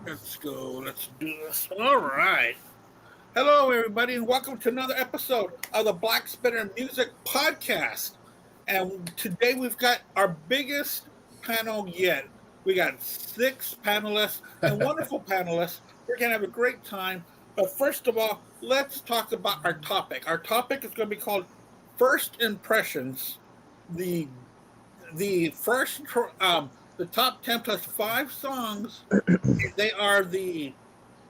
Let's go. Let's do this. All right. Hello, everybody, and welcome to another episode of the Black Spinner Music Podcast. And today we've got our biggest panel yet. We got 6 panelists and wonderful panelists. We're going to have a great time. But first of all, let's talk about our topic. Our topic is going to be called First Impressions. The the first the top 10 plus 5 songs. They are the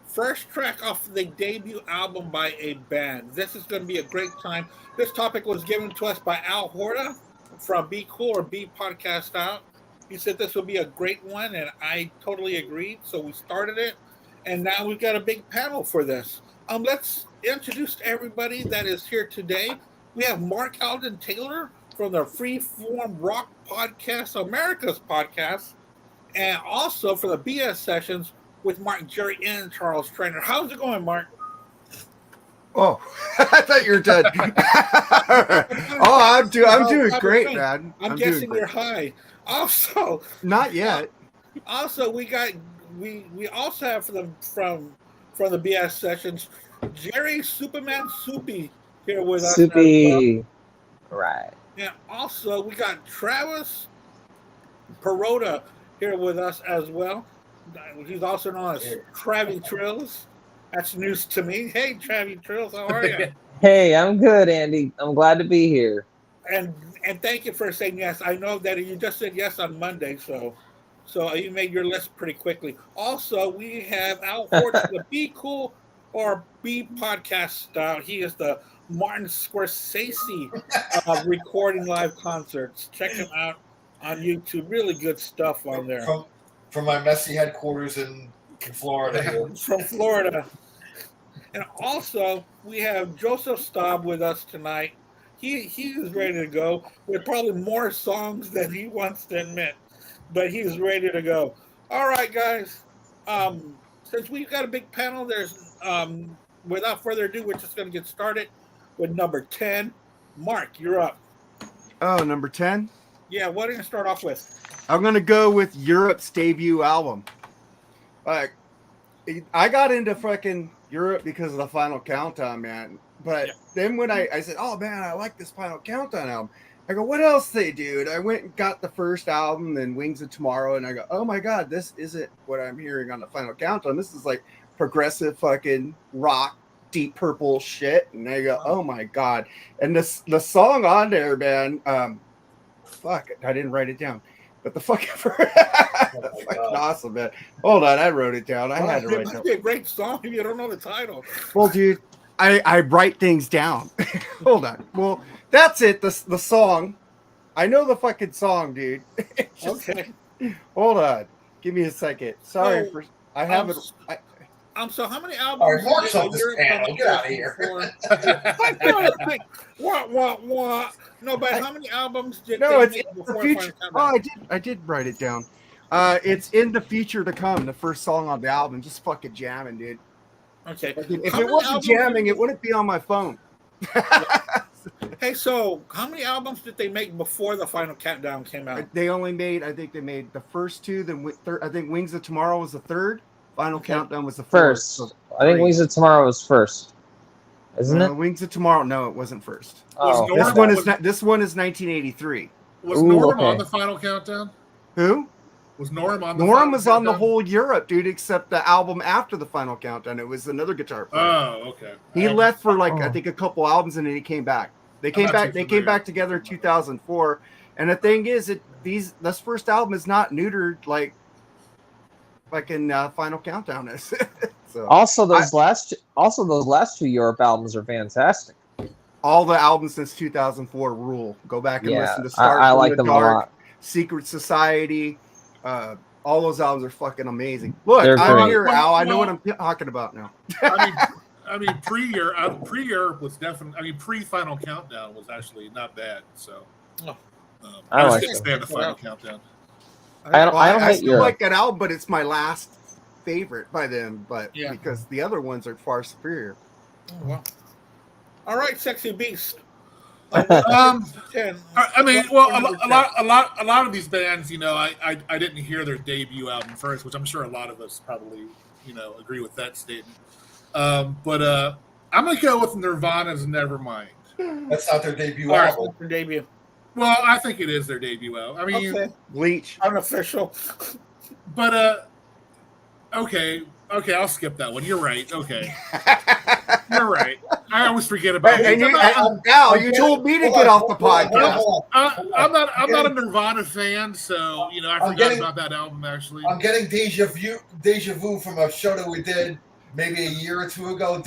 first track off the debut album by a band. This is going to be a great time. This topic was given to us by Al Horta from Be Cool or Be Podcast Out. He said this would be a great one, and I totally agreed. So we started it, and now we've got a big panel for this. Let's introduce everybody that is here today. We have Mark Alden Taylor from the Freeform Rock Podcast, America's Podcast, and also for the BS Sessions with Mark, Jerry, and Charles Trainer. How's it going, Mark? Oh, I thought you were done. I'm doing great, man. I'm guessing you're high. Also, not yet. Also, we also have from the BS Sessions, Jerry Superman Soupy here with us. Soupy, right? And also we got Travis Perota here with us as well. He's also known as Travie Trills. That's news to me. Hey, Travie Trills, how are you? Hey, I'm good, Andy. I'm glad to be here. And thank you for saying yes. I know that you just said yes on Monday, so you made your list pretty quickly. Also, we have Al Horton, the Be Cool or Be Podcast. He is the Martin Scorsese recording live concerts. Check him out on YouTube. Really good stuff on there. From my messy headquarters in Florida. From Florida. And also, we have Joseph Staub with us tonight. He is ready to go with probably more songs than he wants to admit, but he's ready to go. All right, guys. Since we've got a big panel, there's without further ado, we're just going to get started with number 10. Mark, you're up. Oh, number 10? Yeah, what are you going to start off with? I'm going to go with Europe's debut album. Like, I got into fucking Europe because of the Final Countdown, man. But then when I said, oh, man, I like this Final Countdown album. I go, what else they do? And I went and got the first album, then Wings of Tomorrow, and I go, oh, my God, this isn't what I'm hearing on the Final Countdown. This is like progressive fucking rock, Deep Purple shit. And I go, oh, my God. And the song on there, man, fuck, I didn't write it down. But the fucking, fucking awesome, man. Hold on, I wrote it down. I had to write it down. It must be a great song if you don't know the title. Well, dude, I write things down. Hold on. Well, that's it. The song. I know the fucking song, dude. Okay. Hold on. Give me a second. Sorry for. I haven't. So how many albums? Mark's on this panel. Get out of here. What? No, but how many albums did they make in before the future? I did write it down. It's in the future to come. The first song on the album, just fucking jamming, dude. Okay. If it wasn't jamming, it wouldn't be on my phone. Hey, so how many albums did they make before the Final Countdown came out? They only made, I think they made the first 2. Then I think Wings of Tomorrow was the third. Final Countdown was the first. So I think Wings of Tomorrow was first, isn't it? Wings of Tomorrow. No, it wasn't first. Oh, this one is 1983. Was Norm on the Final Countdown? Who? Was Norm on? Norm was on the whole Europe, dude, except the album after the Final Countdown. It was another guitar player. Oh, okay. He left for I think a couple albums, and then he came back. They came back. They came back together in 2004. And the thing is, this first album is not neutered like in Final Countdown is. So also those last 2 Europe albums are fantastic. All the albums since 2004 rule. Go back and listen to Start I from like the them Dark, a lot. Secret Society. All those albums are fucking amazing. Look, I'm here, Al. I know what I'm talking about now. I mean, pre-Europe was definitely. I mean, pre-Final Countdown was actually not bad. So, I like can't stand the Final Countdown. I still like that album, but it's my last favorite by them. But because the other ones are far superior. Oh, wow. All right, Sexy Beast. I mean, well, a lot of these bands, you know, I didn't hear their debut album first, which I'm sure a lot of us probably, you know, agree with that statement. But I'm gonna go with Nirvana's Nevermind. That's not their debut All right. album. Their debut. Well, I think it is their debut album. I mean, Okay. Bleach. Unofficial. but okay, I'll skip that one. You're right. Okay, you're right. I always forget about And it. Al, you told me to get off the podcast. Hold on. I'm not a Nirvana fan, so you know I forgot about that album actually. I'm getting deja vu from a show that we did maybe a year or two ago.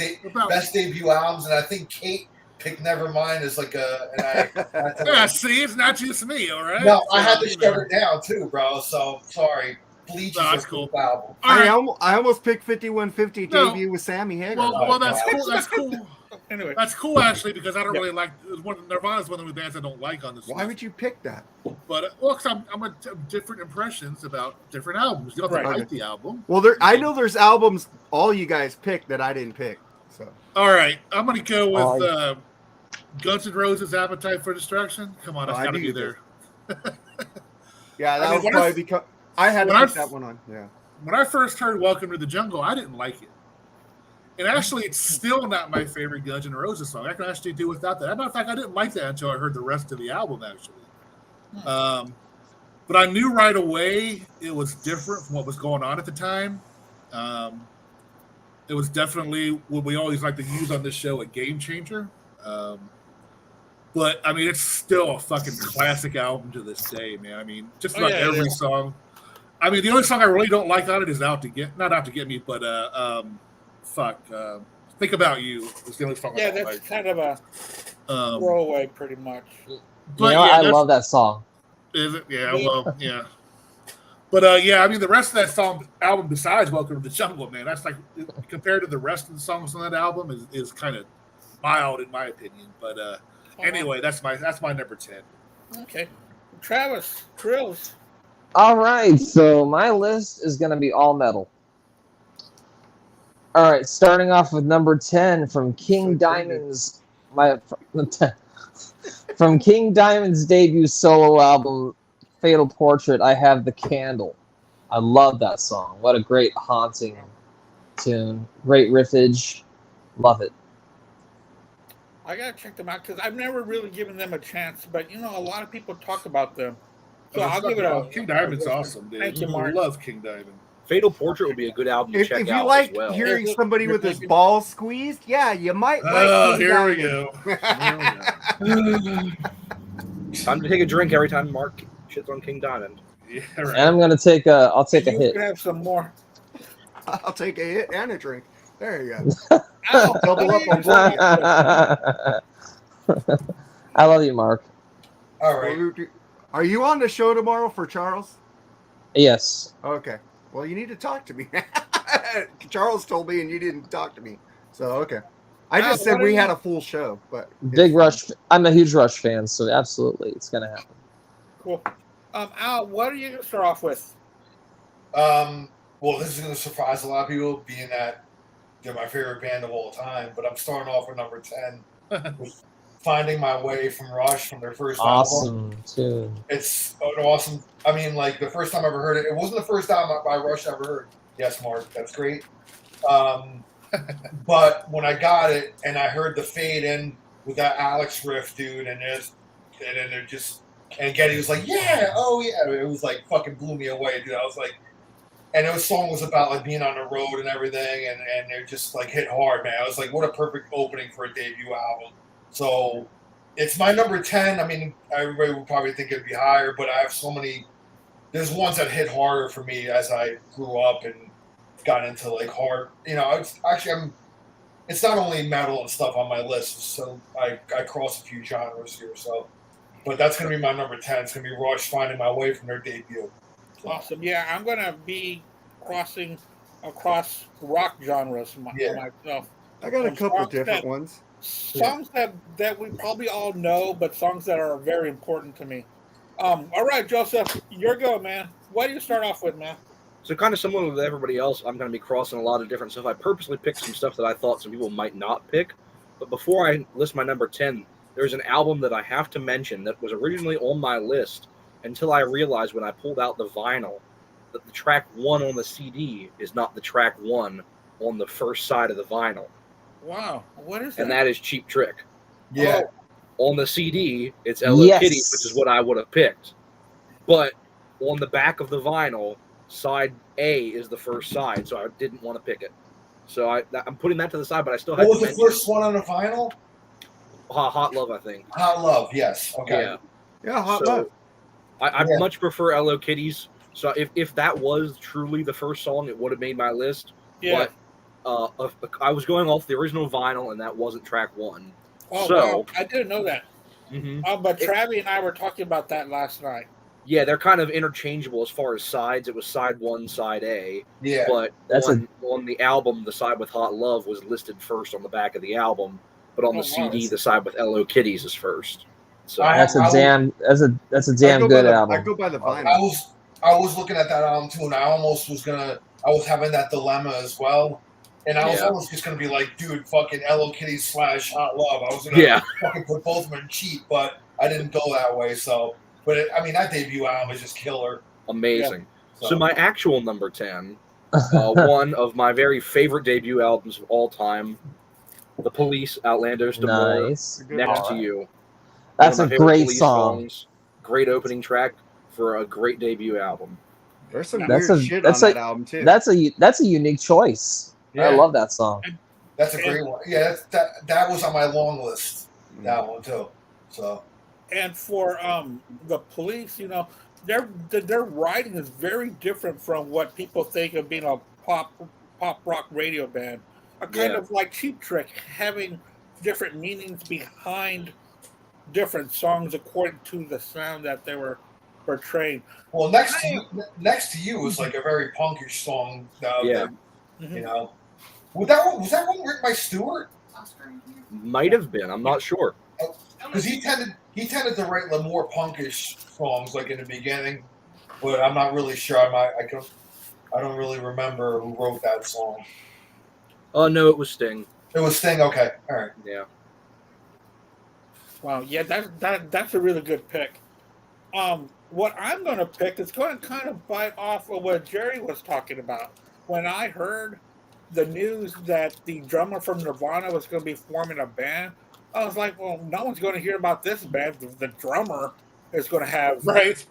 Best debut albums, and I think Kate picked Nevermind as like Yeah, see, it's not just me, all right. No, I had to shut it down too, bro. So sorry. Bleach is a cool album. I almost picked 5150 debut with Sammy Hagar. Well, that's cool. That's cool. Anyway, that's cool actually because I don't really like Nirvana's one of the bands I don't like on this. Why would you pick that? But well, cause I'm a different impressions about different albums. You don't have to like the album. Well, I know there's albums all you guys picked that I didn't pick. So all right, I'm gonna go with Guns N' Roses' "Appetite for Destruction." Come on, I've got to be there. Yeah, that was probably because I had to put that one on. Yeah. When I first heard "Welcome to the Jungle," I didn't like it. And actually, it's still not my favorite Guns N' Roses song. I can actually do without that. As a matter of fact, I didn't like that until I heard the rest of the album, actually. But I knew right away it was different from what was going on at the time. It was definitely what we always like to use on this show, a game changer. But, I mean, it's still a fucking classic album to this day, man. I mean, just about every song. I mean, the only song I really don't like on it is not Out to Get Me, but Think About You is the only song I don't that's like. kind of a throwaway, pretty much. But I love that song. Is it? Yeah, well, yeah. But I mean, the rest of that album, besides "Welcome to the Jungle," man, that's like compared to the rest of the songs on that album is kind of mild in my opinion. But anyway, that's my number 10. Okay, Travis, Trills. All right, so my list is going to be all metal. All right, starting off with number 10 from King Diamond's from King Diamond's debut solo album, Fatal Portrait. I have The Candle. I love that song. What a great haunting tune. Great riffage. Love it. I gotta check them out because I've never really given them a chance, but you know, a lot of people talk about them. So I'll give it a. King Diamond's awesome, dude. Thank you, Mark. I love King Diamond. Fatal Portrait would be a good album to check if you out like as well. hearing somebody with his balls squeezed, yeah, you might like King here we Diamond. go. Time to take a drink every time Mark shits on King Diamond. Yeah, right. And I'm going to take I'll take a hit. You can have some more. I'll take a hit and a drink. There you go. Ow, Double up on both. I love you, Mark. All right. Are you on the show tomorrow for Charles? Yes. Okay. Well, you need to talk to me. Charles told me, and you didn't talk to me. So okay. I just said we had a full show, but Big Rush. I'm a huge Rush fan, so absolutely, it's gonna happen. Cool. Al, what are you gonna start off with? Well, this is going to surprise a lot of people, being that they're my favorite band of all time. But I'm starting off with number 10, with "Finding My Way" from Rush, from their first album. Awesome tune. It's an awesome. I mean, like the first time I ever heard it, it wasn't the first album by Rush I ever heard. Yes, Mark, that's great. But when I got it and I heard the fade in with that Alex riff, dude, and then they're just, and Getty was like, yeah, oh yeah, it was like fucking blew me away, dude. I was like, and the song was about like being on the road and everything, and it just like hit hard, man. I was like, what a perfect opening for a debut album. So it's my number 10. I mean, everybody would probably think it'd be higher, but I have so many. There's ones that hit harder for me as I grew up and got into like hard. You know, it's not only metal and stuff on my list, so I cross a few genres here. So, but that's gonna be my number 10. It's gonna be Rush, "Finding My Way" from their debut. Awesome. Yeah, I'm gonna be crossing across rock genres for myself. I got a couple different ones. Songs that we probably all know, but songs that are very important to me. All right, Joseph, your go, man. What do you start off with, man? So kind of similar to everybody else, I'm going to be crossing a lot of different stuff. I purposely picked some stuff that I thought some people might not pick. But before I list my number 10, there's an album that I have to mention that was originally on my list until I realized when I pulled out the vinyl that the track 1 on the CD is not the track 1 on the first side of the vinyl. Wow, what is that? And that is Cheap Trick. Yeah. On the CD, it's Hello Kitty, Yes. which is what I would have picked. But on the back of the vinyl, side A is the first side, so I didn't want to pick it. So I'm putting that to the side, but I still had What to was the mention first one on the vinyl? Hot Love, I think. Hot Love, yes. Okay. Yeah. Yeah, hot So love. I Yeah. much prefer Hello Kitties. So if that was truly the first song, it would have made my list. Yeah. But I was going off the original vinyl, and that wasn't track 1. Oh, so wow. I didn't know that. mhm. But Travi and I were talking about that last night. Yeah, they're kind of interchangeable as far as sides. It was side 1, side A. Yeah. But That's on the album, the side with Hot Love was listed first on the back of the album. But on Oh, the CD, wow. the side with Hello Kitties is first. So That's a damn I go good by album. I go by the I vinyl. was looking at that album too, and I was having that dilemma as well. And I was Yeah. almost just gonna be like, dude, fucking Hello Kitty / Hot Love. I was gonna fucking put both of them in cheat, but I didn't go that way. So, but that debut album is just killer. amazing. So, So my actual number 10, one of my very favorite debut albums of all time, The Police, Outlandos d'Amour, Nice. Next to You. That's One a of my favorite great Police song. songs. Great opening track for a great debut album. There's some That's weird a- shit that's on a- that album too. That's a unique choice. Yeah. I love that song. that's a great one. Yeah, that was on my long list. That one too. So And for the Police, their writing is very different from what people think of being a pop rock radio band. A kind Yeah. of like Cheap Trick, having different meanings behind different songs according to the sound that they were portraying. well, next to you was like a very punkish song. Yeah. Mhm. You know, was that one written by Stewart? Might have been. I'm not sure. Because he tended to write the more punkish songs like in the beginning, but I'm not really sure. I don't really remember who wrote that song. Oh, no, it was Sting. It was Sting. Okay, all right. Yeah. Wow, yeah, that's a really good pick. What I'm going to pick is going to kind of bite off of what Jerry was talking about. When I heard the news that the drummer from Nirvana was going to be forming a band, I was like, well, no one's going to hear about this band. The drummer is going to have, Right.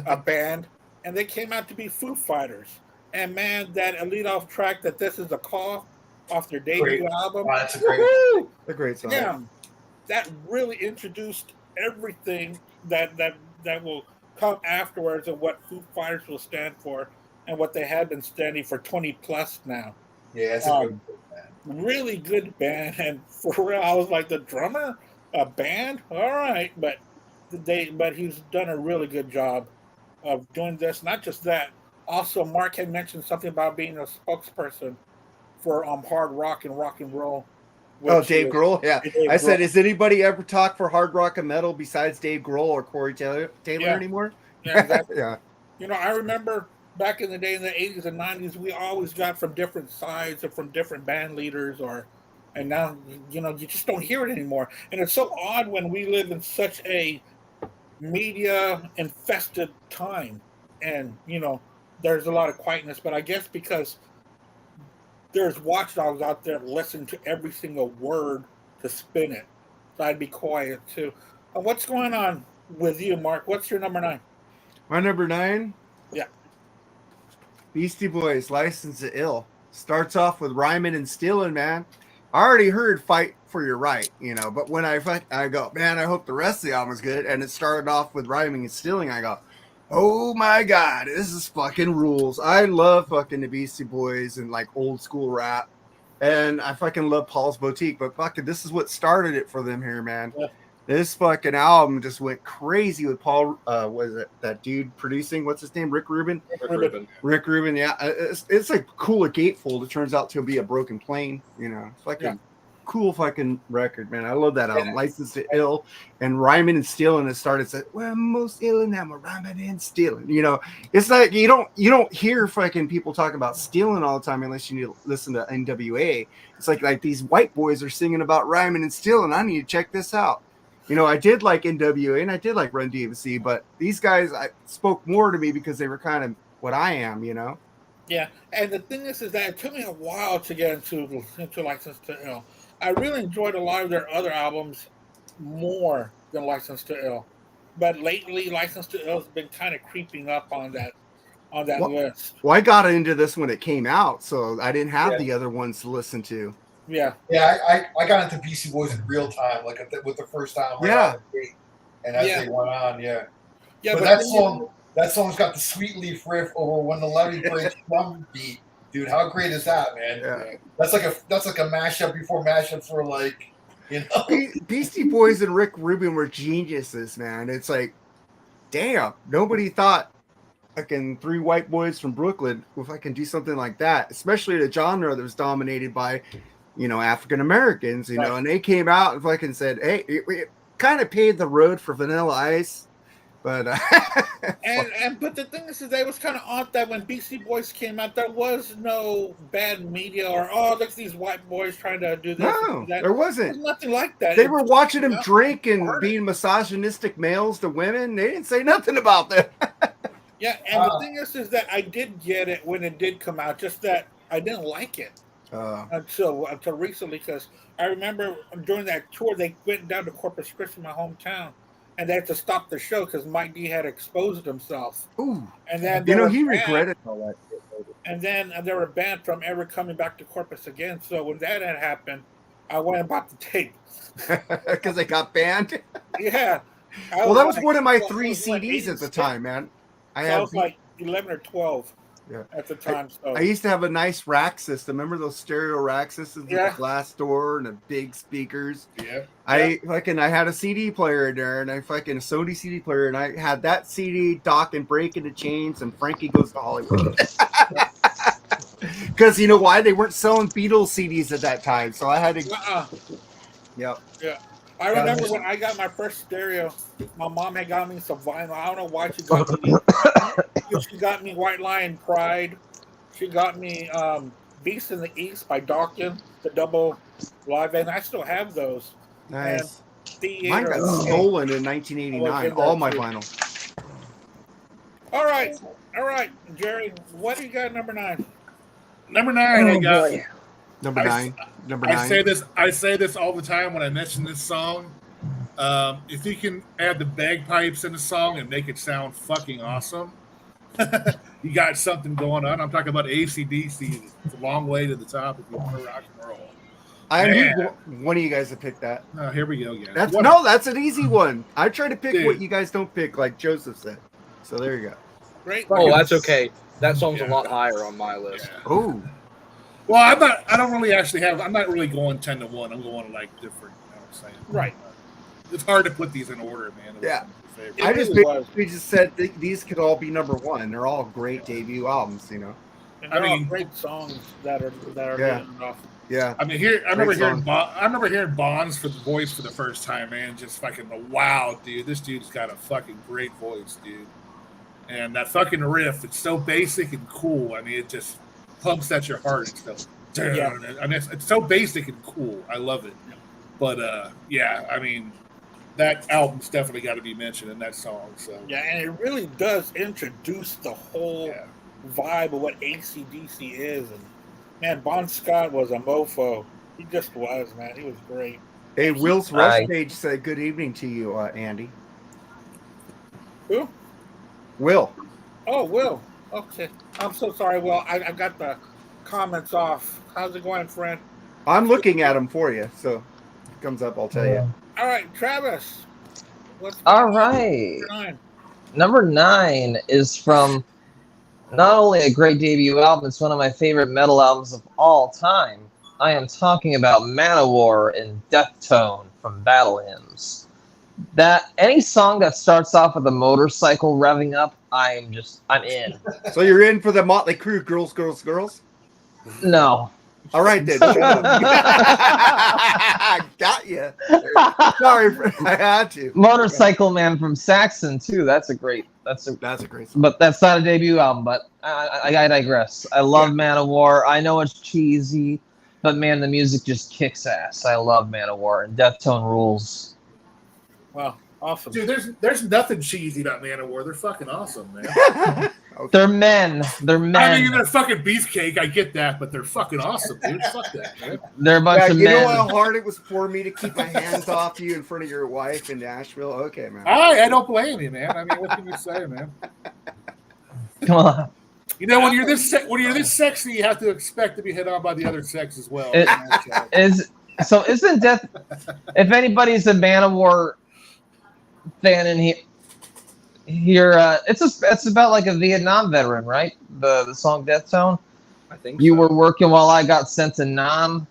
a band. And they came out to be Foo Fighters. And man, that lead off track that This Is a Call off their debut Great. album. Wow, that's a great. Woo-hoo! a great song. Yeah, that really introduced everything that will come afterwards of what Foo Fighters will stand for and what they have been standing for 20 plus now. Yeah, it's a good. Really good band, and for real, I was like, the drummer, a band, all right, but he's done a really good job of doing this. Not just that, also Mark had mentioned something about being a spokesperson for hard rock and rock and roll. Oh, which Dave is- Grohl. Yeah, Dave I said, Grohl. has anybody ever talked for hard rock and metal besides Dave Grohl or Corey Taylor Yeah. anymore? Yeah, that, Yeah. I remember back in the day in the 80s and 90s, we always got from different sides or from different band leaders, and now, you just don't hear it anymore. And it's so odd when we live in such a media infested time, and, there's a lot of quietness, but I guess because there's watchdogs out there listening to every single word to spin it. So I'd be quiet too. What's going on with you, Mark? What's your number 9? My number 9? Yeah. Beastie Boys, License to Ill. Starts off with rhyming and stealing, man. I already heard Fight for Your Right, but when I go, man, I hope the rest of the album is good. And it started off with rhyming and stealing. I go, oh my God, this is fucking rules. I love fucking the Beastie Boys and like old school rap. And I fucking love Paul's Boutique, but fucking this is what started it for them here, man. Yeah. This fucking album just went crazy with Paul. Was it that dude producing? What's his name? Rick Rubin. Rick Rubin. Yeah, it's like cool. A gatefold. It turns out to be a broken plane. Fucking cool fucking record, man. I love that album. License to Ill and rhyming and stealing. It started saying, "Well, I'm most ill and I'm rhyming and stealing." It's like you don't hear fucking people talk about stealing all the time unless you listen to NWA. It's like these white boys are singing about rhyming and stealing. I need to check this out. You know, I did like NWA and I did like Run DMC, but these guys spoke more to me because they were kind of what I am, you know. Yeah, and the thing is that it took me a while to get into License to Ill. I really enjoyed a lot of their other albums more than License to Ill, but lately License to Ill has been kind of creeping up on that list. Well, I got into this when it came out, so I didn't have Yeah. the other ones to listen to. Yeah, I got into Beastie Boys in real time, like with the first time. Right Yeah. out of the gate. And as they went on, yeah. yeah, But that song's got the Sweet Leaf riff over When the Levee Breaks drum beat, dude. How great is that, man? Yeah. That's like a mashup before mashups were like, you know. Beastie Boys and Rick Rubin were geniuses, man. It's like, damn, nobody thought fucking three white boys from Brooklyn if I can do something like that, especially the genre that was dominated by, you know, African Americans, you know, and they came out and fucking said, hey, it kind of paved the road for Vanilla Ice. But but the thing is that it was kind of odd that when Beastie Boys came out, there was no bad media or look, these white boys trying to do this. No, that. there wasn't. There was nothing like that. They were watching them drink and being misogynistic males to women. They didn't say nothing about that. Yeah, and the thing is that I did get it when it did come out, just that I didn't like it until recently, because I remember during that tour they went down to Corpus Christi, my hometown, and they had to stop the show because Mike D had exposed himself. Ooh, and then he regretted all that. And then they were banned from ever coming back to Corpus again. So when that had happened, I went and bought the tape because they got banned. Yeah. Well, that was one of my 3 CDs at the time, man. I was like 11 or 12 at the time. I used to have a nice rack system. Remember those stereo rack systems with the glass door and the big speakers? Yeah. I had a CD player in there, and a Sony CD player, and I had that CD, Doc and Break into Chains, and Frankie Goes to Hollywood. Because you know why? They weren't selling Beatles CDs at that time, so I had to. Yep. Yeah. I remember when I got my first stereo, my mom had got me some vinyl. I don't know why she got me. She got me White Lion Pride. She got me Beast in the East by Dawkins, the double live, and I still have those. Nice. Mine got stolen in 1989. All my vinyl. All right, Jerry. What do you got? Number 9. Number 9. I got. Number 9. I say this all the time when I mention this song. If you can add the bagpipes in the song and make it sound fucking awesome, you got something going on. I'm talking about AC/DC. It's a long way to the top if you want to rock and roll. I need one of you guys to pick that. Oh, here we go again. That's an easy one. I try to pick what you guys don't pick, like Joseph said. So there you go. Great. Oh, that's okay. That song's a lot higher on my list. Yeah. Oh. Well, I'm not really going 10 to 1. I'm going like different. You know what I'm saying? Right. It's hard to put these in order, man. Yeah. I just said these could all be number 1. They're all great debut albums, you know. And they're all great songs that are enough. Yeah. I mean, I remember hearing Bonds for the voice for the first time, man. Just fucking wow, dude. This dude's got a fucking great voice, dude. And that fucking riff, it's so basic and cool. I mean, it just pumps at your heart and stuff. Yeah. I mean, it's so basic and cool. I love it. But I mean, that album's definitely got to be mentioned in that song. So yeah, and it really does introduce the whole vibe of what AC/DC is. And man, Bon Scott was a mofo. He just was, man. He was great. Hey, Will's Rush page said good evening to you, Andy. Who? Will. Oh, Will. Okay. I'm so sorry, Will. I got the comments off. How's it going, friend? I'm looking at them for you, so if it comes up, I'll tell you. All right, Travis. All right. Number 9 is from not only a great debut album, it's one of my favorite metal albums of all time. I am talking about Manowar and Deathtone from Battle Hymns. That any song that starts off with a motorcycle revving up, I'm in. So you're in for the Motley Crue, girls, girls, girls? No. All right then. Got you. Sorry, I had to. Motorcycle Man from Saxon too. That's a great song. But that's not a debut album. But I digress. I love Manowar. I know it's cheesy, but man, the music just kicks ass. I love Manowar, and Deathtone rules. Wow, awesome. Dude, there's nothing cheesy about Manowar. They're fucking awesome, man. Okay. They're men. They're men. I mean, they're fucking beefcake. I get that, but they're fucking awesome, dude. Fuck that, man. They're a bunch Yeah, of you men. know how hard it was for me to keep my hands off you in front of your wife in Nashville? Okay, man. I don't blame you, man. I mean, what can you say, man? Come on. You know, when you're this sexy, you have to expect to be hit on by the other sex as well. Isn't Death? If anybody's a Manowar fan in here, it's about like a Vietnam veteran, right? The song Death Tone. I think You so. were working while I got sent to Nam.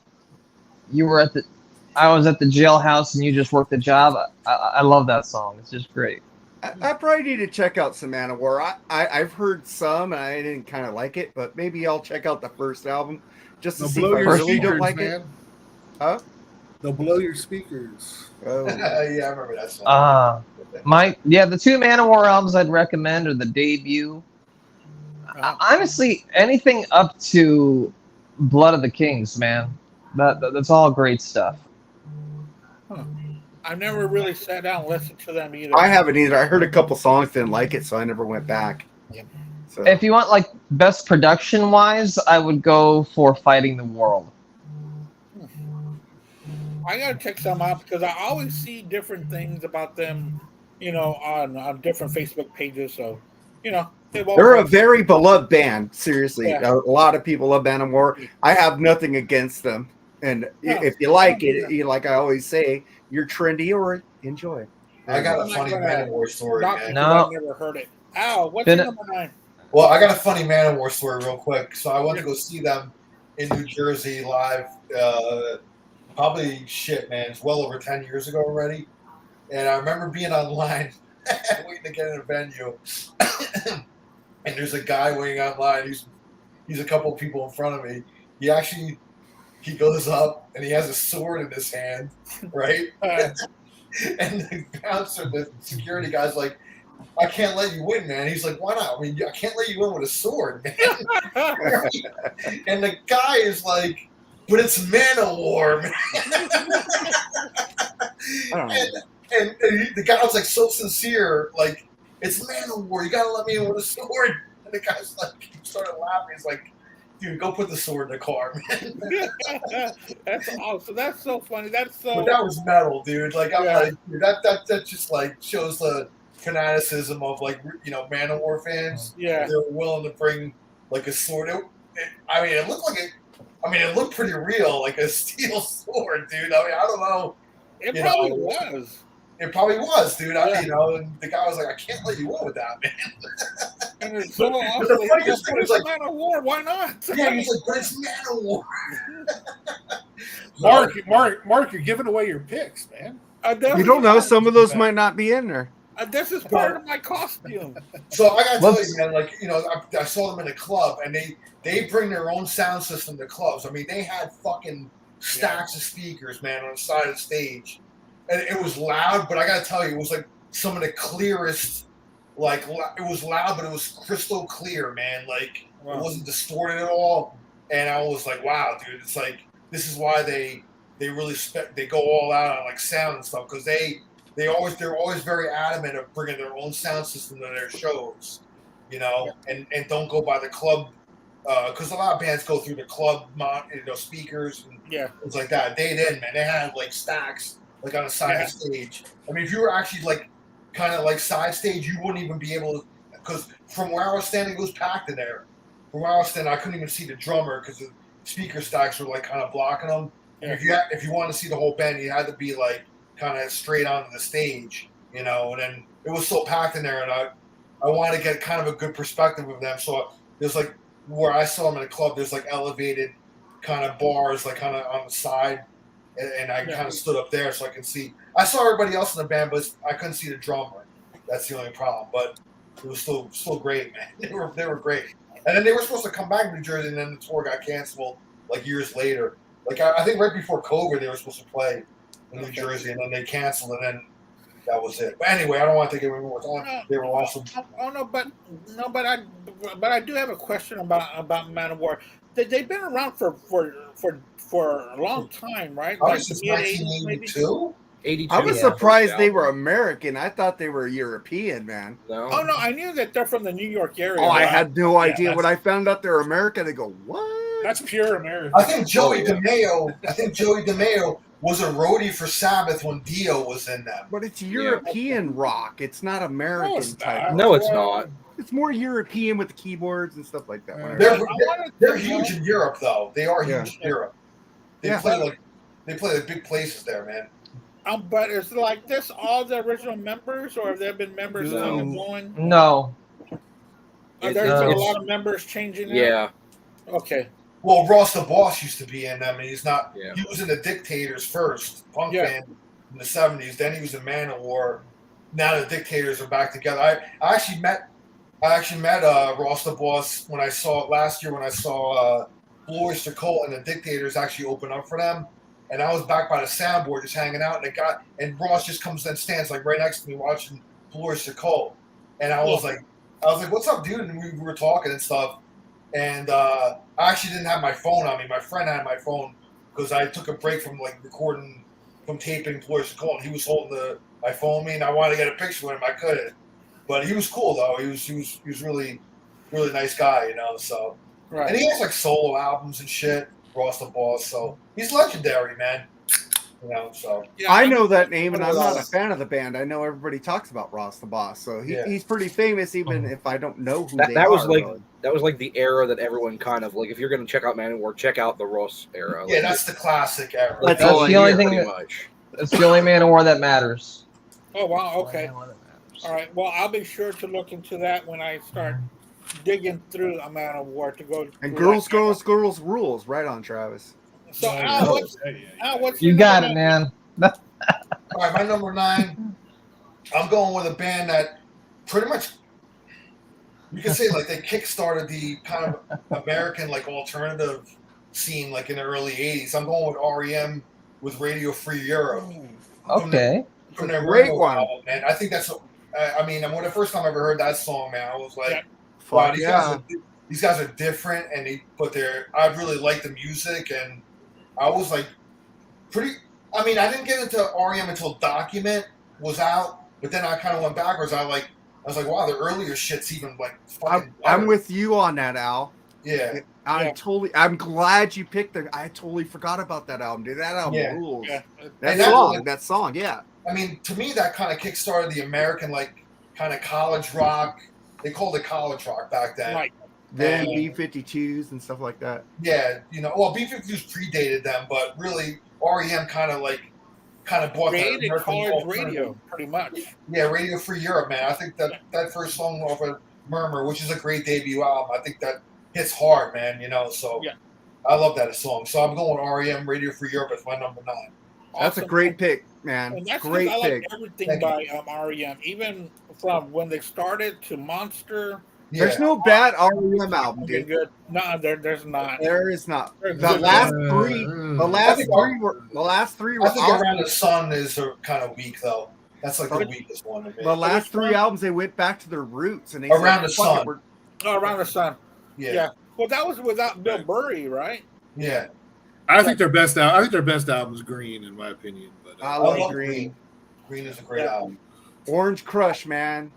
I was at the jailhouse and you just worked the job. I love that song. It's just great. I probably need to check out some Manowar. I've heard some, and I didn't kind of like it, but maybe I'll check out the first album just to They'll see blow if I your really speakers, don't like man. it. Huh? They'll blow your speakers. Oh. Yeah, I remember that song. The two Manowar albums I'd recommend are the debut. Honestly, anything up to Blood of the Kings, man. That's all great stuff. Huh. I've never really sat down and listened to them either. I haven't either. I heard a couple songs, didn't like it, so I never went back. Yeah. So. If you want like best production wise, I would go for Fighting the World. I gotta check some out because I always see different things about them, on different Facebook pages. So, They're a very beloved band. Seriously, Yeah. a lot of people love Manowar. I have nothing against them, and if you like it, like I always say, you're trendy or enjoy. I got a funny Manowar story, not man. because No. I've never heard it. Ow, what's Been your it- number 9? Well, I got a funny Manowar story real quick. So I went to go see them in New Jersey live. Probably it's well over 10 years ago already. And I remember being online waiting to get in a venue. And there's a guy waiting online. He's a couple of people in front of me. He goes up and he has a sword in his hand, right? And the bouncer, the security guy's like, I can't let you win, man. He's like, why not? I mean, I can't let you win with a sword, man. And the guy is like, but it's Manowar, man. And the guy was like so sincere, like, it's Manowar. You gotta let me in with a sword. And the guy's like, he started laughing. He's like, dude, go put the sword in the car, man. That's awesome. That's so funny. But that was metal, dude. Like, I'm like, dude, that just like shows the fanaticism of like, Manowar fans. Yeah. They're willing to bring like a sword. It looked pretty real, like a steel sword, dude. I mean, I don't know. It probably was. It probably was, dude. And the guy was like, I can't let you win with that, man. And it's so awesome. But the funniest thing was like, Manowar, why not? Yeah, he's like, but it's Manowar. Mark, you're giving away your picks, man. You don't know. Some of those might not be in there. This is part of my costume. So I gotta tell you, man, like, I saw them in a club, and they bring their own sound system to clubs. I mean, they had fucking stacks of speakers, man, on the side of the stage, and it was loud. But I gotta tell you, it was like some of the clearest. Like, it was loud, but it was crystal clear, man. Like, It wasn't distorted at all. And I was like, wow, dude, it's like, this is why they really they go all out on like sound and stuff, because they're always very adamant of bringing their own sound system to their shows, and don't go by the club, because a lot of bands go through the club speakers and things like that. They didn't, man. They had like stacks like on the side of the stage. I mean, if you were actually like kind of like side stage, you wouldn't even be able to, because from where I was standing, it was packed in there. From where I was standing, I couldn't even see the drummer because the speaker stacks were like kind of blocking them. And if you wanted to see the whole band, you had to be like kind of straight onto the stage, and then it was so packed in there, and I wanted to get kind of a good perspective of them. So there's like where I saw them in a club, there's like elevated kind of bars, like kind of on the side, and I kind of stood up there so I could see. I saw everybody else in the band, but I couldn't see the drummer. That's the only problem. But it was still great, man. They were great. And then they were supposed to come back to New Jersey, and then the tour got canceled like years later. Like I think right before COVID, they were supposed to play in New Jersey, and then they canceled, and then that was it. But anyway, I don't want to take any more time. They were awesome. But I do have a question about Manowar. They've been around for a long time, right? Probably since 1982. '82. I was Yeah. surprised they were American. I thought they were European, man. No. Oh no, I knew that they're from the New York area. Oh, I right? had no idea. that's- When I found out they're American, I go, what? That's pure American. I think Joey yeah. DeMeo was a roadie for Sabbath when Dio was in them. But it's European rock. It's not American No, it's type. not. No, it's not. It's more European with the keyboards and stuff like that. Whenever- They're huge in Europe, though. They are huge in Europe. They Yeah. play the big places there, man. But is it like this all the original members, or have there been members No. coming and going? No. Are It's- there been a it's- lot of members changing? Out? Yeah. Okay. Well, Ross the Boss used to be in them, and he's not. Yeah. He was in the Dictators first, punk Yeah. band in the '70s. Then he was in Manowar. Now the Dictators are back together. I actually met Ross the Boss when I saw it last year when I saw Blue Oyster Cult and the Dictators actually open up for them. And I was back by the soundboard just hanging out, and Ross just comes and stands like right next to me watching Blue Oyster Cult. And I was like, "What's up, dude?" And we were talking and stuff. And I actually didn't have my phone on me. My friend had my phone because I took a break from like recording, from taping Blue Oyster Cult. And he was holding my phone with me, and I wanted to get a picture with him. I couldn't, but he was cool though. He was really, really nice guy, you know. So, Right. and he has like solo albums and shit. Ross the Boss, so he's legendary, man. You know, so Yeah, I know that name, and I'm not a Ross. fan of the band. I know everybody talks about Ross the Boss, so Yeah. he's pretty famous, even if I don't know who That, they that are. was like really. that was like the era that everyone kind of like. If you're going to check out Manowar, check out the Ross era. yeah, Like, that's the classic era. That's That's all I the only hear, thing. pretty That, much. that's the only Man of War that matters. Oh wow. Okay. Only one that matters. All right. Well, I'll be sure to look into that when I start digging through a Man of War to go. And through girls, that. girls, girls rules. Right on, Travis. So Al, what's You your got number it, nine? man. All right, my number 9. I'm going with a band that pretty much you can say like they kickstarted the kind of American like alternative scene like in the early '80s. I'm going with REM with Radio Free Europe. Okay. From their Great Rainbow one. album, man. I think that's. I mean, when the first time I ever heard that song, man, I was like, Yeah. "Wow, Fuck these guys are different." And I really like the music, and I was like, pretty. I mean, I didn't get into REM until Document was out, but then I kind of went backwards. I was like, wow, the earlier shit's even like fucking. I'm better. with you on that, Al. Yeah, I'm glad you picked the. I totally forgot about that album, dude. That album Yeah. rules. Yeah. That And song, that song, yeah. I mean, to me, that kind of kickstarted the American like kind of college rock. They called it college rock back then. Right. Then Yeah. B-52s and stuff like that. Yeah, you know, well, B-52s predated them, but really REM kind of bought that Created American college alternative. radio, pretty much. Yeah, Radio Free Europe, man. I think that first song off of Murmur, which is a great debut album, I think that hits hard, man. You know, so Yeah. I love that song. So I'm going REM, Radio Free Europe as my number 9. That's a Awesome. great pick, man. And that's 'cause Great I pick. like everything Thank by REM, even from when they started to Monster. Yeah. There's no bad REM album, Okay, dude. good. No, there's not. There is not. There's The good. last three, the last think- three were I think awesome. Around the Sun is kind of weak, though. That's like the weakest one to me. The last three albums, they went back to their roots and they Around the "Fuck it, Sun." we're-" Oh, Around the Sun. Yeah. Yeah. Well, that was without Bill Murray, right? Yeah. I think their best album is Green, in my opinion. But I I love love Green. Green is a great Yeah. album. Orange Crush, man.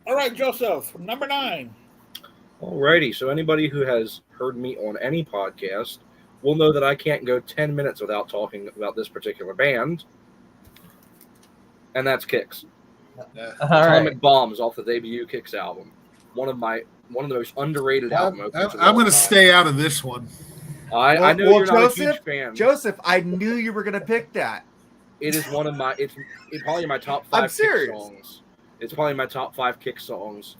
All right, Joseph, number 9. Alrighty, so anybody who has heard me on any podcast will know that I can't go 10 minutes without talking about this particular band, and that's Kicks. All Atomic right. Bombs off the debut Kicks album. One of the most underrated album openers. of I'm all going to time. stay out of this one. I know Well, you're not a huge Joseph, fan. Joseph, I knew you were gonna pick that. It is one of my. It's probably my top 5 I'm Kick serious. songs. It's probably my top 5 Kick songs.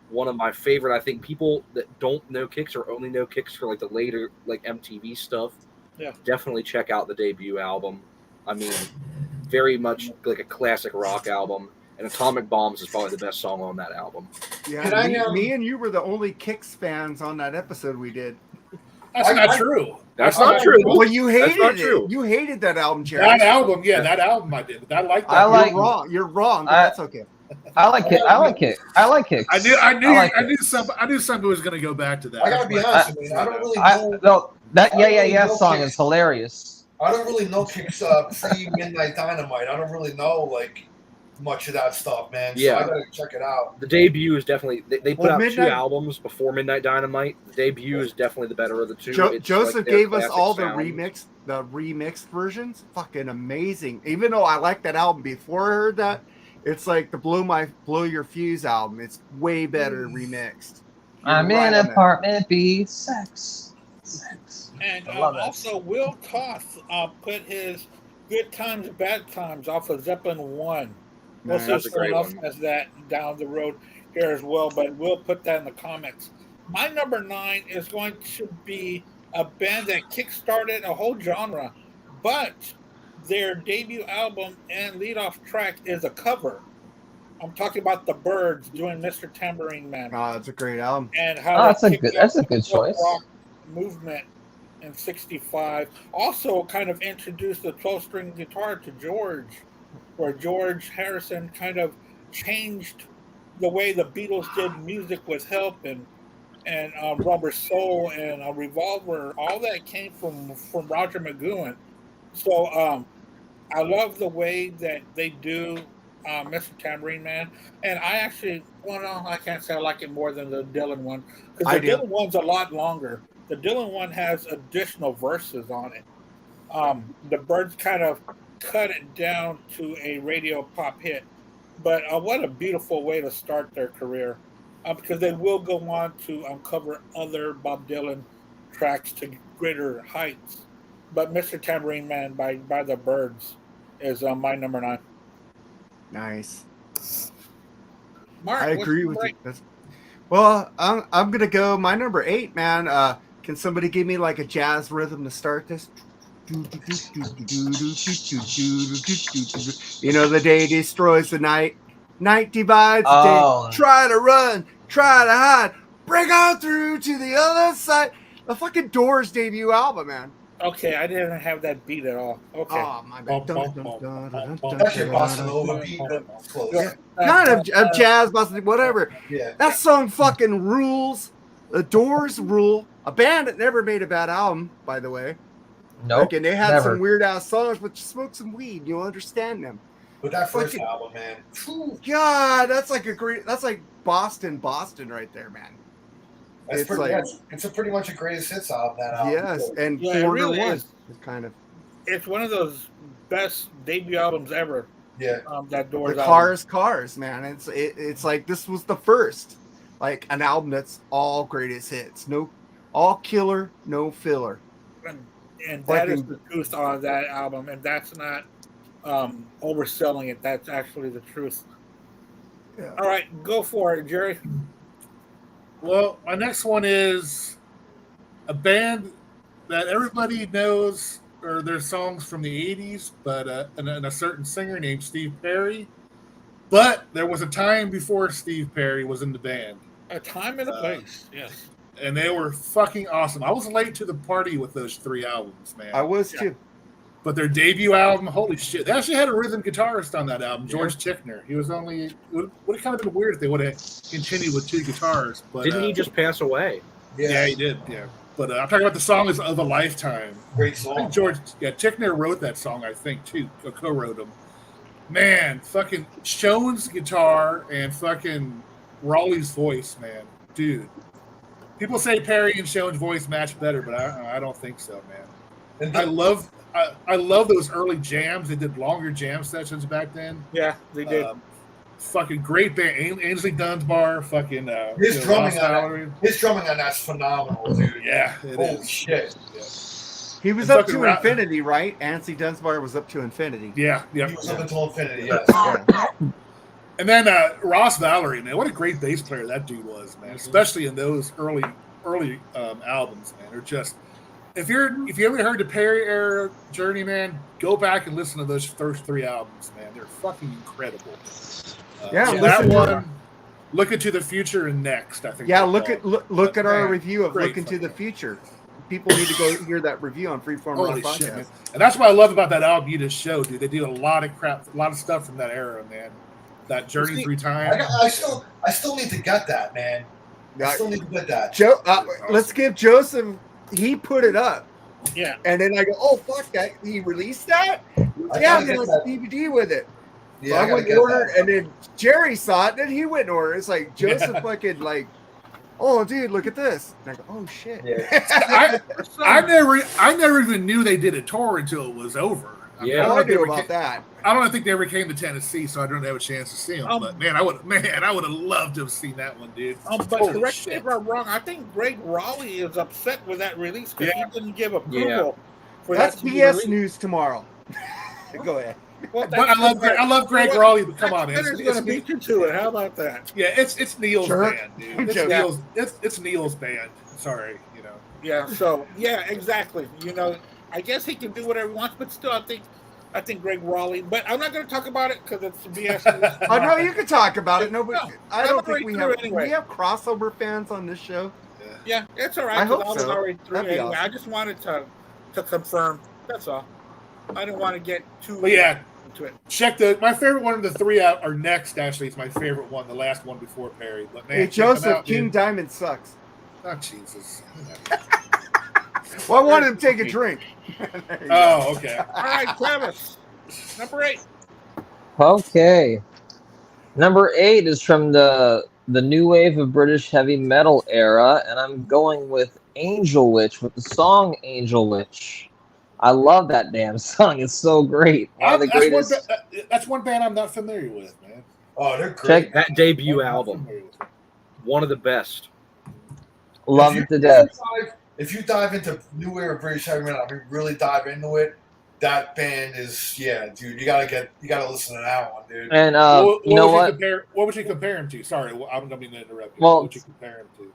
One of my favorite. I think people that don't know Kicks or only know Kicks for like the later like MTV stuff. Yeah. Definitely check out the debut album. I mean, very much like a classic rock album. And Atomic Bombs is probably the best song on that album. Yeah, Can I, me and you were the only Kicks fans on that episode we did. That's not true. That's not true. Well, you hated not it. true. You hated that album, Jerry. That album I did. I like that. I like- You're wrong. You're wrong, but I- that's okay. I like it. I like it. I like Kicks. I knew like I it. knew something was going to go back to that. I gotta be honest with you. I don't really I, know. no, that I don't really yeah know song Kicks. is hilarious. I don't really know Kicks pre-Midnight Dynamite. I don't really know like much of that stuff, man. Yeah. So I gotta check it out. The debut is definitely they put out 2 Midnight- albums before Midnight Dynamite. The debut is definitely the better of the two. It's Joseph like their gave us classic all the sound. remixed versions. Fucking amazing. Even though I liked that album before I heard that, it's like the Blow Your Fuse album. It's way better remixed. I'm You're right in on that. apartment B, sex. And I love that. also, Will Toth put his Good Times, Bad Times off of Zeppelin 1. We'll see That's if a great someone else one. has that down the road here as well, but we'll put that in the comments. My number 9 is going to be a band that kickstarted a whole genre, but their debut album and leadoff track is a cover. I'm talking about the Byrds doing Mr. Tambourine Man. Oh, it's a great album. And how Oh, that's they a kicked good. off That's a the good folk choice. rock movement in '65. Also, kind of introduced the 12-string guitar to George, where George Harrison kind of changed the way the Beatles did music with Help and Rubber Soul and Revolver. All that came from Roger McGowan. So I love the way that they do Mr. Tambourine Man, and I actually, well, no, I can't say I like it more than the Dylan one because I the do. Dylan one's a lot longer. The Dylan one has additional verses on it. The Byrds kind of cut it down to a radio pop hit, but what a beautiful way to start their career, because they will go on to uncover other Bob Dylan tracks to greater heights. But Mr. Tambourine Man by the Byrds is my number 9. Nice. Mark, I what's agree your with break? you. Well, I'm gonna go my number 8, man. Can somebody give me like a jazz rhythm to start this? You know, the day destroys the night, night divides the Oh. day. Try to run, try to hide, break on through to the other side. The fucking Doors debut album, man. Okay, I didn't have that beat at all. Okay. Oh my bad. That's your bossa nova beat. That's close. Yeah. Kind of jazz, whatever. Yeah. That song fucking rules. The Doors rule. A band that never made a bad album, by the way. Nope. Like, and they had never. some weird ass songs, but you smoke some weed, you'll understand them. But that first Fucking- album, man. Whew, God, that's like that's like Boston right there, man. that's It's pretty, like- yeah, it's a pretty much a greatest hits album. That album. Yes, and Yeah, it 4 really to 1 is. is kind of It's one of those best debut albums ever. Yeah. That Doors the album. Cars, man. It's like this was the first, like an album that's all greatest hits, no, all killer, no filler. And that is Fucking- the truth on that album, and that's not overselling it. That's actually the truth. Yeah. All right, go for it, Jerry. Well, my next one is a band that everybody knows or their songs from the 80s, but and a certain singer named Steve Perry. But there was a time before Steve Perry was in the band, A Time and a Place. Yes. and they were fucking awesome. I was late to the party with those 3 albums, man. I was too. But their debut album, holy shit! They actually had a rhythm guitarist on that album, George Tickner. He was only. It would have kind of been weird if they would have continued with 2 guitars. But Didn't he just pass away? Yeah, he did. Yeah, but I'm talking about the song is of a lifetime. Great I song. think Tickner wrote that song, I think, too. Co-wrote them. Man, fucking Schoen's guitar and fucking Raleigh's voice, man, dude. People say Perry and Schoen's voice match better, but I don't think so, man. And I love those early jams. They did longer jam sessions back then. Yeah, they did. Fucking great band. Ainsley Dunbar, fucking His drumming Ross on Valerie. his drumming on that's phenomenal, dude. Yeah, it Holy is. shit. Yeah. He was And up fucking to infinity, right? Ansley Dunsmore was up to infinity. Yeah. He was up until infinity. Yes. Yeah. And then Ross Valerie, man, what a great bass player that dude was, man. Especially in those early albums, man. They're just if you ever heard the Perry era Journey, man, go back and listen to those first 3 albums, man. They're fucking incredible. Yeah, so listen that to one, Look Into the Future and Next, I think. Yeah, they're called. look at our Man, review of great Look Into fucking- the Future. People need to go hear that review on Freeform Holy Rock shit, Podcast. man. And that's what I love about that album you just showed, dude. They do a lot of stuff from that era, man. That journey through time. I still need to get that, man. I still need to get that. Let's give Joseph. He put it up Yeah. And then I go, oh fuck that! He released that? Yeah, and then it's DVD with it. Yeah, So I went and ordered, and then Jerry saw it, and he went and ordered. It's like Joseph fucking like, oh dude, look at this. And I go, oh shit. Yeah. I never even knew they did a tour until it was over. Yeah. I knew about that. I don't think they ever came to Tennessee, so I don't have a chance to see them. But man, I would have loved to have seen that one, dude. But Holy correct shit. me if I'm wrong. I think Greg Raleigh is upset with that release because he didn't give approval. Yeah. For That's that to be BS released. news tomorrow. Go ahead. Well, But I love Greg Raleigh, but come on, man. It's going to beat you to it. How about that? Yeah, it's Neil's Sure. band, dude. It's Neil's band. Sorry, you know. Yeah. So exactly. You know, I guess he can do whatever he wants, but still, I think Greg Raleigh. But I'm not going to talk about it because it's BS. Oh no, you can talk about it. No, I don't think already we through have. anyway. We have crossover fans on this show. Yeah, it's all right. I hope 'cause was so. already through That'd be anyway. awesome. I just wanted to confirm. That's all. I didn't want to get too. But yeah, into it. check my favorite one of the three out or next. Actually, it's my favorite one. The last one before Perry. But man, Hey check them Joseph, out, King dude. Diamond sucks. Oh Jesus. Well, I wanted him to take a drink. There you go. Oh, okay. All right, Travis. Number 8. Okay. Number 8 is from the new wave of British heavy metal era, and I'm going with Angel Witch with the song Angel Witch. I love that damn song. It's so great. One of the greatest. That's one band I'm not familiar with, man. Oh, they're great. Check That debut I'm not album, familiar with it. one of the best. Love it to death. If you dive into new era British heavy metal, I mean, really dive into it. That band is, dude. You gotta listen to that one, dude. And What you know would what? What would you compare him to? Sorry, I'm gonna interrupt you. Well, What would you compare him to?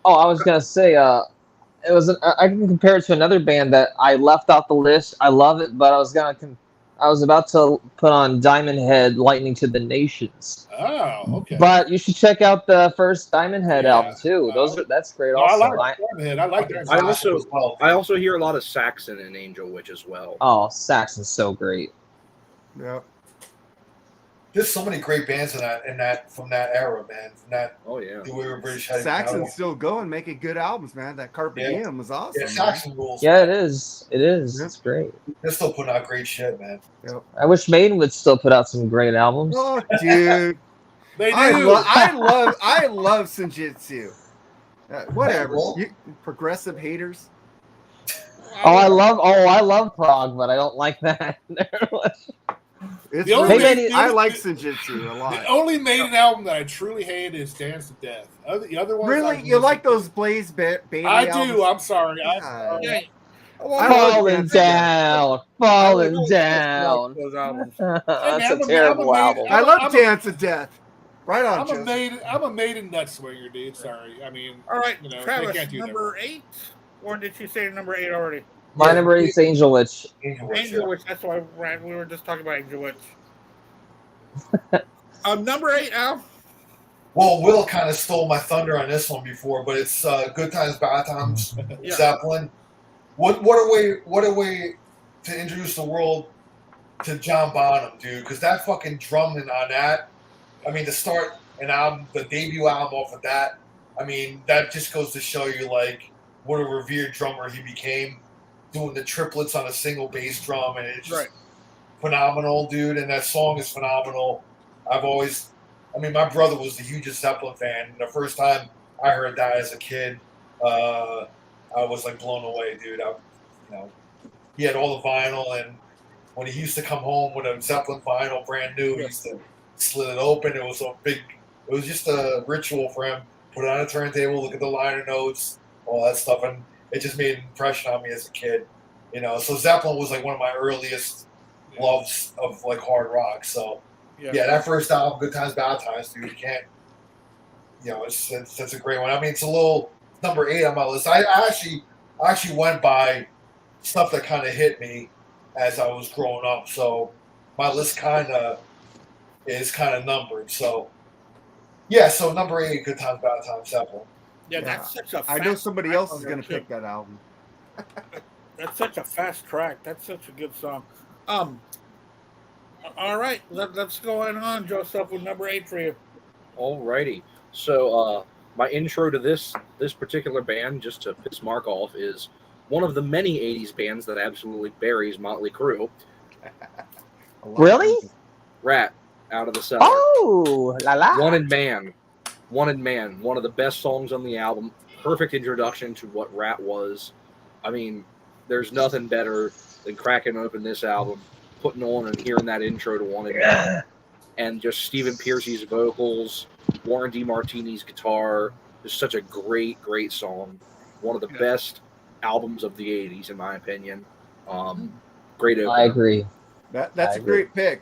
Oh, I was gonna say, it was. I can compare it to another band that I left off the list. I love it, but I was about to put on Diamond Head, Lightning to the Nations. Oh, okay. But you should check out the first Diamond Head Yeah. album too. That's great. No, Also, I like that. I also hear a lot of Saxon in Angel Witch as well. oh, Saxon's so great. Yeah. There's so many great bands in that from that era, man. From that Oh yeah. new era British heavy metal. Saxon's still going, making good albums, man. That Carpe Yeah. Diem was awesome. Yeah, man. Saxon rules. Yeah, it is. It is. Yeah. It's great. They're still putting out great shit, man. I wish Maiden would still put out some great albums. Oh, dude. They do. I love Senjutsu. Whatever. Well, Progressive haters. I love prog, but I don't like that. It's The only really- thing- I like Senjutsu a lot. The only Maiden album that I truly hate is Dance to Death. The other ones, Really? You like those Blaze Bailey I albums? do. I'm sorry. God. Yeah. Falling down, falling down. Those albums. That's I'm a a terrible Maiden- album. I love I'm a- Dance of Death. Right on, I'm Joseph. a Maiden nut swinger, dude. Sorry. I mean, All right, you know, they Travis, can't do that. number 8? Or did you say number 8 already? My number 8 is Angel Witch. Angel Witch, Angel yeah. Witch. That's why we were just talking about Angel Witch. Number 8, Al. Well, Will kind of stole my thunder on this one before, but it's Good Times, Bad Times, Yeah. Zeppelin. What a way to introduce the world to John Bonham, dude. Because that fucking drumming on that, I mean, to start an album, the debut album off of that, I mean, that just goes to show you, like, what a revered drummer he became, doing the triplets on a single bass drum, and it's just phenomenal, dude. And that song is phenomenal. My brother was the hugest Zeppelin fan. And the first time I heard that as a kid, I was like blown away, dude. He had all the vinyl, and when he used to come home with a Zeppelin vinyl, brand new, he used to slit it open. It was so big. It was just a ritual for him. Put it on a turntable, look at the liner notes, all that stuff, and it just made an impression on me as a kid. So Zeppelin was like one of my earliest loves of like hard rock. So yeah, that first album, Good Times, Bad Times, dude, you can't. It's a great one. I mean, it's a little number 8 on my list. I actually went by stuff that kind of hit me as I was growing up. So my list is numbered. So yeah, so number 8, Good Times, Bad Times, Zeppelin. Yeah, that's such a I know somebody else is going to pick that album. That's such a fast track. That's such a good song. All right, let's go on, Joseph, with number 8 for you. Alrighty. So my intro to this particular band, just to piss Mark off, is one of the many 80s bands that absolutely buries Motley Crue. Really? Rat, Out of the Cellar. Oh, la la. Wanted Man. One of the best songs on the album. Perfect introduction to what Rat was. I mean, there's nothing better than cracking open this album, putting on and hearing that intro to Wanted Man, and just Stephen Pearcy's vocals, Warren DeMartini's guitar. It's such a great, great song. One of the best albums of the 80s, in my opinion. Great opener. I agree. That's a great pick.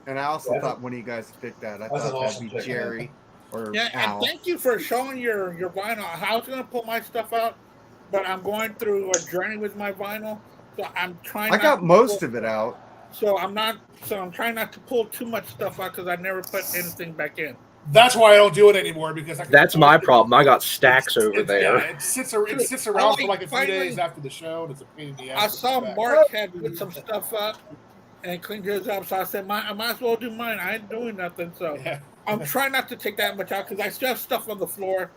And I also thought one of you guys picked that. I That's an thought awesome that'd be pick, Jerry or Yeah, Al. and thank you for showing your vinyl. I was gonna pull my stuff out, but I'm going through a journey with my vinyl, so I'm trying. I got most of it out. So I'm trying not to pull too much stuff out because I never put anything back in. That's why I don't do it anymore because that's my problem. I got stacks over there. Yeah, it sits around for like a few days after the show, and it's a pain in the ass. I saw Mark had put some stuff up and cleaned his up, so I said, I might as well do mine. I ain't doing nothing, so I'm trying not to take that much out because I still have stuff on the floor,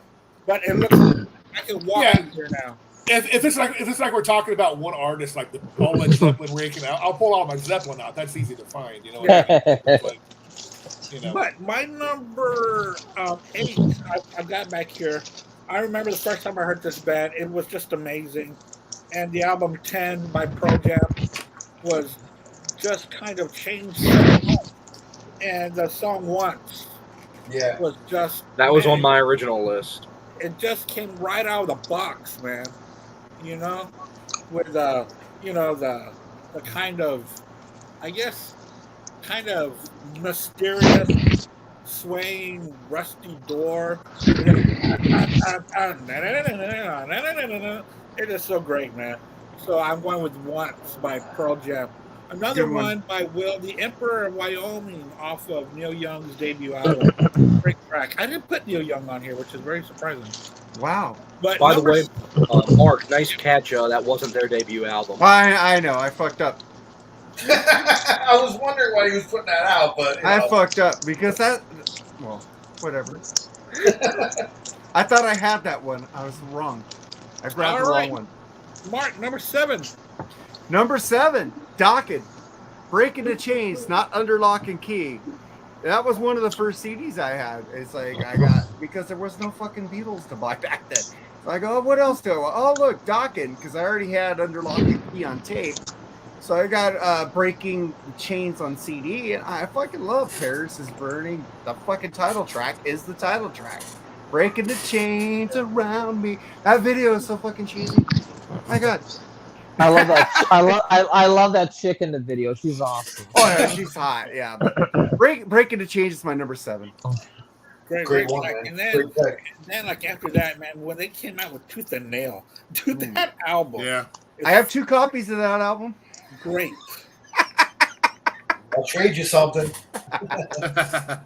but it looks like I can walk in here now. If it's like we're talking about one artist, like the all Led Zeppelin ranking out, I'll pull all my Zeppelin out. That's easy to find, you know. What I mean? But, you know. But my number 8, I got back here. I remember the first time I heard this band, it was just amazing, and the album 10 by Pearl Jam was just kind of changed so much. And the song Once was just on my original list. It just came right out of the box, man. You know, with the kind of, I guess, kind of mysterious swaying rusty door. It is so great, man. So I'm going with Once by Pearl Jam. Another one by Will, the Emperor of Wyoming, off of Neil Young's debut album. Great track. I didn't put Neil Young on here, which is very surprising. Wow. But by the way, Mark, nice catch. That wasn't their debut album. I know. I fucked up. I was wondering why he was putting that out, but I fucked up because well, whatever. I thought I had that one. I was wrong. I grabbed the wrong one. Mark, number 7. Number 7, Dokken, Breaking the Chains, Not Under Lock and Key. That was one of the first CDs I had. It's like I got, because there was no fucking Beatles to buy back then. So I go, what else do I want? Oh, look, Dokken, because I already had Under Lock and Key on tape. So I got Breaking the Chains on CD, and I fucking love Paris is Burning. The fucking title track is the title track. Breaking the chains around me. That video is so fucking cheesy. My God. I love that. I love that chick in the video. She's awesome. Oh yeah, she's hot. Yeah, but Breaking the Chains is my number 7. Great one, man. And then like after that, man, when they came out with Tooth and Nail, dude, that album. Yeah, I have 2 copies of that album. Great. I'll trade you something. I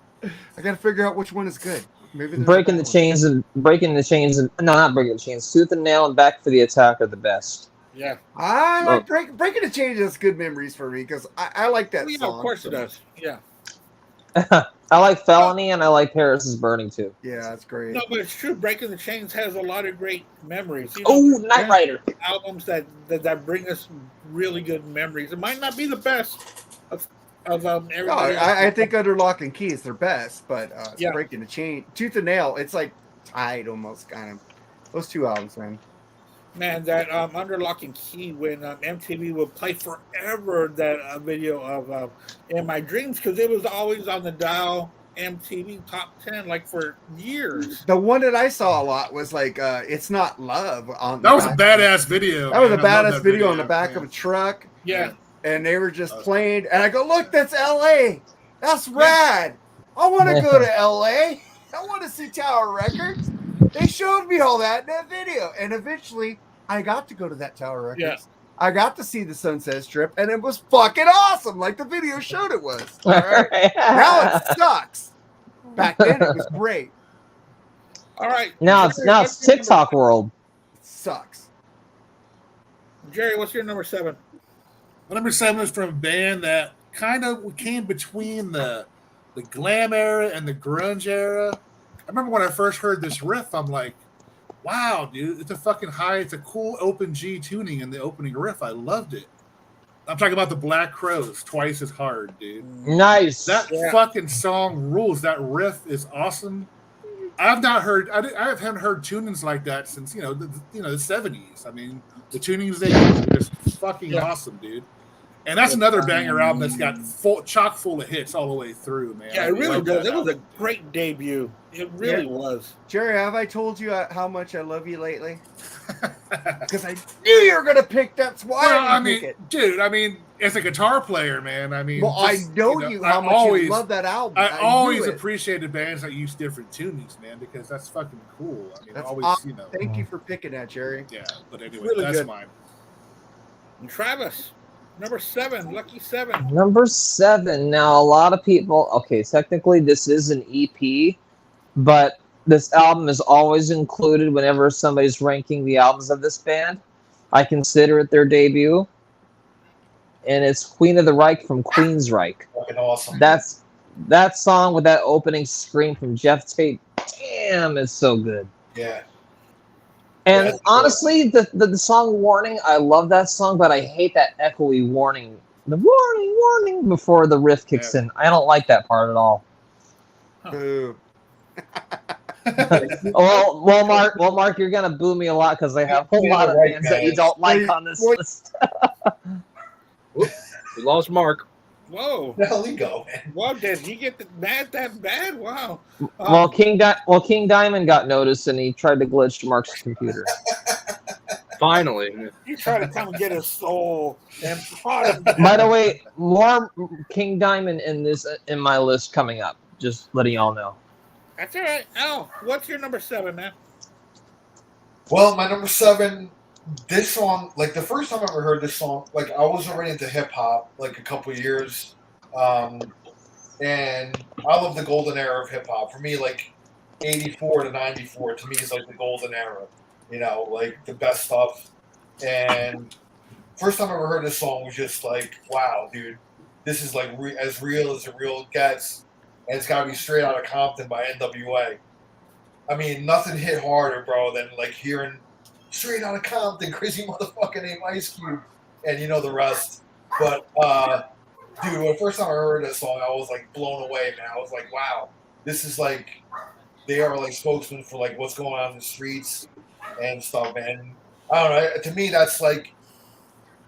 got to figure out which one is good. Maybe Breaking the Chains and not Breaking the Chains. Tooth and Nail and Back for the Attack are the best. Yeah, I like Breaking the Chains has good memories for me because I like that song. Of course it does. Yeah. I like Felony and I like Paris is Burning too. Yeah, that's great. No, but it's true. Breaking the Chains has a lot of great memories. Knight Rider. Albums that bring us really good memories. It might not be the best of everybody. No, I think Under Lock and Key is their best, but Breaking the Chain, Tooth and Nail, it's like tied almost kind of. Those 2 albums, man. Man, that Under Lock and Key, when MTV would play forever that video of In My Dreams, because it was always on the dial MTV Top 10 like for years. The one that I saw a lot was like It's Not Love. That was a badass video. That was a badass video on the back of a truck. Yeah. And they were just playing, and I go, look, that's LA. That's rad. I want to go to LA. I want to see Tower Records. They showed me all that in that video, and eventually I got to go to that Tower Records. Yeah. I got to see the Sunset Strip, and it was fucking awesome, like the video showed it was. All right? Now it sucks. Back then it was great. All right. Now it's TikTok world. It sucks. Jerry, what's your number 7? My number 7 is from a band that kind of came between the glam era and the grunge era. I remember when I first heard this riff, I'm like, wow, dude, it's a fucking high. It's a cool open G tuning in the opening riff. I loved it. I'm talking about the Black Crowes, Twice as Hard, dude. Nice. That fucking song rules. That riff is awesome. I haven't heard tunings like that since the 70s. I mean, the tunings they use are just fucking awesome, dude. And that's another banger album that's got chock full of hits all the way through, man. Yeah, it really does. It was a great debut. It really was. Jerry, have I told you how much I love you lately? Because I knew you were gonna pick. That's why. Well, I mean, dude. I mean, as a guitar player, man. I mean, I know how much you love that album. I always appreciated bands that use different tunings, man, because that's fucking cool. I mean, that's always, awesome. Thank you for picking that, Jerry. Yeah, but anyway, really that's good. mine. And Travis, number 7, Lucky 7. Number 7. Now, a lot of people. Okay, technically, this is an EP, but this album is always included whenever somebody's ranking the albums of this band. I consider it their debut. And it's Queen of the Reich from Queensryche. Fucking awesome. That's that song with that opening scream from Jeff Tate. Damn, it's so good. Yeah. And honestly, the song Warning, I love that song, but I hate that echoey warning. The warning before the riff kicks in. I don't like that part at all. Boo. well, Mark, you're gonna boo me a lot because I have a whole lot of bands that you don't like on this list. We lost Mark. Whoa. Where the hell he go, man? Well, did he get mad that bad? Wow. Well, King Diamond got noticed and he tried to glitch Mark's computer. Finally. He tried to come get his soul. And By the way, more King Diamond in my list coming up. Just letting y'all know. That's all right. Al, what's your number 7, man? Well, my number 7, this song, like the first time I ever heard this song, like I was already into hip hop, like a couple of years, and I love the golden era of hip hop. For me, like 84 to 94, to me is like the golden era. Like the best stuff. And first time I ever heard this song was just like, wow, dude, this is like as real as it real gets. And it's got to be Straight Outta Compton by NWA. I mean, nothing hit harder, bro, than like hearing Straight Outta Compton, crazy motherfucking name Ice Cube, and you know the rest. But, dude, when the first time I heard this song, I was like blown away, man. I was like, wow, this is like, they are like spokesmen for like what's going on in the streets and stuff. And I don't know, to me, that's like,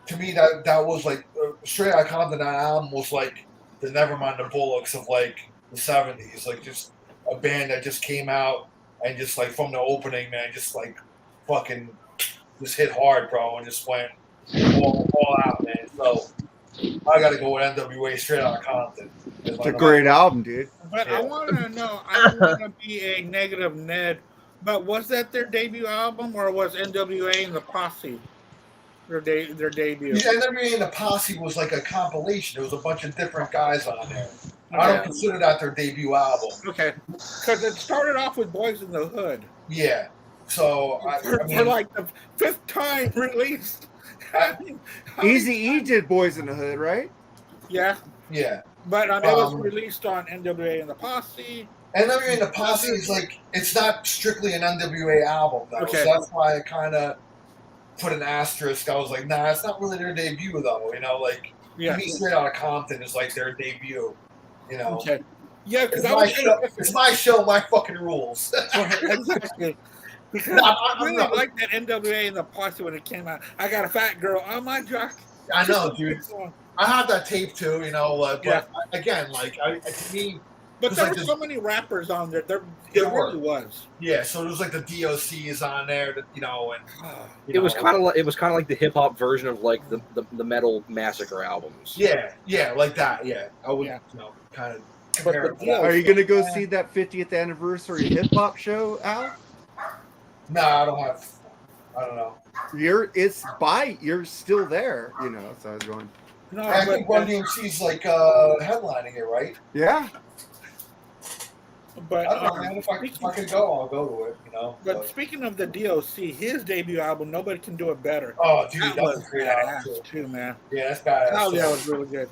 that was like, Straight Outta Compton, that album was like the Nevermind the Bullocks of like, the 70s, like just a band that just came out and just like from the opening, man, just like fucking just hit hard, bro, and just went all out, man. So I got to go with NWA, Straight Outta Compton. It's a great album, dude. But yeah. I want to know, I don't want to be a negative Ned, but was that their debut album or was NWA and the Posse their debut? Yeah, NWA and the Posse was like a compilation. There was a bunch of different guys on there. I don't consider that their debut album. Okay. Because it started off with Boys in the Hood. Yeah. So, for like the 5th time released. Eazy-E did Boys in the Hood, right? Yeah. Yeah. But it was released on NWA and the Posse. NWA and the Posse is like, it's not strictly an NWA album, though. Okay. So that's why I kind of put an asterisk. I was like, nah, it's not really their debut, though. Like, to me, Straight Outta Compton is like their debut. Okay. Yeah, because it's my show, my fucking rules. Exactly. Because I really liked that NWA and the Posse when it came out. I got a fat girl on my jock. I know, dude. I have that tape too, but again, like to me. But there were so many rappers on there. There really was. Yeah, so there was like the DOCs on there, and it was kind of like the hip hop version of like the Metal Massacre albums. Yeah, like that. Yeah, I would kind of. Are you gonna go see that 50th anniversary hip hop show, Al? No, I don't know. You're still there, so I was going. No, I think Run DMC's like headlining it, right? Yeah. But I don't know, man. If I can go, I'll go to it, But speaking of the DOC, his debut album, Nobody Can Do It Better. Oh, dude, that was great album too, man. Yeah, that's badass. Oh, that was really good.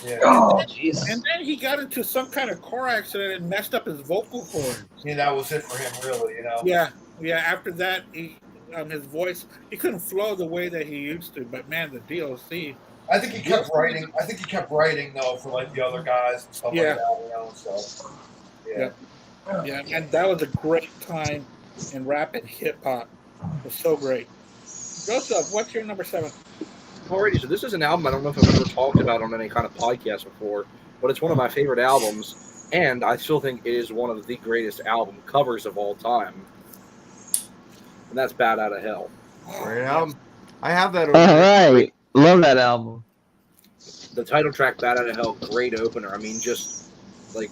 Yeah. Oh, jeez. And then he got into some kind of car accident and messed up his vocal cords. Yeah, that was it for him, really, Yeah. Yeah, after that, his voice, he couldn't flow the way that he used to. But man, the DOC. I think he kept writing. I think he kept writing though for like the other guys and stuff Yeah. like that. You know, so yeah. Yeah, and that was a great time in rap and hip hop. It was so great. Joseph, what's your number 7? Alrighty, so this is an album I don't know if I've ever talked about on any kind of podcast before, but it's one of my favorite albums, and I still think it is one of the greatest album covers of all time. And that's Bad Out of Hell. Great album. I have that over All there. right, love that album. The title track, Bad Out of Hell, great opener. I mean, just like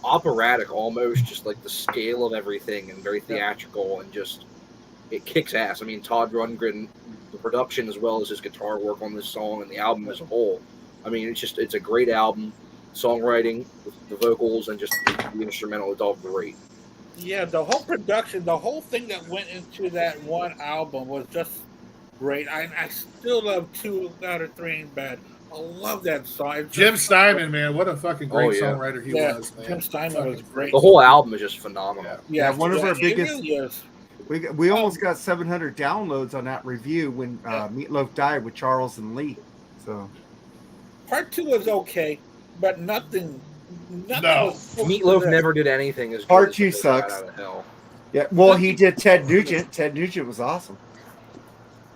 operatic almost, just like the scale of everything and very theatrical and just it kicks ass. I mean, Todd Rundgren, the production as well as his guitar work on this song and the album as a whole. I mean, it's a great album. Songwriting, the vocals, and just the instrumental, it's all great. Yeah, the whole production, the whole thing that went into that one album was just great. I still love 2 Out of 3 Ain't Bad. I love that song. Jim Steinman, man, what a fucking great yeah. songwriter he was, man. Jim Steinman was great. The whole album is just phenomenal. Yeah, one of our it biggest. really is. We almost got 700 downloads on that review when Meatloaf died with Charles and Lee. So Part 2 was okay, but nothing. No. Was Meatloaf never did anything as good Part as 2 Bad sucks. Out of Hell. yeah, well, he did Ted Nugent. Ted Nugent was awesome.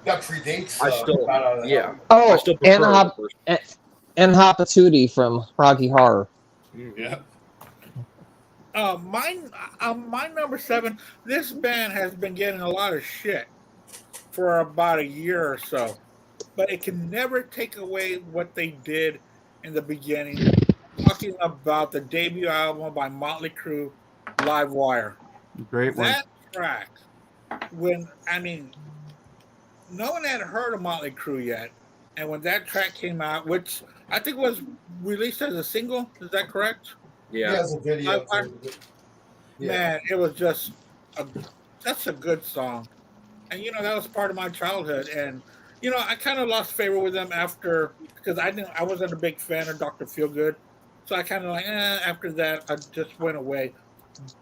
That predates. I still, Bad Out of Hell. yeah. Oh, I still prefer and Hopatootie from Rocky Horror. Yeah. My number 7. This band has been getting a lot of shit for about a year or so, but it can never take away what they did in the beginning. Talking about the debut album by Motley Crue, Live Wire. Great one. That track, no one had heard of Motley Crue yet, and when that track came out, which I think was released as a single, is that correct? Yeah. He has a video. Man, it was just that's a good song, and that was part of my childhood, and I kind of lost favor with them after because I wasn't a big fan of Dr. Feelgood, so I kind of after that I just went away.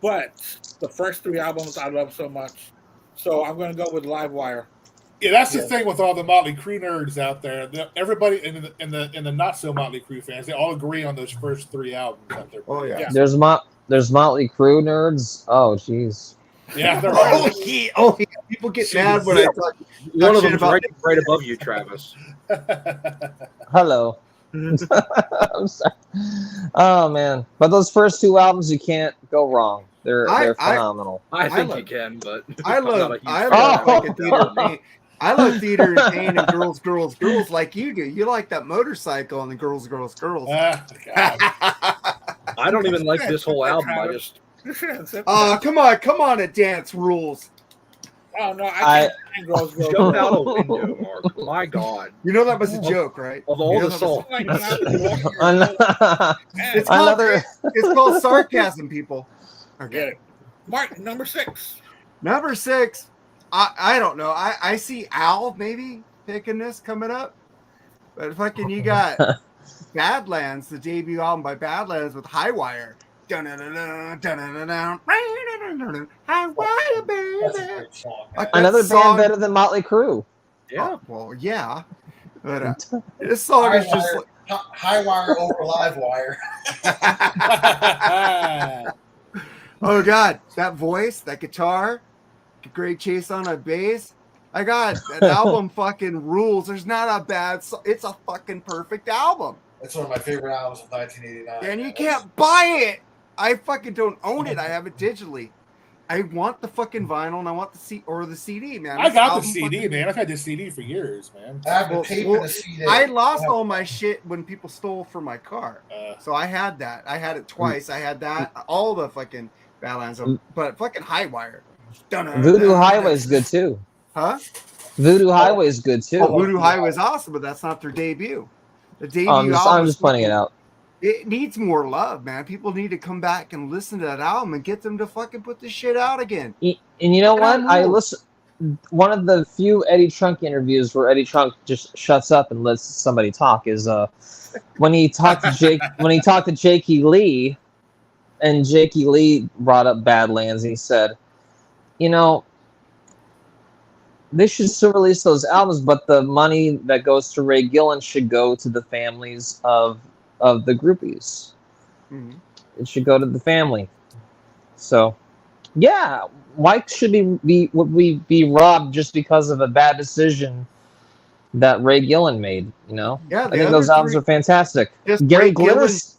But the first 3 albums I love so much, so I'm gonna go with Live Wire. Yeah, that's the thing with all the Motley Crue nerds out there. Everybody in the not so Motley Crue fans, they all agree on those first 3 albums out there. Oh yeah. There's Motley Crue nerds. Oh, jeez. Yeah, they're Oh yeah. People get mad when I talk One of shit them's about right above you, Travis. Hello. I'm sorry. Oh man, but those first 2 albums, you can't go wrong. They're phenomenal. I think you can, but I I'm not love a huge I fan. love fucking Theater of Pain. I love Theater of Pain and Girls, Girls, Girls like you do. You like that motorcycle and the Girls, Girls, Girls. I don't even like this whole album. I just Oh, come on, a dance rules. Oh no, I can't Girls. jump out a window, Mark. My God. You know that was a joke, right? Of all the songs. It's called, it's called sarcasm, people. Get it. Mark, number 6. Number 6, I don't know. I see Al maybe picking this coming up. But fucking you got Badlands, the debut album by Badlands with High Wire. High Wire, baby. That's a great song. man. Another That song- band better than Motley Crue. Yeah. Well, yeah. But this song is just like, High Wire over Live Wire. oh god, that voice, that guitar, great chase on a bass. I got that album fucking rules. There's not a bad song. It's a fucking perfect album. That's one of my favorite albums of 1989. And you can't buy it. I fucking don't own it. I have it digitally. I want the fucking vinyl and I want the CD, man. I This got the album CD, fucking- man. I've had this CD for years, man. I have the tape and the CD. I lost all my shit when people stole from my car. Uh, So I had that. I had it twice. I had that. All the fucking Badlands. But fucking High Wire. Voodoo Highway is good too. Huh? Voodoo Highway is good too. Oh, Voodoo Highway is awesome, but that's not their debut. The debut I'm album just pointing it out. It needs more love, man. People need to come back and listen to that album and get them to fucking put this shit out again. And you know what? don't I know. listen. One of the few Eddie Trunk interviews where Eddie Trunk just shuts up and lets somebody talk is when he talked to Jakey Lee, and Jakey Lee brought up Badlands. And he said, you know, they should still release those albums, but the money that goes to Ray Gillen should go to the families of the groupies. Mhm. It should go to the family. So, yeah, why should would we be robbed just because of a bad decision that Ray Gillen made? You know, Yeah, I the think other those albums three, are fantastic. just Gary Glitter's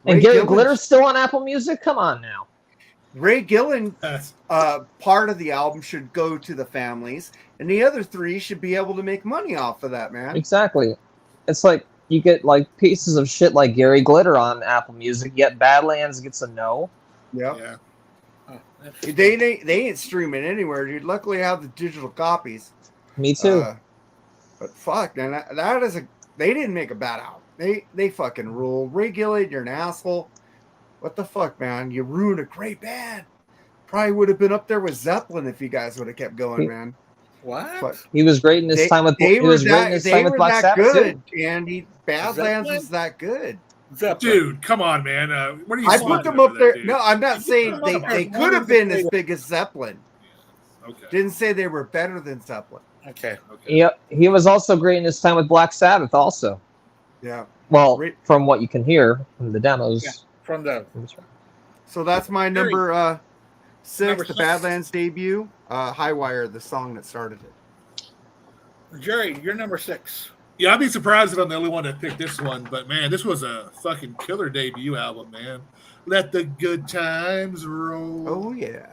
Ray Gillen, still on Apple Music. Come on now. Ray Gillen That's- part of the album should go to the families, and the other three should be able to make money off of that, man. Exactly. It's like you get like pieces of shit like Gary Glitter on Apple Music, yet Badlands gets a no. Yep. yeah. They ain't streaming anywhere, dude. Luckily, I have the digital copies. Me too. But fuck, man, that is they didn't make a bad album. They fucking rule. Ray Gillen, you're an asshole. What the fuck, man? You ruined a great band. Probably would have been up there with Zeppelin if you guys would have kept going, man. What? But He was great in his time with they he were was great in that, his they time with were Black that Sabbath good, too. Andy. Badlands Zeppelin? was that good. Zeppelin. Dude, come on, man. What are you I sliding put them over up there. dude? No, I'm not saying them they up there. could have been as big as Zeppelin. Okay. Didn't say they were better than Zeppelin. Okay. Okay. He was also great in his time with Black Sabbath also. Yeah. Well, Great. from what you can hear from the demos. Yeah. From the So that's my number 6, Number the 6. Badlands debut. Highwire, the song that started it. Jerry, you're number 6. Yeah, I'd be surprised if I'm the only one that picked this one, but man, this was a fucking killer debut album, man. Let the good times roll. Oh yeah.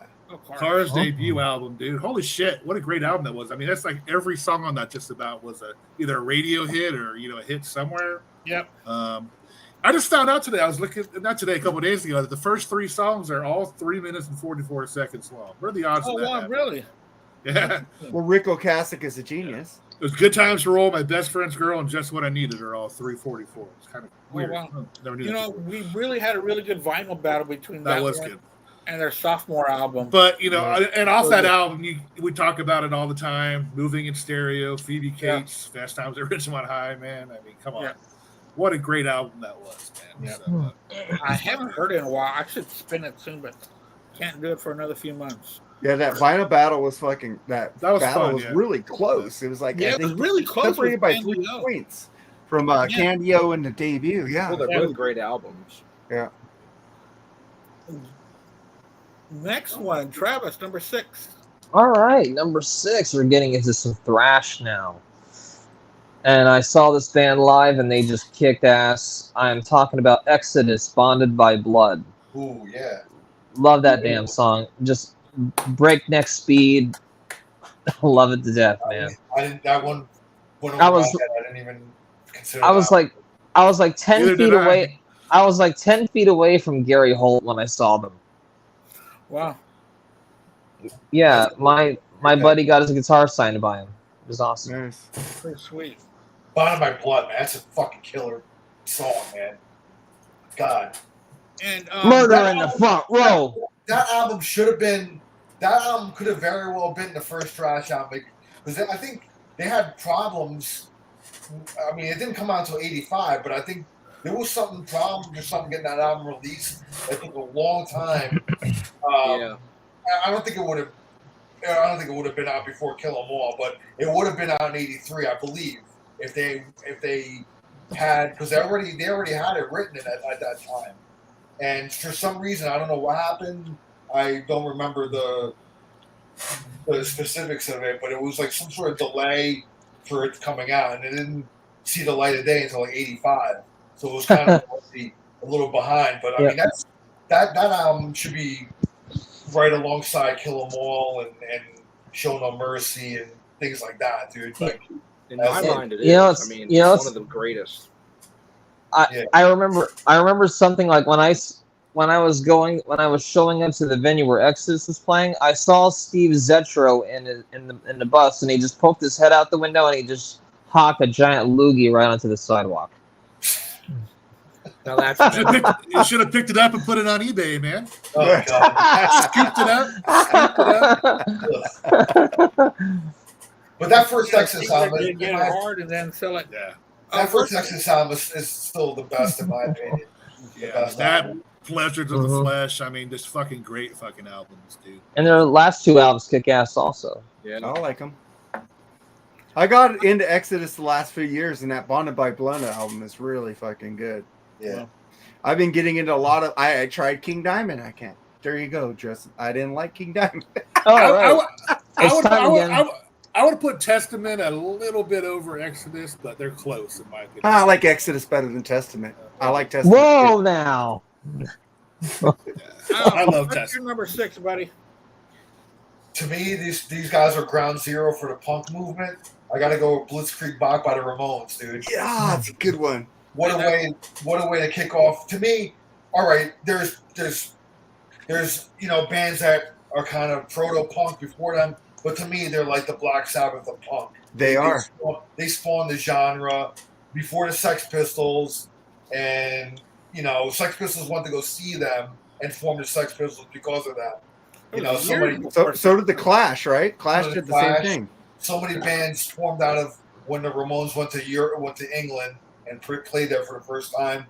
Cars Oh. debut album, dude. Holy shit, what a great album that was. I mean, that's like every song on that just about was either a radio hit or a hit somewhere. Yep. I just found out today. I was looking, not today, a couple of days ago, that the first 3 songs are all 3 minutes and 44 seconds long. What are the odds Oh, of that? wow, happening? really? Yeah. Well, Rick Ocasek is a genius. It was Good Times to Roll, My Best Friend's Girl, and Just What I Needed are all 344. It's kind of weird. wow. Oh, never knew You that know, before. we really had a really good vinyl battle between That that was one good. and their sophomore album. But, and off that Okay. album, we talk about it all the time. Moving in Stereo, Phoebe Cates, Fast Times at Ridgemont High, man. I mean, come on. Yeah. What a great album that was, man. Yeah. So, I haven't heard it in a while. I should spin it soon, but can't do it for another few months. Yeah, that vinyl battle was fucking. That was battle fun, was yeah. really close. It was like Yeah, I it was think really close. separated with by Candy 3 O. points from Candy-O and the debut. Yeah. Well, they're both great albums. Yeah. Next one, Travis, number 6. All right, number 6. We're getting into some thrash now. And I saw this band live, and they just kicked ass. I'm talking about Exodus, Bonded by Blood. Ooh, yeah. Love that damn song. Just breakneck speed. Love it to death, man. I didn't. That one went I over was- my head. I didn't even consider. I was that. like 10 Neither feet did I. away. I was like 10 feet away from Gary Holt when I saw them. Wow. Yeah, my buddy got his guitar signed by him. It was awesome. Nice. Pretty sweet. Bottom of My Blood, man. That's a fucking killer song, man. God, And Murder in the front row. that album should have been. That album could have very well been the first thrash album because I think they had problems. I mean, it didn't come out until '85, but I think there was something getting that album released. It took a long time. Yeah. I don't think it would have. I don't think it would have been out before Kill 'Em All, but it would have been out in '83, I believe, if they had, because they already had it written at that time. And for some reason, I don't know what happened. I don't remember the specifics of it, but it was like some sort of delay for it coming out, and it didn't see the light of day until like '85. So it was kind of a little behind. But I mean, that album should be right alongside Kill 'Em All and Show No Mercy and things like that, dude. Like, In my mind, it is. You know, I mean, you know, it's one of the greatest. I remember something like when I was showing up to the venue where Exodus was playing, I saw Steve Zetro in the bus, and he just poked his head out the window and he just hocked a giant loogie right onto the sidewalk. Now that's You should have picked it up and put it on eBay, man. oh god. Scooped it up. But that first Exodus album, Get it hard and then sell it. Yeah. that first Exodus album is still the best in my opinion. The Yeah, best that album. Pleasures of the Flesh. I mean, just fucking great fucking albums, dude. And their last two albums kick ass also. Yeah. I like them. I got into Exodus the last few years, and that Bonded by Blood album is really fucking good. Yeah. I've been getting into a lot of. I tried King Diamond. I can't. There you go, Justin. I didn't like King Diamond. Oh, right. I would put Testament a little bit over Exodus, but they're close in my opinion. I like Exodus better than Testament. I like Testament. Whoa, now. I love What's Testament. your number 6, buddy? To me, these guys are ground zero for the punk movement. I got to go with Blitzkrieg Bach by the Ramones, dude. Yeah, it's a good one. What a way to kick off. To me, all right, there's bands that are kind of proto-punk before them, but to me, they're like the Black Sabbath of punk. They are. They spawned the genre before the Sex Pistols, and Sex Pistols went to go see them and form the Sex Pistols because of that. So did the Clash, right? Clash did the same thing. So many bands formed out of when the Ramones went to England and played there for the first time.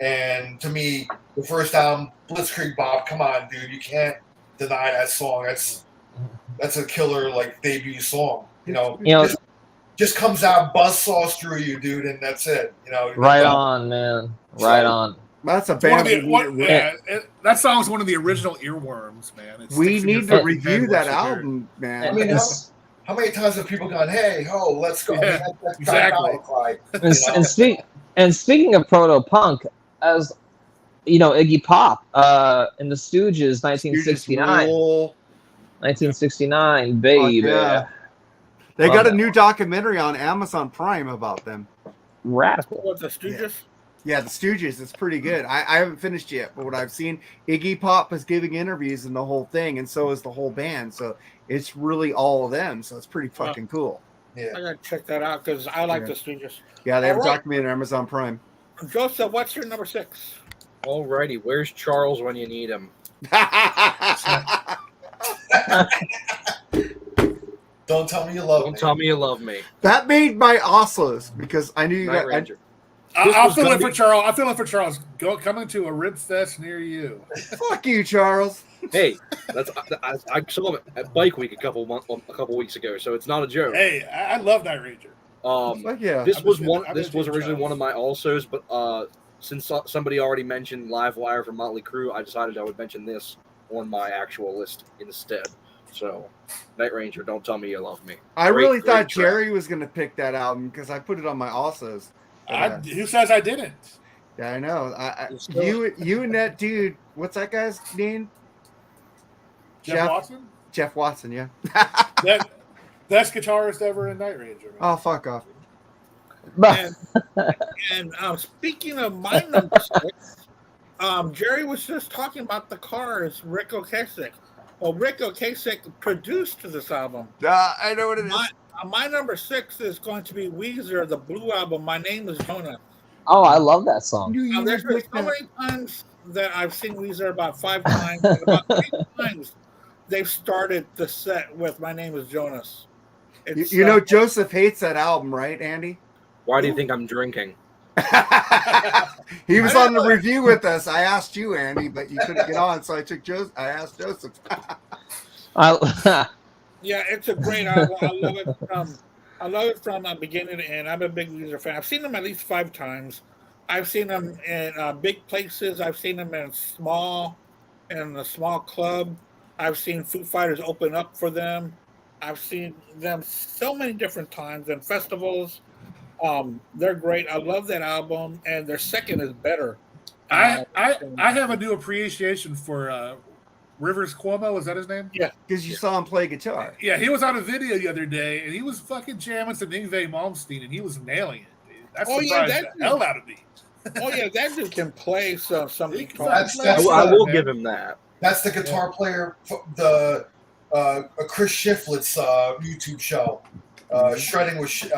And to me, the first album, Blitzkrieg Bop, come on, dude, you can't deny that song. That's a killer debut song. Just comes out, buzzsaws through you, dude, and that's it. Right on, man. Right on. That's a band. That song's one of the original earworms, man. We need to review that album, man. I mean, how many times have people gone, "Hey, ho, let's go"? Yeah, exactly. And speaking of proto punk, as Iggy Pop in the Stooges, 1969. 1969, baby. Yeah. They got a new documentary on Amazon Prime about them. Radical. What, the Stooges? Yeah, the Stooges. It's pretty good. I haven't finished yet, but what I've seen, Iggy Pop is giving interviews and the whole thing, and so is the whole band. So it's really all of them. So it's pretty fucking cool. Yeah, I gotta check that out because I like the Stooges. Yeah, they have a documentary on Amazon Prime. Joseph, what's your number 6? Alrighty, where's Charles when you need him? Don't tell me you love me. Don't tell me you love me. That made my Oslos because I knew you Night got. Ranger. I'm feeling for Charles. I'm feeling for Charles. Coming to a rib fest near you. Fuck you, Charles. Hey, I saw him at Bike Week a couple weeks ago, so it's not a joke. Hey, I love Night Ranger. Fuck yeah. This was originally one of my alsos, but since somebody already mentioned Live Wire from Motley Crue, I decided I would mention this on my actual list instead. So, Night Ranger, Don't Tell Me You Love Me. I really thought Jerry was going to pick that album because I put it on my alsos. Who says I didn't? Yeah, I know. You and that dude, what's that guy's name? Jeff Watson? Jeff Watson, yeah. Best guitarist ever in Night Ranger. Man. Oh, fuck off. And speaking of my number 6, Jerry was just talking about the Cars, Rick Ocasek. Well, Rick Ocasek produced this album. I know what it is. My number 6 is going to be Weezer, the Blue Album. My Name is Jonah. Oh, I love that song. There's been so many times that I've seen Weezer, about 5 times. And about 8 times they've started the set with My Name is Jonas. Joseph hates that album, right, Andy? Why do you think I'm drinking? He was on the review with us. I asked you, Andy, but you couldn't get on, so I asked Joseph. Yeah, it's a great album. I love it from beginning to end. I'm a big Weezer fan. I've seen them at least 5 times. I've seen them in big places. I've seen them in a small club. I've seen Foo Fighters open up for them. I've seen them so many different times in festivals. They're great. I love that album, and their second is better. I have a new appreciation for Rivers Cuomo. Is that his name? Yeah, because you saw him play guitar. Yeah, he was on a video the other day, and he was fucking jamming some Yngwie Malmsteen, and he was nailing it. Dude. That surprised the hell out of me. Oh yeah, that dude can play something. I will give him that. That's the guitar player, the Chris Shiflett's YouTube show, Shredding with.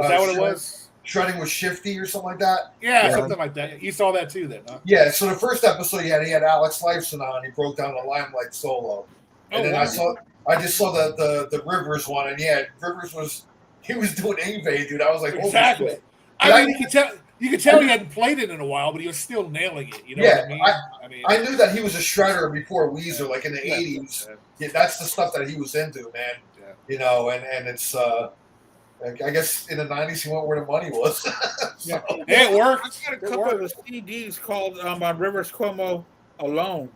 Is that what it was? Shredding with Shifty or something like that? Yeah, something like that. You saw that too then, huh? Yeah, so the first episode he had Alex Lifeson on. He broke down the Limelight solo. And then I just saw the Rivers one, and Rivers was doing Yngwie, dude. I was like, exactly. Holy shit. I mean, You could tell he hadn't played it in a while, but he was still nailing it. You know what I mean? I knew that he was a shredder before Weezer, like in the 80s. Yeah, that's the stuff that he was into, man. Yeah. You know, and it's I guess in the 90s he went where the money was. So, yeah, it worked. I got a couple of the CDs called on Rivers Cuomo Alone,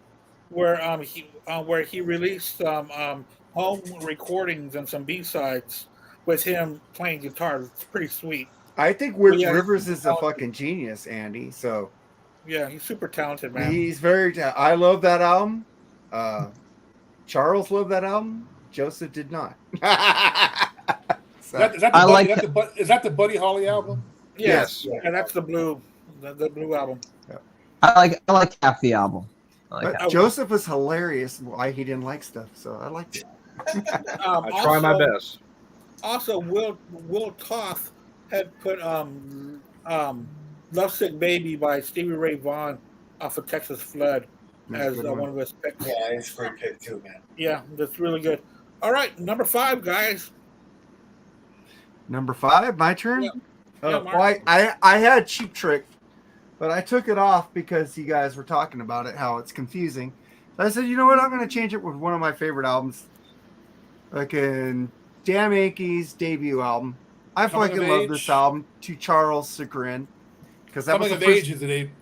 where he released home recordings and some B-sides with him playing guitar. It's pretty sweet. I think Rivers is a fucking genius, Andy. So yeah, he's super talented, man. He's very. I love that album. Charles loved that album. Joseph did not. So. Is that the Buddy Holly album? Yes. Yeah, that's the blue album. Yeah. I like half the album. Joseph was hilarious. Why he didn't like stuff, so I liked it. I try my best. Also, Will Toth had put "Lovesick Baby" by Stevie Ray Vaughan off of Texas Flood as one of his picks. Yeah, it's a great pick too, man. Yeah, that's really good. All right, number 5, guys. Number 5, my turn. Yeah. Well, I had Cheap Trick, but I took it off because you guys were talking about it, how it's confusing. So I said, you know what? I'm going to change it with one of my favorite albums, like in Damn Yankees debut album. I fucking love this album. To Charles Chagrin, because that was the first.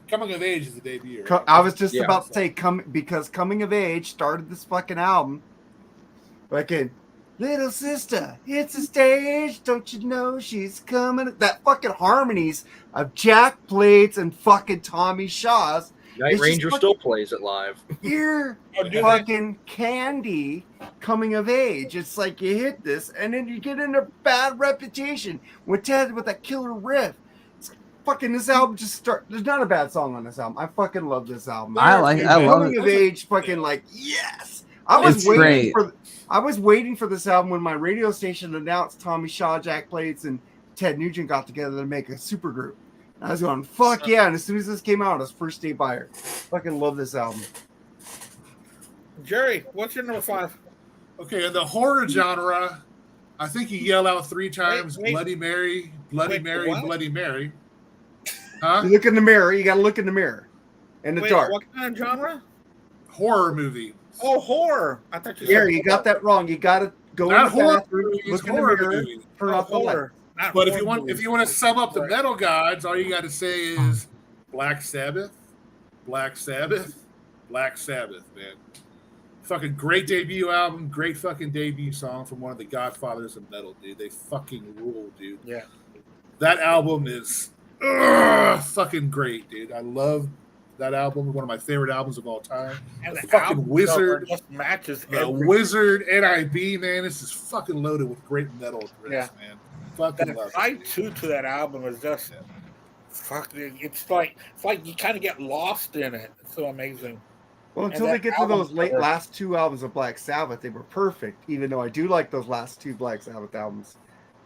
Coming of Age is the debut. Right? I was just about to say because Coming of Age started this fucking album. Like in Little Sister, it's a stage, don't you know she's coming? That fucking harmonies of Jack Blades and fucking Tommy Shaw's. Night Ranger still plays it live. Ear fucking candy Coming of Age. It's like you hit this and then you get in a bad reputation with Ted with that killer riff. It's fucking this album there's not a bad song on this album. I fucking love this album. I love Coming of Age fucking like yes. I was waiting for this album when my radio station announced Tommy Shaw, Jack Blades, and Ted Nugent got together to make a supergroup. I was going, fuck yeah. And as soon as this came out, I was first day buyer. Fucking love this album. Jerry, what's your number 5? Okay, in the horror genre, I think you yell out 3 times, wait. Bloody Mary, Bloody Mary, what? Bloody Mary. Huh? You look in the mirror. You got to look in the mirror. In the dark. What kind of genre? Horror movie. Oh, horror. I thought you said Gary, you got that wrong. You got to go Not in the horror bathroom, movies, look in the horror mirror, movies. turn off the light. But if you want to sum up the metal gods, all you got to say is Black Sabbath, Black Sabbath, Black Sabbath, man. Fucking great debut album, great fucking debut song from one of the godfathers of metal, dude. They fucking rule, dude. Yeah. That album is fucking great, dude. I love that album. One of my favorite albums of all time. And the fucking Wizard just matches Wizard NIB, man. This is fucking loaded with great metal riffs, man. Fucking love it. Side 2 to that album is just fucking. It's like you kind of get lost in it. It's so amazing. Well, until they get to those last 2 albums of Black Sabbath, they were perfect. Even though I do like those last 2 Black Sabbath albums,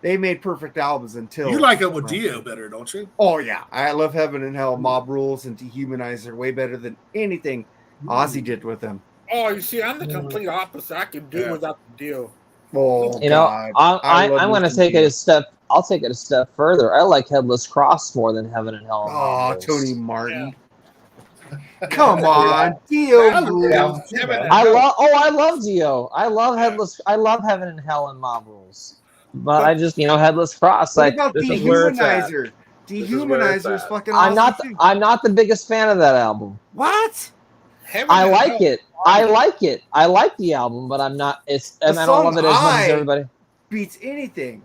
they made perfect albums until you like them with Dio better, don't you? Oh yeah, I love Heaven and Hell, Mob Rules, and Dehumanizer way better than anything Ozzy did with them. Oh, you see, I'm the complete opposite. I can do without the deal. Oh, I'm going to take it a step. I'll take it a step further. I like Headless Cross more than Heaven and Hell. Oh, Tony Martin. Yeah. Come on, Dio. I love Dio. I love Heaven and Hell and Mob Rules. But I just, Headless Cross. What about Dehumanizer? Dehumanizer is fucking awesome. I'm not the biggest fan of that album. What? I like it. I like the album, but I'm not. I don't love it as much as everybody. Beats anything.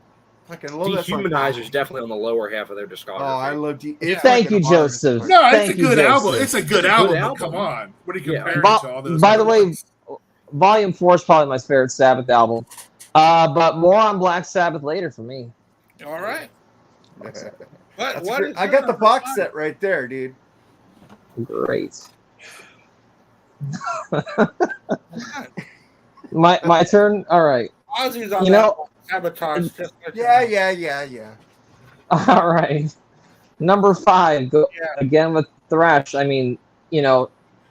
Fucking love Dehumanizer is definitely on the lower half of their discography. Oh, I love Thank you, Joseph. No, it's a good album. It's a good album. Come on. What are you comparing to all those? By the way, Volume 4 is probably my favorite Sabbath album. But more on Black Sabbath later for me. All right. I got the box set right there, dude. Great. my turn. All right. Ozzy's on Sabotage. Yeah. All right. Number 5. Again with thrash. I mean,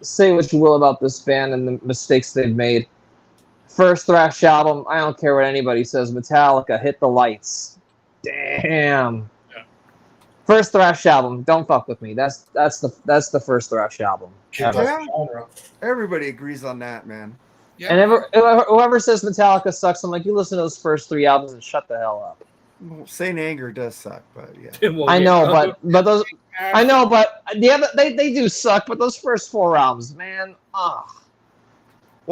say what you will about this band and the mistakes they've made. First thrash album, I don't care what anybody says. Metallica, Hit the Lights. Damn. First thrash album. Don't fuck with me. That's the first thrash album. Kicked Ever. off the genre. Everybody agrees on that, man. Yeah. And whoever says Metallica sucks, I'm like, you listen to those first 3 albums and shut the hell up. Well, Saint Anger does suck, but yeah. Well, I yeah. know, but those I know, but the other they do suck. But those first 4 albums, man, Well,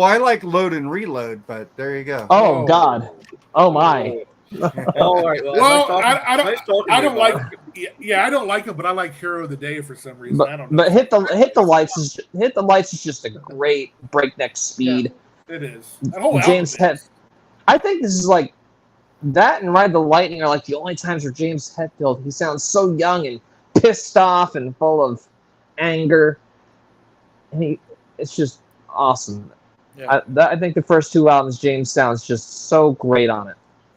I like Load and Reload, but there you go. oh God, oh my. All right. Well, nice talking I to don't you, like. Mark. Yeah, I don't like it, but I like Hero of the Day for some reason. I don't know. But hit the lights is just a great breakneck speed. It is. That whole James album is. I think this is like that and Ride the Lightning are like the only times where James Hetfield, he sounds so young and pissed off and full of anger, and it's just awesome. Yeah. I think the first 2 albums, James sounds just so great on it.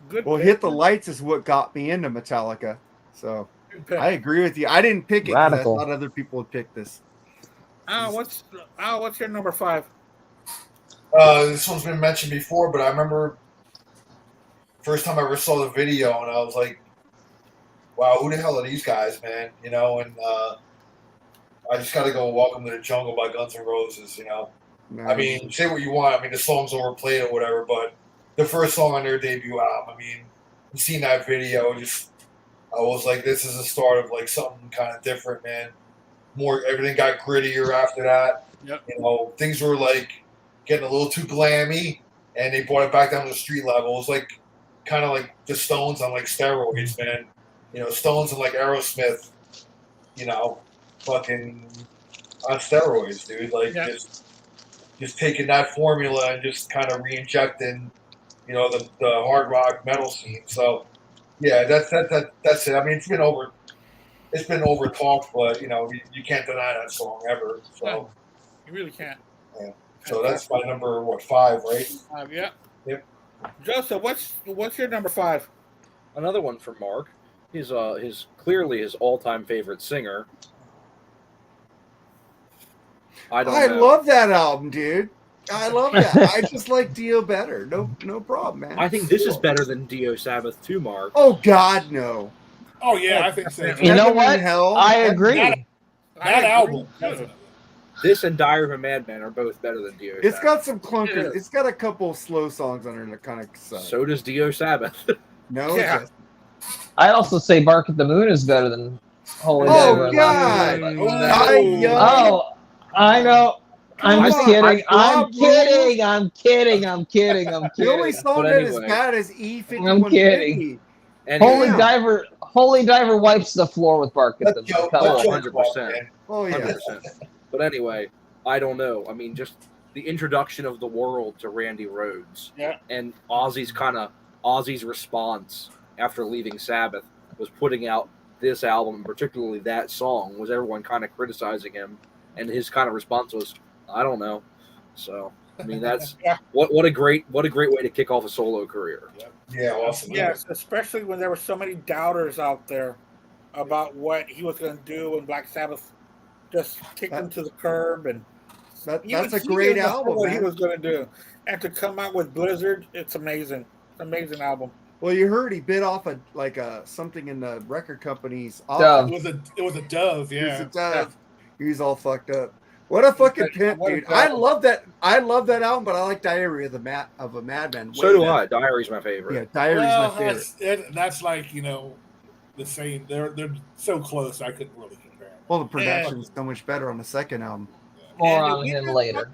Good Well, pick. Hit the Lights is what got me into Metallica. So Good pick. I agree with you. I didn't pick it because I Radical. thought other people would pick this. What's your number 5? This one's been mentioned before, but I remember first time I ever saw the video, and I was like, "Wow, who the hell are these guys, man?" You know, and I just got to go "Welcome to the Jungle" by Guns N' Roses. You know, I mean, say what you want. I mean, the song's overplayed or whatever, but the first song on their debut album. I mean, you seen that video? I was like, this is the start of like something kind of different, man. Everything got grittier after that. Yep. You know, things were like getting a little too glammy, and they brought it back down to the street level. It was like kind of like the Stones on like steroids, man. You know, Stones and like Aerosmith. You know, fucking on steroids, dude. Like Yeah. just taking that formula and just kind of re-injecting, you know, the hard rock metal scene. So yeah, that's it. I mean, it's been over talked, but you know, you can't deny that song ever. So No, you really can't. yeah. So that's my number 5, right? Yeah. Yep. Joseph, what's your number 5? Another one for Mark. His clearly his all-time favorite singer. I know. love that album, dude. I love that. I just like Dio better. No problem, man. I think this is better than Dio Sabbath too, Mark. Oh God, no. Oh yeah, I think so. You know Heaven and what? Hell, I agree. That album. This and Diary of a Madman are both better than Dio It's Sabbath. got some clunkers. Yeah. It's got a couple slow songs on it that kind of suck. So does Dio Sabbath. No, Yeah. it doesn't. I'd also say Bark at the Moon is better than Holy Oh, Diver. God. Oh, I know. I'm Come just on, kidding. I'm Rob kidding. I'm kidding. I'm kidding. I'm The only kidding. song But that is anyway. bad is E5150. I'm kidding. And Holy Diver wipes the floor with Bark at the Let's go. Moon. Let's Come go. on. 100%. Oh yeah. 100%. But anyway, I don't know. I mean, just the introduction of the world to Randy Rhoads, Yeah. and Ozzy's response after leaving Sabbath was putting out this album, and particularly that song, was everyone kind of criticizing him, and his kind of response was, "I don't know." So, I mean, that's Yeah. what a great way to kick off a solo career. Yeah, awesome. Yes, especially when there were so many doubters out there about what he was going to do when Black Sabbath just kicked him to the curb, and That's even a he great didn't know album, What he man. was going to do, and to come out with Blizzard, it's amazing. It's an amazing album. Well, you heard he bit off something in the record company's Dove. office. It was a dove, He was yeah. a dove. He was all fucked up. What a fucking pimp, What a dude! dove. I love that album, but I like Diary of a Madman. So do I. Diary's my favorite. Yeah, Diary's Well, my favorite. that's like, the same. They're so close. I couldn't really compare them. Well, the production is so much better on the second album. More And on we've him been later.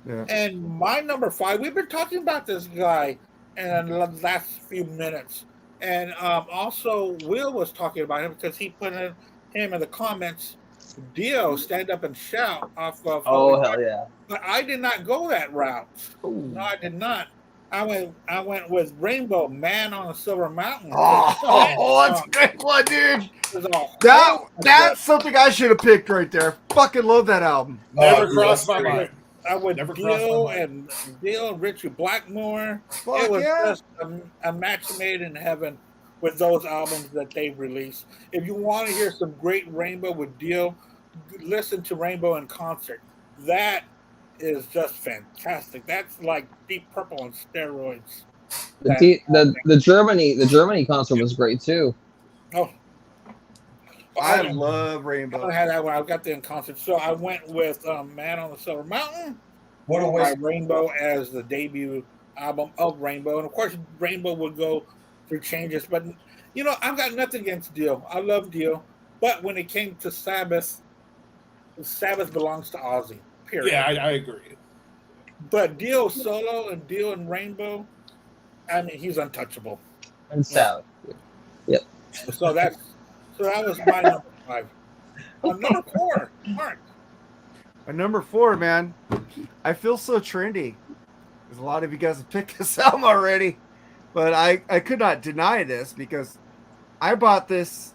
Yeah. And my number 5, we've been talking about this guy in the last few minutes. And also, Will was talking about him because he put him in the comments, Dio, Stand Up and Shout off of. Oh hell yeah! But I did not go that route. No, I did not. I went with Rainbow, Man on a Silver Mountain. That's a good one, dude. It was That's something I should have picked right there. Fucking love that album. Never dude, crossed that's my great. mind. I went Never crossed my Dio mind. and Richie Blackmore. Fuck It was yeah. just a match made in heaven with those albums that they released. If you want to hear some great Rainbow with Dio, listen to Rainbow in concert. That is just fantastic. That's like Deep Purple on steroids. The Germany concert was great too. Oh, I love Rainbow. I had that one. I got that in concert. So I went with Man on the Silver Mountain. What a by waste. Rainbow as the debut album of Rainbow. And of course, Rainbow would go through changes. But, you know, I've got nothing against Dio. I love Dio. But when it came to Sabbath, Sabbath belongs to Ozzy, period. Yeah, I agree. But Dio solo and Dio and Rainbow, I mean, he's untouchable. And Sabbath. Yep. So that was my number 5. Number 4, Mark. Number 4, man. I feel so trendy. Because a lot of you guys have picked this album already. But I could not deny this because I bought this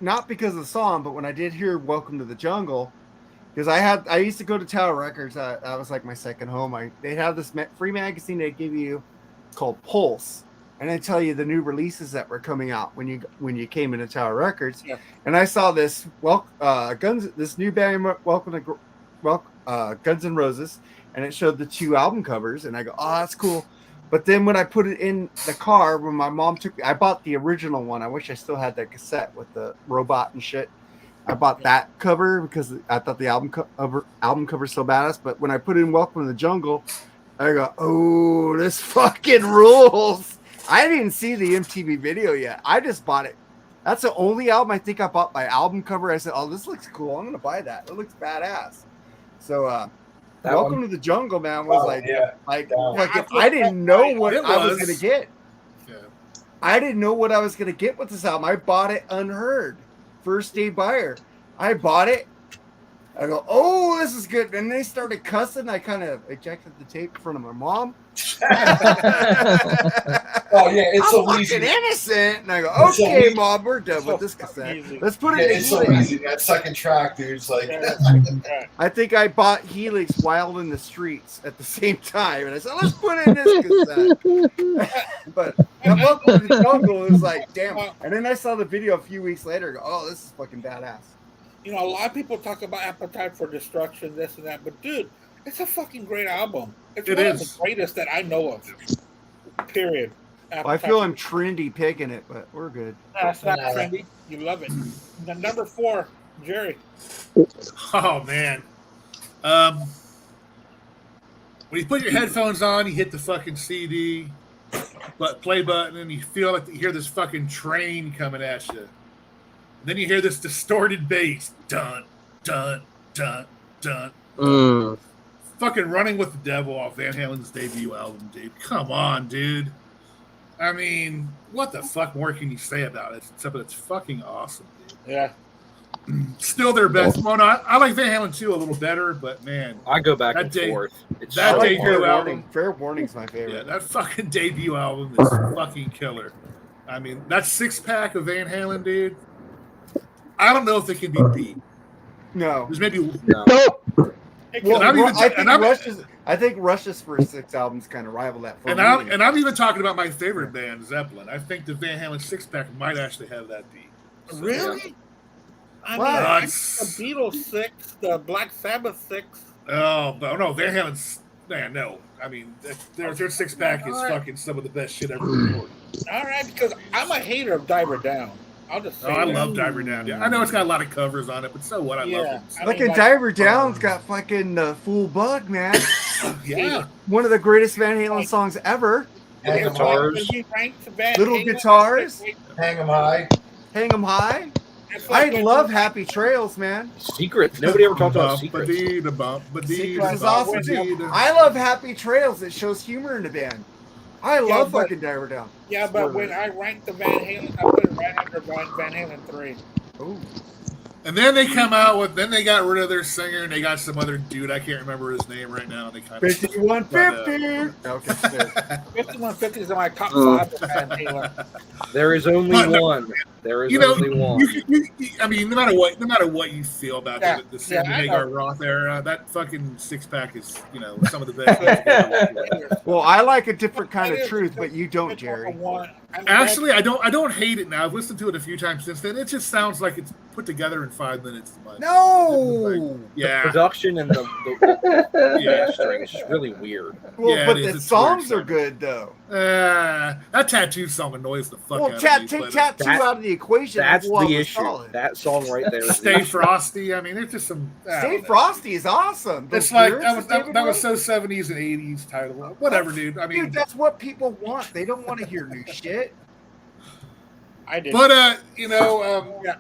not because of the song, but when I did hear Welcome to the Jungle, because I used to go to Tower Records. That was like my second home. They have this free magazine they give you called Pulse. And they tell you the new releases that were coming out when you came into Tower Records. Yeah. And I saw this this new band Guns N' Roses, and it showed the 2 album covers, and I go, oh, that's cool. But then when I put it in the car, when my mom I bought the original one. I wish I still had that cassette with the robot and shit. I bought that cover because I thought the album cover so badass. But when I put in Welcome to the Jungle, I go, oh, this fucking rules. I didn't even see the MTV video yet. I just bought it. That's the only album I think I bought by album cover. I said, oh, this looks cool. I'm going to buy that. It looks badass. So, Welcome to the Jungle, man, was I didn't know what I was going to get. Yeah. I didn't know what I was going to get with this album. I bought it unheard. First day buyer. I bought it. I go, oh, this is good. And they started cussing. I kind of ejected the tape in front of my mom. Oh yeah, it's so I'm easy. Innocent. And I go, okay, Mom, we're done with this cassette. Easy. Let's put it in It's so Helix. easy. That second track, dude. It's like I think I bought Helix Wild in the Streets at the same time. And I said, let's put in this cassette. But Welcome to the Jungle was like, damn. And then I saw the video a few weeks later. And go, oh, this is fucking badass. You know, a lot of people talk about Appetite for Destruction, this and that, but dude, it's a fucking great album. It's one of the greatest that I know of. Period. Well, I feel I'm trendy picking it, but we're good. That's not trendy. You love it. The number 4, Jerry. Oh man. When you put your headphones on, you hit the fucking CD play button, and you feel like you hear this fucking train coming at you. Then you hear this distorted bass. Dun, dun, dun, dun. Fucking Running with the Devil off Van Halen's debut album, dude. Come on, dude. I mean, what the fuck more can you say about it? Except that it's fucking awesome, dude. Yeah. Still their best. Well, no, I like Van Halen 2 a little better, but man. I go back and forth. That debut album. Fair Warning's my favorite. Yeah, that fucking debut album is fucking killer. I mean, that 6-pack of Van Halen, dude. I don't know if it can be beat. No. There's maybe Well, and I think Rush's first 6 albums kind of rival that. And I'm even talking about my favorite band, Zeppelin. I think the Van Halen 6-pack might actually have that beat. So, Really? I What? mean, the Beatles 6, the Black Sabbath 6. Oh, but no, Van Halen's no. I mean, their 6-pack is fucking some of the best shit ever recorded. All right, because I'm a hater of Diver Down. I'll just say I that. love Diver Down. Yeah, I know it's got a lot of covers on it, but so what? I love it. I Look mean, at Diver Down's got fucking Fool Bug, man. Yeah. One of the greatest Van Halen songs ever. Hang 'em Guitars. Little guitars. Hang 'em high. Hang 'em high. I love Happy Trails, man. Secret. Nobody ever talked about Secret. Secrets is awesome too. I love Happy Trails. It shows humor in the band. I love fucking Diver Down. Yeah, but when I ranked the Van Halen, I put it right under Van Halen 3. Ooh. And then they come out with, then they got rid of their singer and they got some other dude. I can't remember his name right now. They kind of 5150. Okay. 5150 is in my top 5 of Van Halen. There is only one. There is only one. I mean, no matter what you feel about the Sammy Hagar Roth era, that fucking 6-pack is, some of the best. Well, I like a different kind of truth, but you don't, Jerry. Actually, I don't hate it now. I've listened to it a few times since then. It just sounds like it's put together in 5 minutes. No. The production and the mastering is just really weird. Well, but the songs are good though. That tattoo song annoys the fuck Well, out take of me. tattoo that- out of the equation. That's Well, the was issue. solid. That song right there. Is the Stay issue. Frosty. I mean, it's just some. I Stay don't know. Frosty is awesome. Those It's like lyrics that was David that was wrote? so 70s and 80s title. Whatever, dude. I mean, Dude, that's what people want. They don't want to hear new shit. I did. but yeah.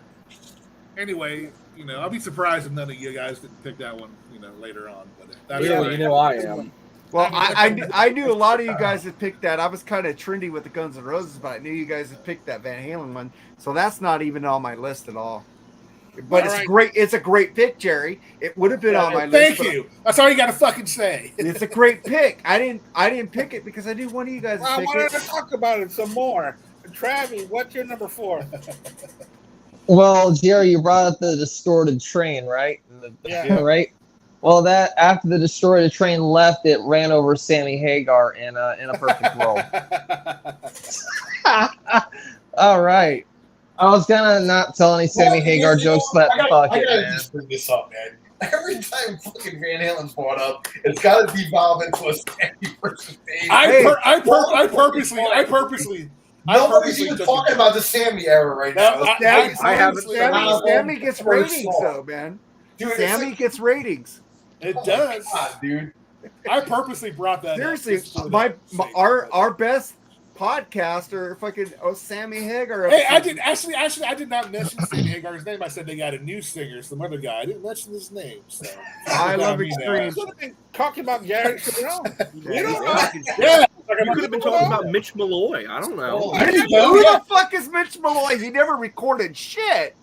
Anyway, I'll be surprised if none of you guys didn't pick that one, later on. But that's Yeah, fine. you know I am. Well, I knew a lot of you guys had picked that. I was kind of trendy with the Guns N' Roses, but I knew you guys had picked that Van Halen one. So that's not even on my list at all. But All it's right. great. It's a great pick, Jerry. It would have been on my list. Thank but you. That's all you got to fucking say. It's a great pick. I didn't pick it because I knew one of you guys would I pick wanted it. to talk about it some more. Travis, what's your number 4? Well, Jerry, you brought up the distorted train, right? Yeah. Right. Well, that after the distorted train left, it ran over Sammy Hagar in a perfect roll. All right. I was gonna not tell any Sammy Hagar jokes, but fuck I it, gotta man. just bring this up, man. Every time fucking Van Halen's brought up, it's got to devolve into a Sammy versus Dave. I purposely. Nobody's even talking about the Sammy era right now. Sammy gets ratings, though, man. Dude, Sammy gets ratings. It does, God, dude. I purposely brought that. Seriously, up just for that sake. our best podcaster, fucking Sammy Hagar. Hey, I did not mention Sammy Hagar's name. I said they got a new singer, some other guy. I didn't mention his name. So I love mean, Extreme. Could have been talking about Gary Cherone. Yeah, don't Yeah, You could have been talking about Mitch Malloy. I don't know. Who the fuck is Mitch Malloy? He never recorded shit.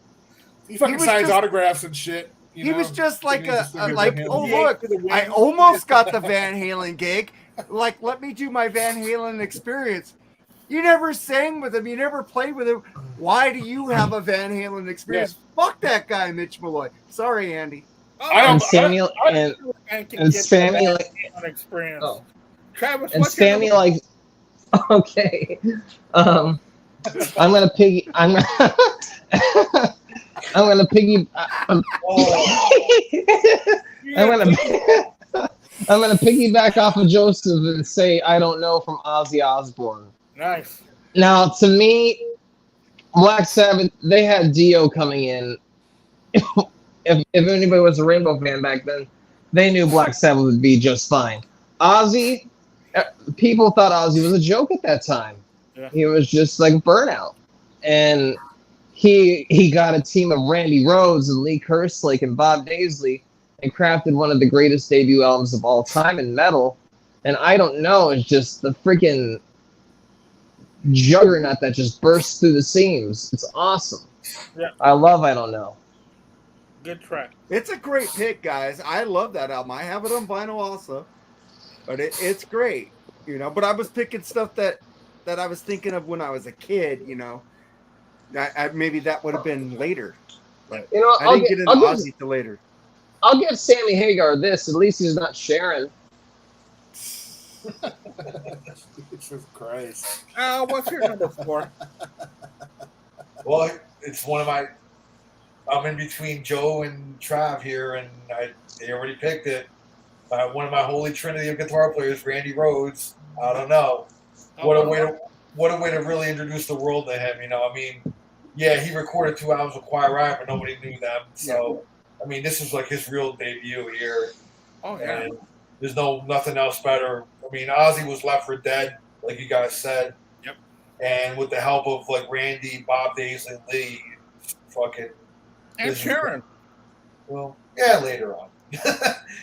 he fucking was signs just- autographs and shit. He was just like Singing the singer like, Van oh Halen. look, I almost got the Van Halen gig. Like, let me do my Van Halen experience. You never sang with him. You never played with him. Why do you have a Van Halen experience? Fuck that guy, Mitch Malloy. Sorry, Andy. And Sammy and Sammy like experience. oh. Travis, and what's your Sammy number- like okay. I'm gonna piggy. I'm gonna piggy. I'm gonna piggyback off of Joseph and say I don't know from Ozzy Osbourne. Nice. Now, to me, Black Sabbath, they had Dio coming in. If anybody was a Rainbow fan back then, they knew Black Sabbath would be just fine. Ozzy, people thought Ozzy was a joke at that time. Yeah. He was just like Burnout. And he got a team of Randy Rhoads and Lee Kerslake and Bob Daisley and crafted one of the greatest debut albums of all time in metal. And I don't know, it's just the freaking juggernaut that just bursts through the seams. It's awesome. Yeah. I love I Don't Know. Good track. It's a great pick, guys. I love that album. I have it on vinyl also, but it's great, But I was picking stuff that I was thinking of when I was a kid, maybe that would have been later. But I didn't get into Ozzy till later. I'll give Sammy Hagar this. At least he's not Sharon. Jesus Christ. What's your number 4? Well, it's one of my. I'm in between Joe and Trav here, and they already picked it. One of my holy trinity of guitar players, Randy Rhoads. I don't know. What a way to really introduce the world to him. Yeah, he recorded 2 albums with Quiet Riot, but nobody knew them. So, this was like his real debut here. Oh yeah. And there's nothing else better. Ozzy was left for dead, like you guys said. Yep. And with the help of like Randy, Bob Daisley, Lee, fucking. And Sharon. Well, yeah, later on.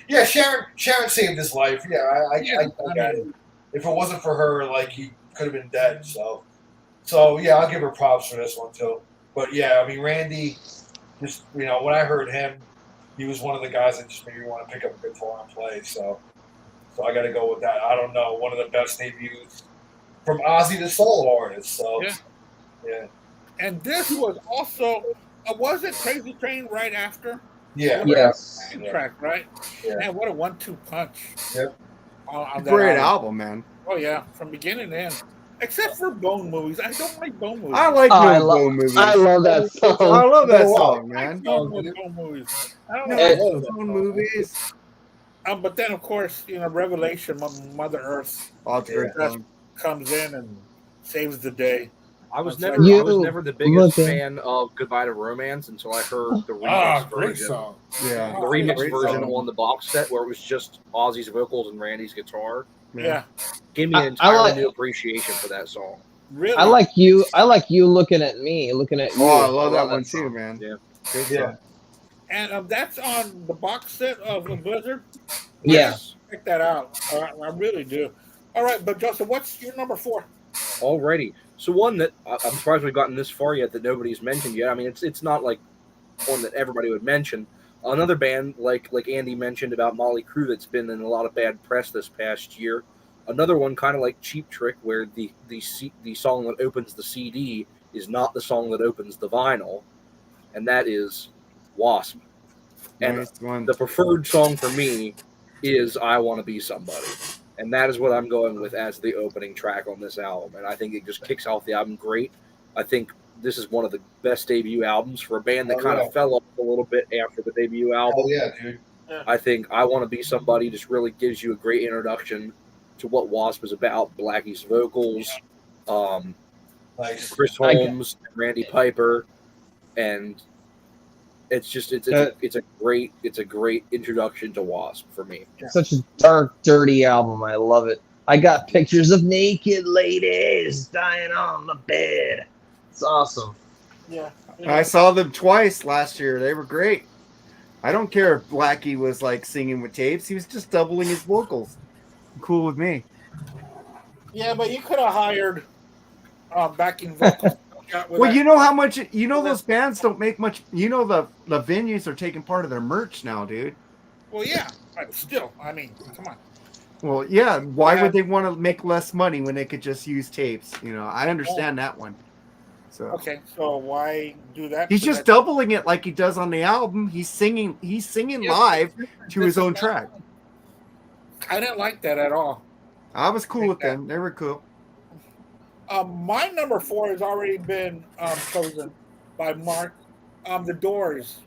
Yeah, Sharon saved his life. Yeah, I got it. If it wasn't for her, like, he could have been dead. So yeah, I'll give her props for this one too. But yeah, Randy, just when I heard him, he was one of the guys that just made me want to pick up a guitar and play. So I got to go with that. I don't know, one of the best debuts from Ozzy to solo artist. So yeah. And this was also. Was it Crazy Train right after? Yeah. Yes. Track, right? Yeah. Man, what a 1-2 punch. Yep. On that Great album, man. Oh, yeah. From beginning to end. Except for Bone movies. I don't like Bone movies. I like Bone movies. I love that song. I love that song, man. Bone movies. I don't I know. love Bone movies. But then, of course, Revelation, Mother Earth. Oh, it's a great song. comes in and saves the day. I was That's never like- I was never the biggest fan of Goodbye to Romance until I heard the remix Great version. song. Yeah. The remix Great version song. on the box set where it was just Ozzy's vocals and Randy's guitar Yeah, gave me an I entirely like- new appreciation for that song. really. I like you looking at me, looking at you. Oh, I love that one song. too, man. Yeah. Great Yeah. song. And that's on the box set of the Blizzard. Yes. Check that out. I really do. All right, but Joseph, what's your number 4? Alrighty. So one that I'm surprised we've gotten this far yet that nobody's mentioned yet. I mean, it's not like one that everybody would mention. Another band like Andy mentioned about Molly Crew that's been in a lot of bad press this past year. Another one kind of like Cheap Trick, where the song that opens the CD is not the song that opens the vinyl, and that is Wasp. And Nice one. the preferred song for me is I Want to Be Somebody. And that is what I'm going with as the opening track on this album. And I think it just kicks off the album great. I think this is one of the best debut albums for a band that kind of fell off a little bit after the debut album. Oh yeah, dude. I think I Want to Be Somebody just really gives you a great introduction to what Wasp is about. Blackie's vocals, Nice. Chris Holmes, Randy Piper, and it's a great introduction to Wasp for me. Such a dark, dirty album. I love it. I got pictures of naked ladies dying on the bed. It's awesome. Yeah. I saw them twice last year. They were great. I don't care if Blackie was like singing with tapes. He was just doubling his vocals. Cool with me. Yeah, but you could have hired backing vocals. Well, you know how much those bands don't make much. The venues are taking part of their merch now, dude. Well, yeah, but still, I mean, come on. Well, yeah. Why would they want to make less money when they could just use tapes? I understand that one. So Okay, so why do that? he's So just that's- doubling it like he does on the album. He's singing Yeah, live this to his is own not- track. I didn't like that at all. I was cool Like with that. them. They were cool. My number 4 has already been chosen by Mark. The Doors,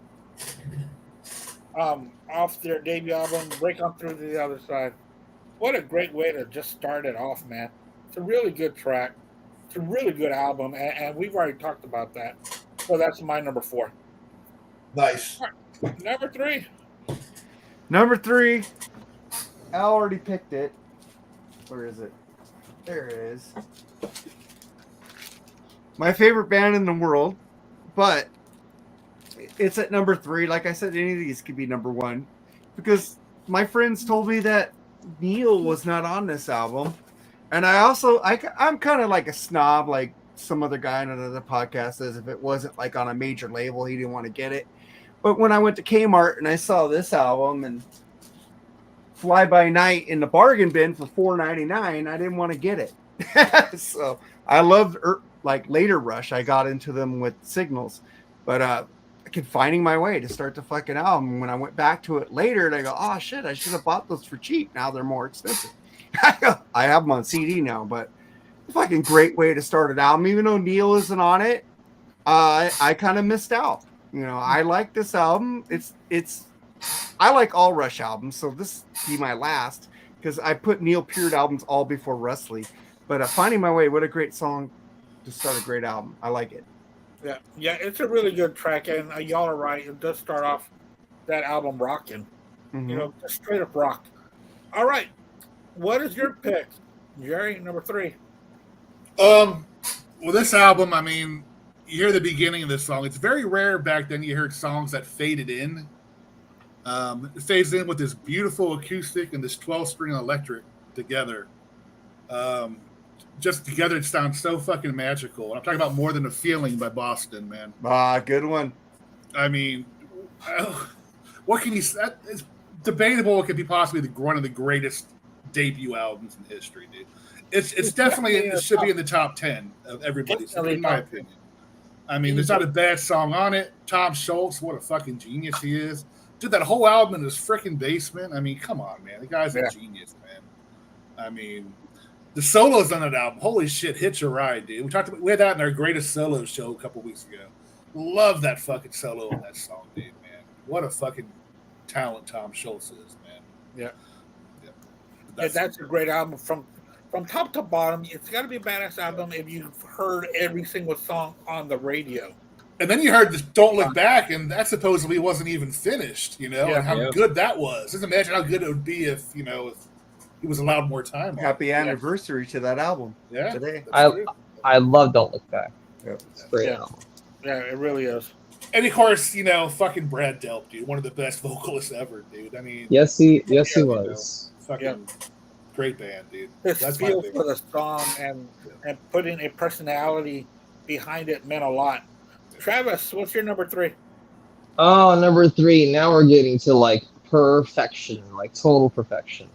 off their debut album, "Break On Through to the Other Side." What a great way to just start it off, man! It's a really good track. It's a really good album, and we've already talked about that. So that's my number 4. Nice. Number 3. Number 3. Al already picked it. Where is it? There it is. My favorite band in the world, but it's at number 3. Like I said, any of these could be number 1 because my friends told me that Neil was not on this album, and I'm kind of like a snob, like some other guy on another podcast says. If it wasn't like on a major label, he didn't want to get it. But when I went to Kmart and I saw this album and Fly By Night in the bargain bin for $4.99, I didn't want to get it. So I loved like later Rush. I got into them with Signals, but I kept finding my way to start the fucking album. When I went back to it later, and I go, oh shit, I should have bought those for cheap. Now they're more expensive. I have them on CD now, but fucking great way to start an album. Even though Neil isn't on it, I kind of missed out. I like this album. I like all Rush albums, so this be my last because I put Neil Peart albums all before Wrestling. But Finding My Way, what a great song to start a great album. I like it. Yeah, it's a really good track, and y'all are right. It does start off that album rocking. Mm-hmm. Just straight up rock. All right, what is your pick, Jerry? Number 3. Well, this album, I mean, you hear the beginning of this song. It's very rare back then you heard songs that faded in. It fades in with this beautiful acoustic and this 12-string electric together. Just together, it sounds so fucking magical. And I'm talking about More Than a Feeling by Boston, man. Good one. I mean, what can you say? It's debatable. It could be possibly one of the greatest debut albums in history, dude. It's definitely it should be in the top 10 of everybody's, in my opinion. I mean, there's not a bad song on it. Tom Schultz, what a fucking genius he is. Dude, that whole album in his freaking basement. I mean, come on, man. The guy's a genius, man. I mean, the solos on that album, holy shit, hitch a ride, dude. We had that in our greatest solo show a couple weeks ago. Love that fucking solo on that song, dude, man. What a fucking talent Tom Schultz is, man. Yeah, that's a great album from from top to bottom, it's got to be a badass album if you've heard every single song on the radio. And then you heard the "Don't Look Back," and that supposedly wasn't even finished, and how good that was. Just imagine how good it would be if he was allowed more time. Happy anniversary to that album. Yeah, today. I love "Don't Look Back." Yep. It's a great album. Yeah, it really is. And of course, fucking Brad Delp, dude, one of the best vocalists ever, dude. I mean, yes, he was. Fucking great band, dude. His That's feel for the song and putting a personality behind it meant a lot. Travis, what's your number 3? Oh, number 3. Now we're getting to like perfection, like total perfection.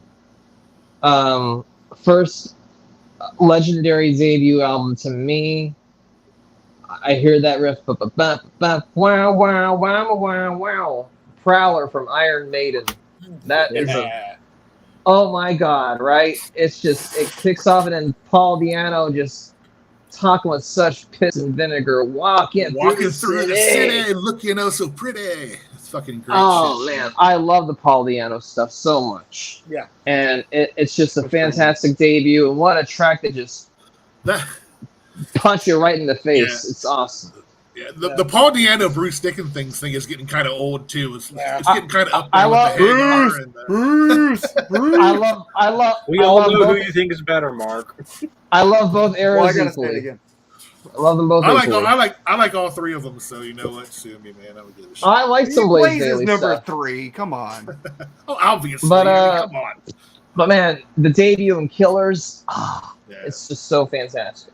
First legendary debut album to me. I hear that riff, wow, wow, wow, wow, wow. Prowler from Iron Maiden. That is oh my God, right? It's just, it kicks off and then Paul Di'Anno just talking with such piss and vinegar, walking through the city, looking so pretty. It's fucking great. Oh shit, man, I love the Paul Di'Anno stuff so much. Yeah, and it's just a fantastic debut, and what a track that just punch you right in the face. Yeah. It's awesome. Yeah, the Paul Di'Anno Bruce Dickinson thing is getting kind of old too. It's getting kind of up there. I love Bruce. I love. We all know who you think is better, Mark. I love both eras. Well, I gotta say it again. I love them both. I like all 3 of them. So you know what, sue me, man. I would give a shit. I like some Blaze Bayley number stuff. 3. Come on. Oh, obviously. But come on. But man, the debut and Killers, it's just so fantastic.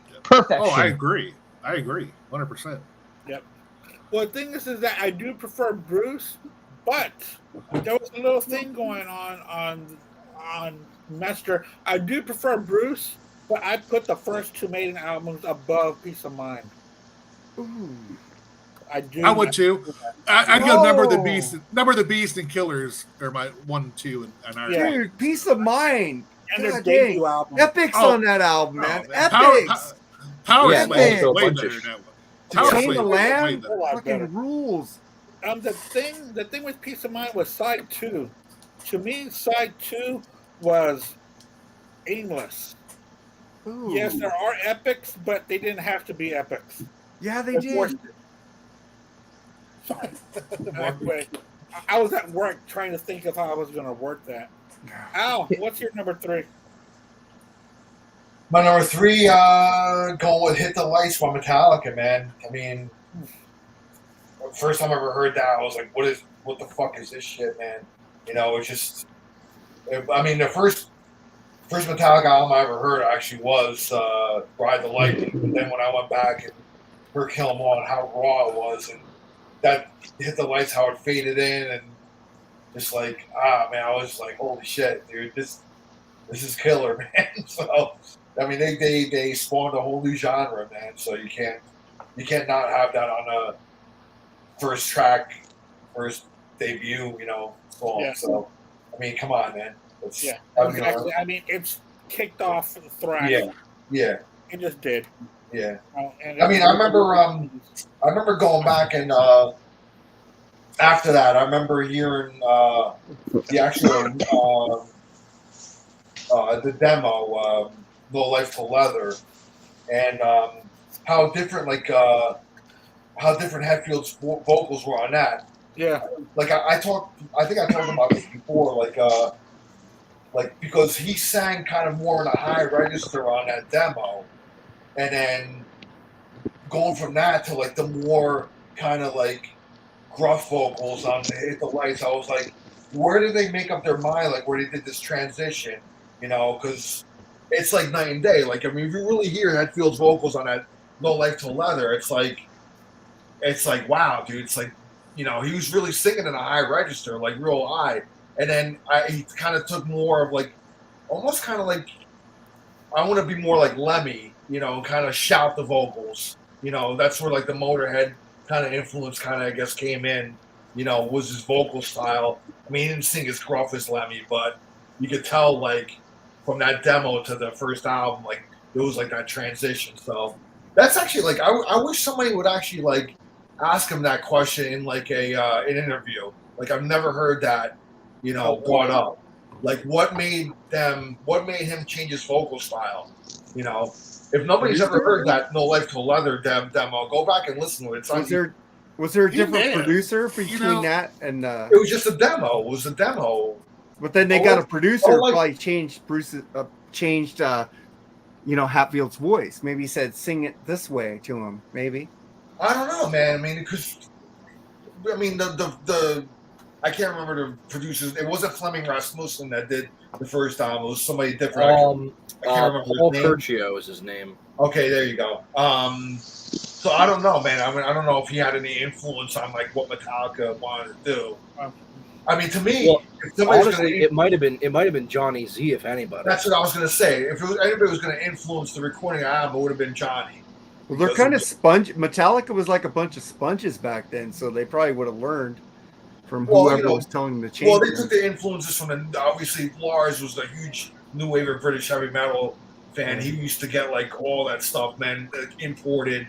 Yeah. Perfection. Oh, I agree. 100%. Yep. Well, the thing is that I do prefer Bruce, but there was a little thing going on Master. I do prefer Bruce, but I put the first 2 Maiden albums above Peace of Mind. Ooh. I would too. I'd go Number of the Beast and Killers are my 1, 2, and our dude, Peace of Mind. And their debut album. Epics on that album, man. Epics. Power Slave way better than that one. Tame the Lamb fucking rules. The thing with Peace of Mind was side 2. To me, side 2 was aimless. Ooh. Yes, there are epics, but they didn't have to be epics. Yeah, they did. I was at work trying to think of how I was going to work that. Al, what's your number 3? My number 3, going with "Hit the Lights" by Metallica, man. I mean, first time I ever heard that, I was like, what the fuck is this shit, man? It's just, I mean, the first Metallica album I ever heard actually was "Ride the Lightning." But then when I went back and heard "Kill 'Em All" and how raw it was, and that "Hit the Lights," how it faded in, and just like, man, I was like, holy shit, dude, this is killer, man. So, I mean, they spawned a whole new genre, man. So you can't not have that on a first debut, song. Yeah. So, I mean, come on, man. Exactly. I mean, it's kicked off the thrash. Yeah. It just did. Yeah. I mean, I remember going back and after that, I remember hearing the actual the demo, "No Life to Leather," and how different Hetfield's vocals were on that. Yeah. Like I think I told him about this before, like because he sang kind of more in a high register on that demo, and then going from that to like the more kind of like gruff vocals on the "Hit the Lights," I was like, where did they make up their mind? Like where they did this transition, because it's like night and day. Like, I mean, if you really hear Hetfield's vocals on that "No Life to Leather," it's like, wow, dude. It's like, he was really singing in a high register, like real high. And then he kind of took more of like, almost kind of like, I want to be more like Lemmy, kind of shout the vocals. That's where like the Motorhead kind of influence kind of, I guess, came in, was his vocal style. I mean, he didn't sing as gruff as Lemmy, but you could tell like from that demo to the first album, like it was like that transition. So that's actually like, I wish somebody would actually like ask him that question in like an interview. Like I've never heard that, brought up. Like, what made him change his vocal style? You know, if nobody's ever heard that No Life Till Leather demo, go back and listen to it. Was there a He different may have. producer between that and? It was just a demo. It was a demo. But then they got a producer who probably changed Hatfield's voice. Maybe he said, "Sing it this way" to him. Maybe. I don't know, man. I mean, because the I can't remember the producers. It wasn't Fleming Rasmussen that did the first album. It was somebody different. I can't remember Paul his name. Curcio is his name. Okay, there you go. So I don't know, man. I mean, I don't know if he had any influence on like what Metallica wanted to do. I mean, to me, honestly, it might have been Johnny Z, if anybody. That's what I was going to say. If anybody was going to influence the recording album, it would have been Johnny. Well, they're kind of sponge. Metallica was like a bunch of sponges back then, so they probably would have learned from whoever was telling them to change. Well, they took the influences from obviously Lars was a huge new wave of British heavy metal fan. He used to get like all that stuff, man, imported.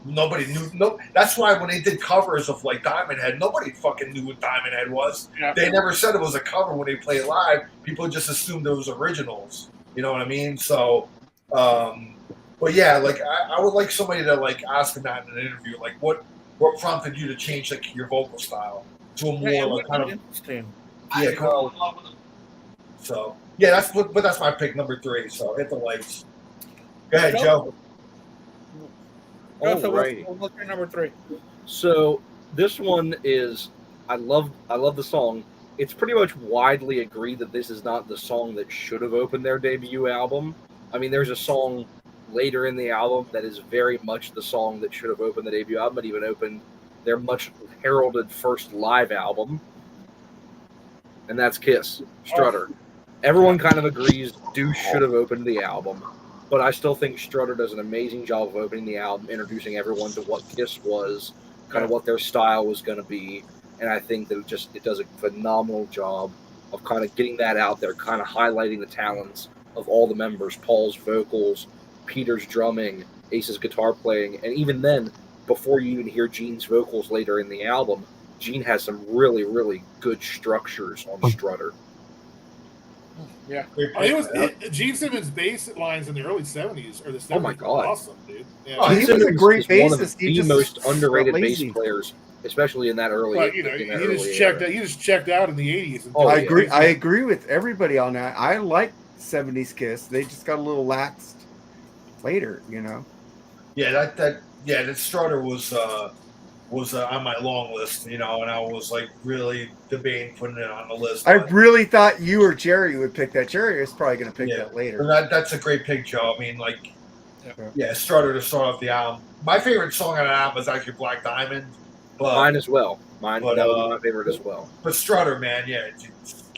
Nobody knew. No, that's why when they did covers of like Diamond Head, nobody fucking knew what Diamond Head was. Yeah. They never said it was a cover when they played live. People just assumed it was originals. You know what I mean? So, but yeah, like I would like somebody to like ask him that in an interview, like what prompted you to change like your vocal style to a more like kind of interesting. Yeah, cool. So yeah, that's my pick number 3. So hit the lights. Go ahead, Joe. So what's your number 3? So this one is I love the song. It's pretty much widely agreed that this is not the song that should have opened their debut album. I mean, there's a song later in the album that is very much the song that should have opened the debut album, but even opened their much heralded first live album, and that's Kiss, Strutter. Everyone kind of agrees Douche should have opened the album. But I still think Strutter does an amazing job of opening the album, introducing everyone to what Kiss was, kind of what their style was going to be. And I think that it does a phenomenal job of kind of getting that out there, kind of highlighting the talents of all the members, Paul's vocals, Peter's drumming, Ace's guitar playing. And even then, before you even hear Gene's vocals later in the album, Gene has some really, really good structures on Strutter. Yeah, Gene Simmons' bass lines in the early '70s or the '70s. Oh my god, awesome, dude! Yeah. Oh, he was a great bassist. One of the most underrated bass players, especially in that early. But, he just checked out in the '80s. I agree with everybody on that. I like '70s Kiss. They just got a little laxed later, Yeah, that Strutter was on my long list, and I was like really debating putting it on the list. I really thought you or Jerry would pick that. Jerry is probably going to pick that later. That's a great pick, Joe. I mean, like, Strutter to start off the album. My favorite song on the album is actually Black Diamond. But, mine as well. That was my favorite as well. But Strutter, man,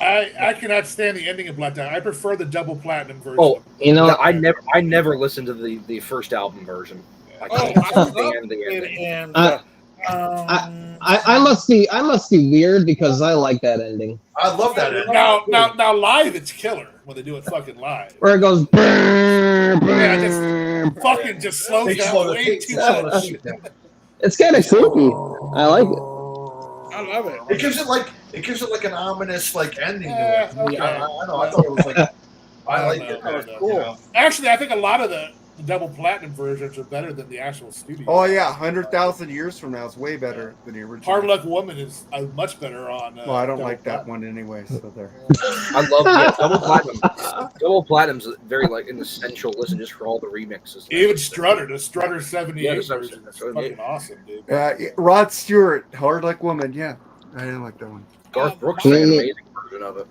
I cannot stand the ending of Black Diamond. I prefer the double platinum version. Oh, I never listened to the first album version. I can't stand the ending. I must be weird because I like that ending. I love that ending. Now live it's killer when they do it fucking live. Where it goes just slows down way too much. It's kind of creepy. I like it. I love it. It gives it like an ominous like ending to it. Okay. I know. I thought it was like I like it. That was cool. Actually, I think a lot of the double platinum versions are better than the actual studio. Oh yeah, 100,000 years from now is way better than the original. Hard Luck Woman is much better on. Well, I don't like that one anyway. So there. I love double platinum. Double platinum's very like an essential listen just for all the remixes. Even Strutter, the Strutter 78 version, that's fucking awesome, dude. Rod Stewart, Hard Luck Woman. Yeah, I didn't like that one. Garth Brooks made an amazing version of it.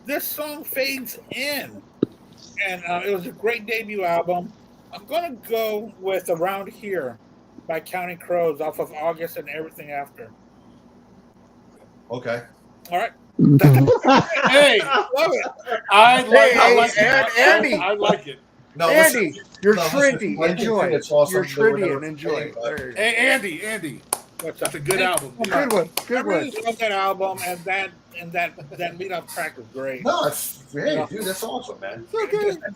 This song fades in. And it was a great debut album. I'm going to go with Around Here by Counting Crows off of August and Everything After. Okay. All right. Hey, love it. I like it. Andy. I like it. No, Andy, you're trendy. Enjoy. You're trendy and enjoy. Hey, Andy. That's a good album. Good one. I really love that album, and that lead-off track was great. No, dude, that's awesome, man. No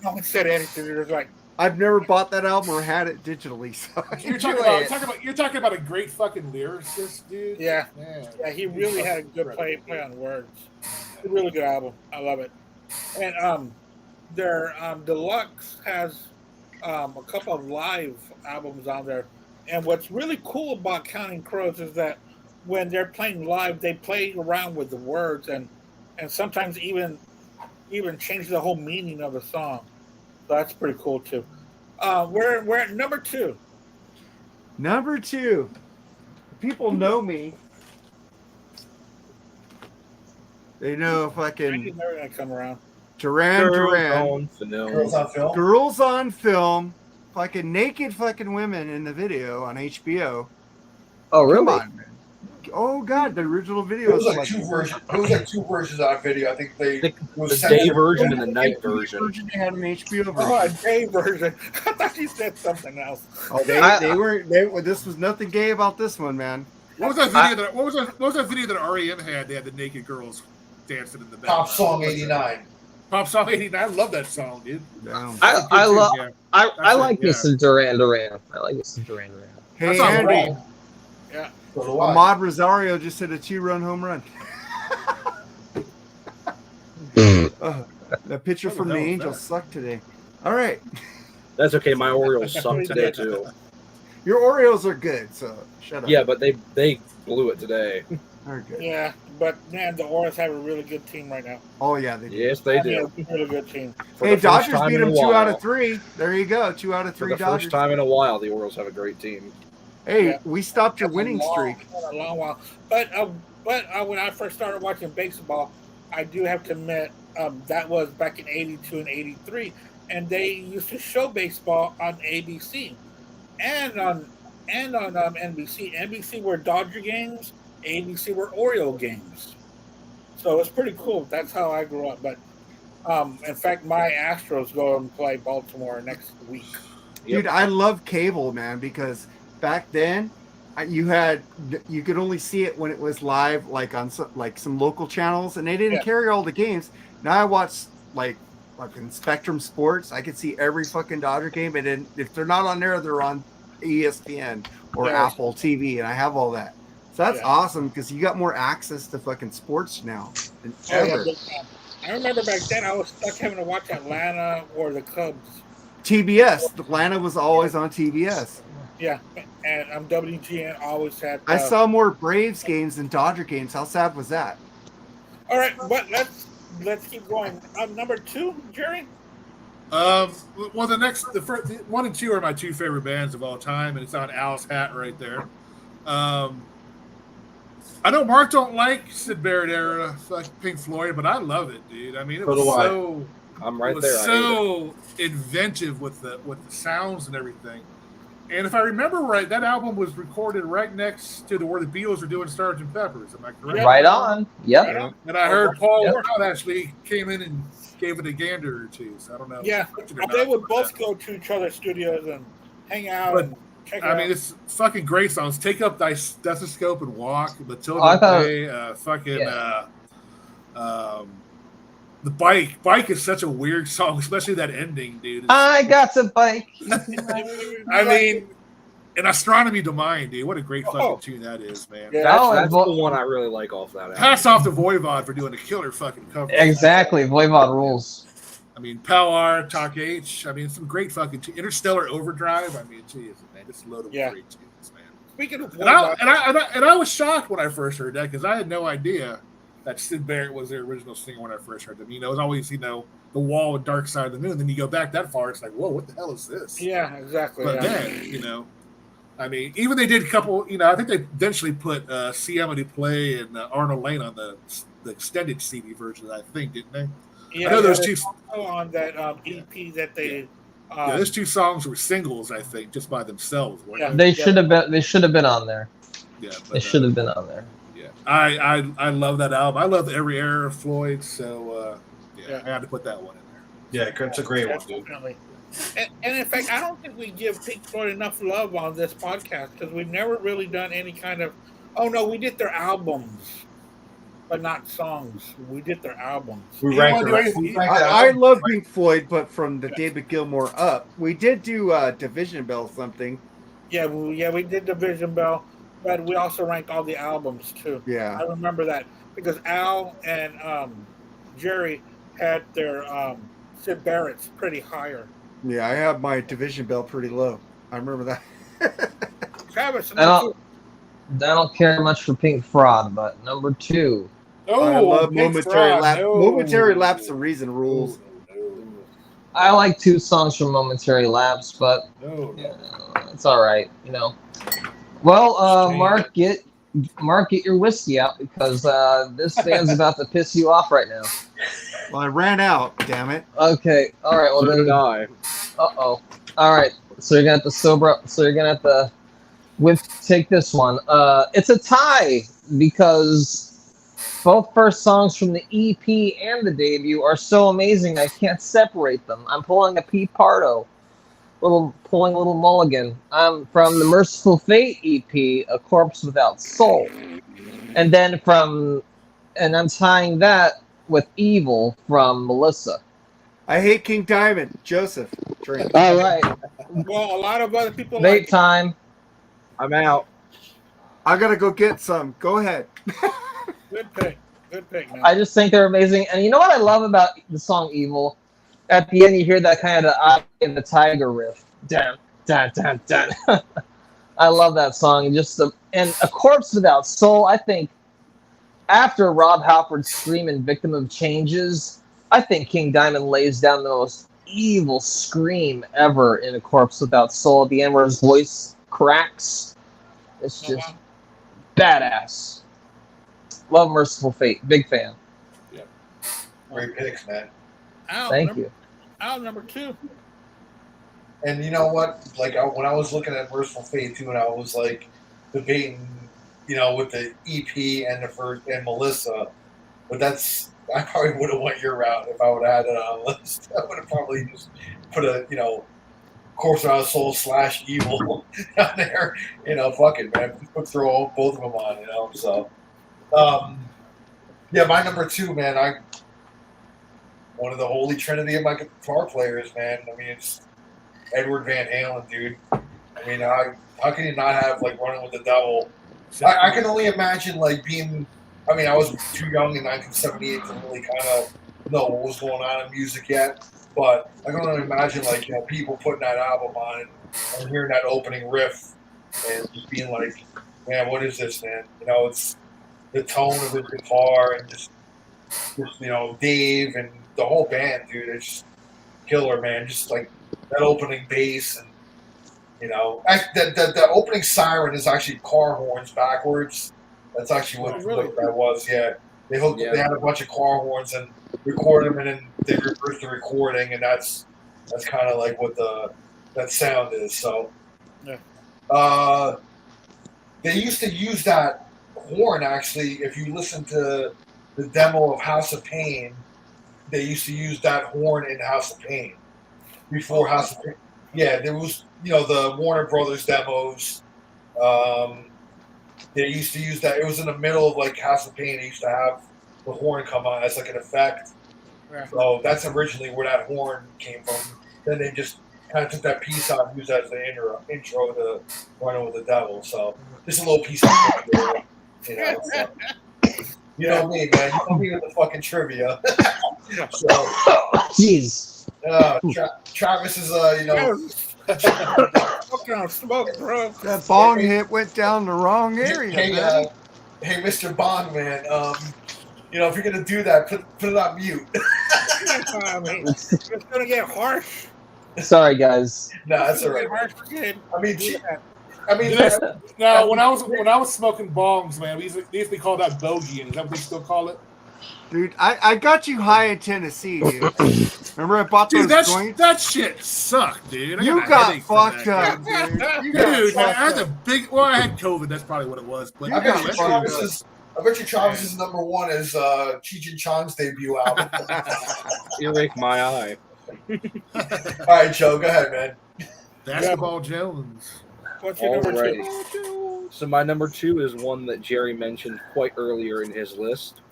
one said anything. It was like, I've never bought that album or had it digitally. So You're talking about a great fucking lyricist, dude. Yeah. Man. Yeah, he really had a good play on words. It's a really good album. I love it. And their deluxe has a couple of live albums on there. And what's really cool about Counting Crows is that when they're playing live, they play around with the words and sometimes even change the whole meaning of the song. So that's pretty cool too. We're at number 2. Number 2. People know me. They know if I can. They're gonna come around. Duran. Girls on Film. Girls on Film. Fucking naked fucking women in the video on HBO. Oh, really? Come on, man. Oh God, the original video. It was like two versions. It was like 2 versions of that video. I think the day version and the night version. They had an HBO version. Oh, a day version. I thought you said something else. Oh, they were. This was nothing gay about this one, man. What was that video? What was that video that REM had? They had the naked girls dancing in the back. Pop Song '89. Pop Song '89. I love that song, dude. I like me some Duran Duran. I like me some Duran Duran. Hey, That's Andy. wrong. Yeah. Ahmad Rosario just hit a 2-run home run. The pitcher from the Angels sucked today. All right. That's okay. My Orioles suck today too. Your Orioles are good, so shut up. Yeah, but they blew it today. They're good. Yeah, but man, the Orioles have a really good team right now. Oh yeah, they do. Yes, they do. A really good team. Hey, Dodgers beat them 2 out of 3. There you go, 2 out of 3 For the Dodgers. first time in a while, the Orioles have a great team. Hey, Yeah. we stopped your winning streak. A long while. But when I first started watching baseball, I do have to admit that was back in '82 and '83, and they used to show baseball on ABC and on NBC. NBC were Dodger games, ABC were Oriole games. So it's pretty cool. That's how I grew up. But in fact, my Astros go and play Baltimore next week. Dude, I love cable, man, because back then you could only see it when it was live, like on some local channels, and they didn't carry all the games. Now I watch like fucking Spectrum Sports. I can see every fucking Dodger game, and then if they're not on there, they're on ESPN or Apple TV, and I have all that. So that's awesome because you got more access to fucking sports now than ever. I remember back then I was stuck having to watch Atlanta or the Cubs. TBS. Atlanta was always on TBS. Yeah, and WGN always had. I saw more Braves games than Dodger games. How sad was that? All right, but let's keep going. Number 2, Jerry. Well, the first 1 and 2 are my 2 favorite bands of all time, and it's on Al's hat right there. I know Mark don't like Sid Barrett era Pink Floyd, but I love it, dude. I mean, it was so. I'm right it was there. So inventive with the sounds and everything. And if I remember right, that album was recorded right next to where the Beatles were doing Sgt. Pepper's. Am I correct? Right on. Yep. And I heard Paul Brown actually came in and gave it a gander or two. So I don't know. Yeah, they would both go to each other's studios and hang out and check it out. I mean, it's fucking great songs. Take Up Thy Stethoscope and Walk, Matilda Day, the Bike is such a weird song, especially that ending, dude. I got the bike. I mean, an Astronomy to Mind, dude. What a great fucking tune that is, man. Yeah, that's the one I really like off that album. Hats off to Voivod for doing a killer fucking cover. Exactly, Voivod rules. I mean, Power, Talk H. I mean, some great fucking Interstellar Overdrive. I mean, geez, man, just a load of great tunes, man. Speaking of Voivod, and I was shocked when I first heard that because I had no idea that Sid Barrett was their original singer when I first heard them. You know, it was always, The Wall and Dark Side of the Moon. Then you go back that far, it's like, whoa, what the hell is this? Yeah, exactly. But then, I mean, even they did a couple, I think they eventually put See Emily Play and Arnold Lane on the extended CD version, I think, didn't they? Yeah, I know those two on that EP that they. Those 2 songs were singles, I think, just by themselves. They should have been. They should have been on there. Yeah, they should have been on there. Yeah, I love that album. I love every era of Floyd, so I had to put that one in there. Yeah, it's a great one, dude. Definitely. And in fact, I don't think we give Pink Floyd enough love on this podcast because we've never really done any kind of. Oh no, we did their albums, but not songs. We did their albums. We You ranked wanna the do anything? I love Pink Floyd, but from the David Gilmour up, we did do Division Bell something. Yeah, we did Division Bell, but we also ranked all the albums too. Yeah. I remember that because Al and Jerry had their Sid Barrett's pretty higher. Yeah, I have my Division Bell pretty low. I remember that. Travis, I don't care much for Pink Fraud, but number 2. I Oh, love Pink momentary Fraud, lapse. no. Momentary lapse of reason rules. I like 2 songs from Momentary Lapse, but No. it's all right, Well, Shame. Mark, get your whiskey out because this band's about to piss you off right now. Well, I ran out. Damn it. Okay, all right. Well, So did then, I. all right. So you're gonna have to sober up. So you're gonna have to take this one. It's a tie because both first songs from the EP and the debut are so amazing. I can't separate them. I'm pulling a P. Pardo, pulling a little mulligan. I'm from the Merciful Fate EP, A Corpse Without Soul, and I'm tying that with Evil from Melissa. I hate King Diamond. Joseph. Drink. All right, well, a lot of other people Fate like time. I'm out. I gotta go get some. Go ahead. Good pick, man. I just think they're amazing. And you know what I love about the song Evil? At the end, you hear that kind of the Eye of the Tiger riff. Dun, dun, dun, dun. I love that song. And A Corpse Without Soul, I think, after Rob Halford's screaming Victim of Changes, I think King Diamond lays down the most evil scream ever in A Corpse Without Soul at the end where his voice cracks. It's just badass. Love Merciful Fate. Big fan. Great picks, man. Thank you. Al, number 2. And you know what? Like when I was looking at Merciful Fate too, and I was like debating, with the EP and and Melissa, but I probably would have went your route if I would have had it on a list. I would have probably just put a Corpse Without Soul / Evil down there. Fuck it, man. Let's throw both of them on. So, yeah, my number 2, man. One of the holy trinity of my guitar players, man. I mean, it's Edward Van Halen, dude. I mean, how can you not have Running with the Devil? I can only imagine being. I mean, I was too young in 1978 to really kind of know what was going on in music yet. But I can only imagine people putting that album on and hearing that opening riff and just being like, man, what is this, man? It's the tone of the guitar and just Dave and the whole band, dude. It's just killer, man. Just that opening bass and the opening siren is actually car horns backwards. That's actually what that was. Yeah, they had a bunch of car horns and recorded them, and then they reversed the recording, and that's kind of what that sound is. So, they used to use that horn actually. If you listen to the demo of House of Pain, they used to use that horn in House of Pain before House of Pain. Yeah, there was the Warner Brothers demos. They used to use that. It was in the middle of House of Pain. They used to have the horn come on as an effect. Yeah. So that's originally where that horn came from. Then they just kind of took that piece out and used that as the intro to Running with the Devil. So just a little piece of it, So. You know me, man. You know me with the fucking trivia. So, jeez. Travis is, What kind of smoke, bro? That bong hit went down the wrong area. Hey, Mr. Bong, man. If you're gonna do that, put it on mute. I mean, it's gonna get harsh. Sorry, guys. No, that's all right. I mean, now when I was smoking bongs, man, they used to be called that bogeying. Is that what they still call it? Dude, I got you high in Tennessee, dude. Remember I bought those joints? That shit sucked, dude. You got fucked up, dude. Dude, I had I had COVID. That's probably what it was. But I bet you Travis's number 1 is Cheech and Chong's debut album. Earache my eye. All right, Joe, go ahead, man. Basketball Jones. What's your number 2? So my number 2 is one that Jerry mentioned quite earlier in his list.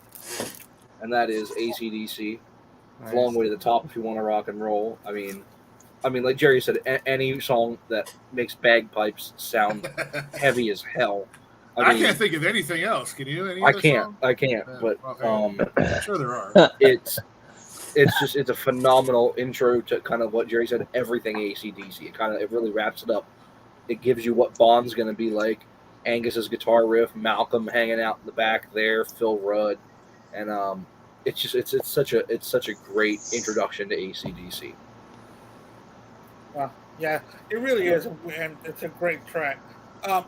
and that is AC/DC. Nice. Long way to the top if you want to rock and roll. I mean, like Jerry said, any song that makes bagpipes sound heavy as hell. I can't think of anything else. Can you? Any I other can't. song? I can't. But I'm sure there are. it's a phenomenal intro to kind of what Jerry said. Everything AC/DC. It really wraps it up. It gives you what Bond's going to be like. Angus's guitar riff, Malcolm hanging out in the back there, Phil Rudd, and it's such a great introduction to AC/DC. Yeah, it really is, and it's a great track.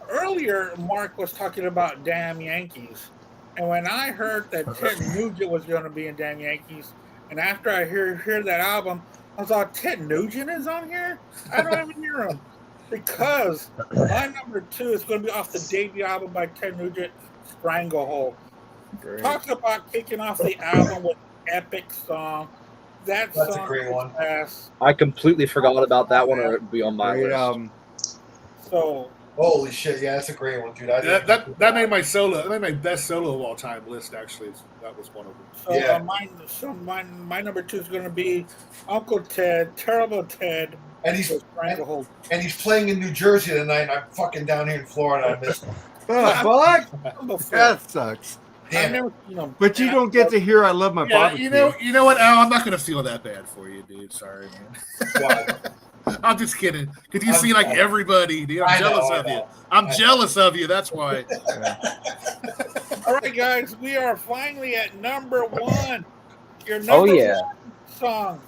Earlier, Mark was talking about Damn Yankees, and when I heard that Ted Nugent was going to be in Damn Yankees, and after I hear that album, I was like, Ted Nugent is on here? I don't even hear him. Because my number 2 is going to be off the debut album by Ted Nugent, Stranglehold. Great. Talk about kicking off the album with an epic song. That's a great one. Fast. I completely forgot about that one, or it would be on my Great list. album. So Holy shit! Yeah, that's a great one, dude. That made my solo. That made my best solo of all time list. Actually, that was one of them. So, Yeah. my number 2 is going to be Uncle Ted, Terrible Ted, And he's Stranglehold. and he's playing in New Jersey tonight. And I'm fucking down here in Florida. I missed him. Oh, fuck! That sucks. I've Damn. never seen him. But you don't get to hear I love my Yeah, barbecue. you know what, Al? I'm not gonna feel that bad for you, dude. Sorry, man. Why? I'm just kidding. Because you I'm see, like sorry. everybody, dude. I'm jealous of you. I'm jealous of you. That's why. All right, guys, we are finally at number 1. Your number 1 song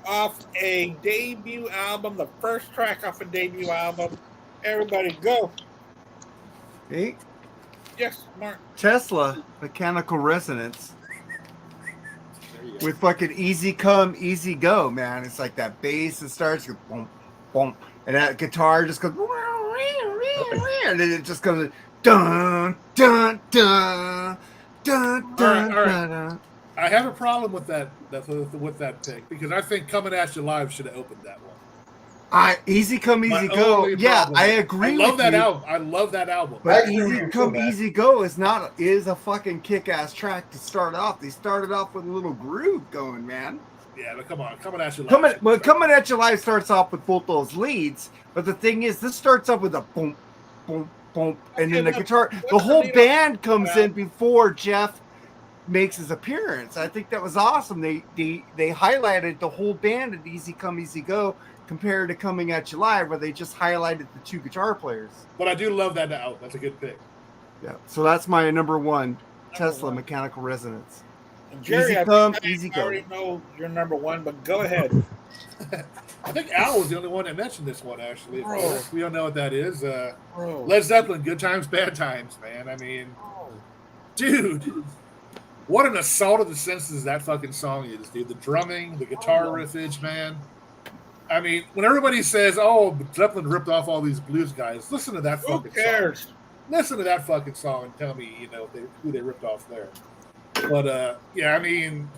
off a debut album, the first track off a debut album. Everybody, go. Hey, Yes, Mark. Tesla, Mechanical Resonance. With fucking Easy Come, Easy Go, man. It's like that bass that starts, boom, boom, and that guitar just goes, and then it just goes, dun, dun, dun, dun, dun, All right. dun. I have a problem with that pick because I think Coming At You Live should have opened that one. Easy Come, Easy My Go. only Yeah, problem. I agree. I love with that you. album. I love that album. But I agree with Easy you Come, too, man. Easy Go is a fucking kick-ass track to start off. They started off with a little groove going, man. Yeah, but come on, Coming At You Live. Coming At You Live starts off with both those leads, but the thing is, this starts off with a boom, boom, boom, and then the guitar. The whole band comes in before Jeff makes his appearance. I think that was awesome. They highlighted the whole band at Easy Come, Easy Go, compared to Coming At You Live, where they just highlighted the 2 guitar players. But I do love that album. That's a good pick. Yeah, so that's my number 1, Tesla Mechanical Resonance. And Jerry, Easy I come, think easy I go. already know you're number 1, but go ahead. I think Al was the only one that mentioned this one, actually. Bro. We don't know what that is. Bro. Led Zeppelin, Good Times, Bad Times, man. I mean, dude, what an assault of the senses that fucking song is, dude. The drumming, the guitar riffage, man. I mean, when everybody says, "Oh, Zeppelin ripped off all these blues guys," listen to that Who fucking cares? song. Listen to that fucking song and tell me, who they ripped off there. But yeah, I mean,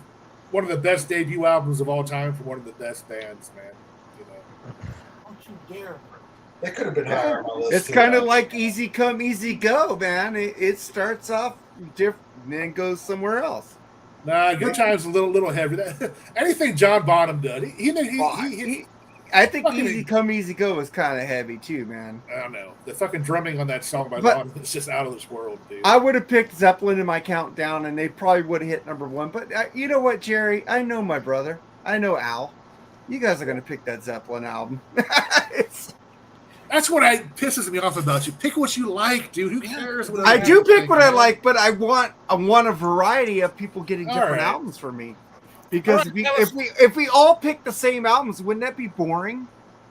one of the best debut albums of all time from one of the best bands, man. Don't you dare. That could have been higher on my list. It's too, kind of man. like Easy Come, Easy Go, man. It starts off different and then goes somewhere else. Nah, Good Times a little heavy. Anything John Bonham did, I think fucking- Easy Come, Easy Go is kind of heavy too, man. I don't know. The fucking drumming on that song by But- Bonham is just out of this world, dude. I would have picked Zeppelin in my countdown, and they probably would have hit number 1. But you know what, Jerry? I know my brother. I know Al. You guys are going to pick that Zeppelin album. That's what pisses me off about you. Pick what you like, dude. Who cares? What I other do people pick think, what I man? like, but I want a variety of people getting All different right. albums from me. Because All right, if we all pick the same albums, wouldn't that be boring?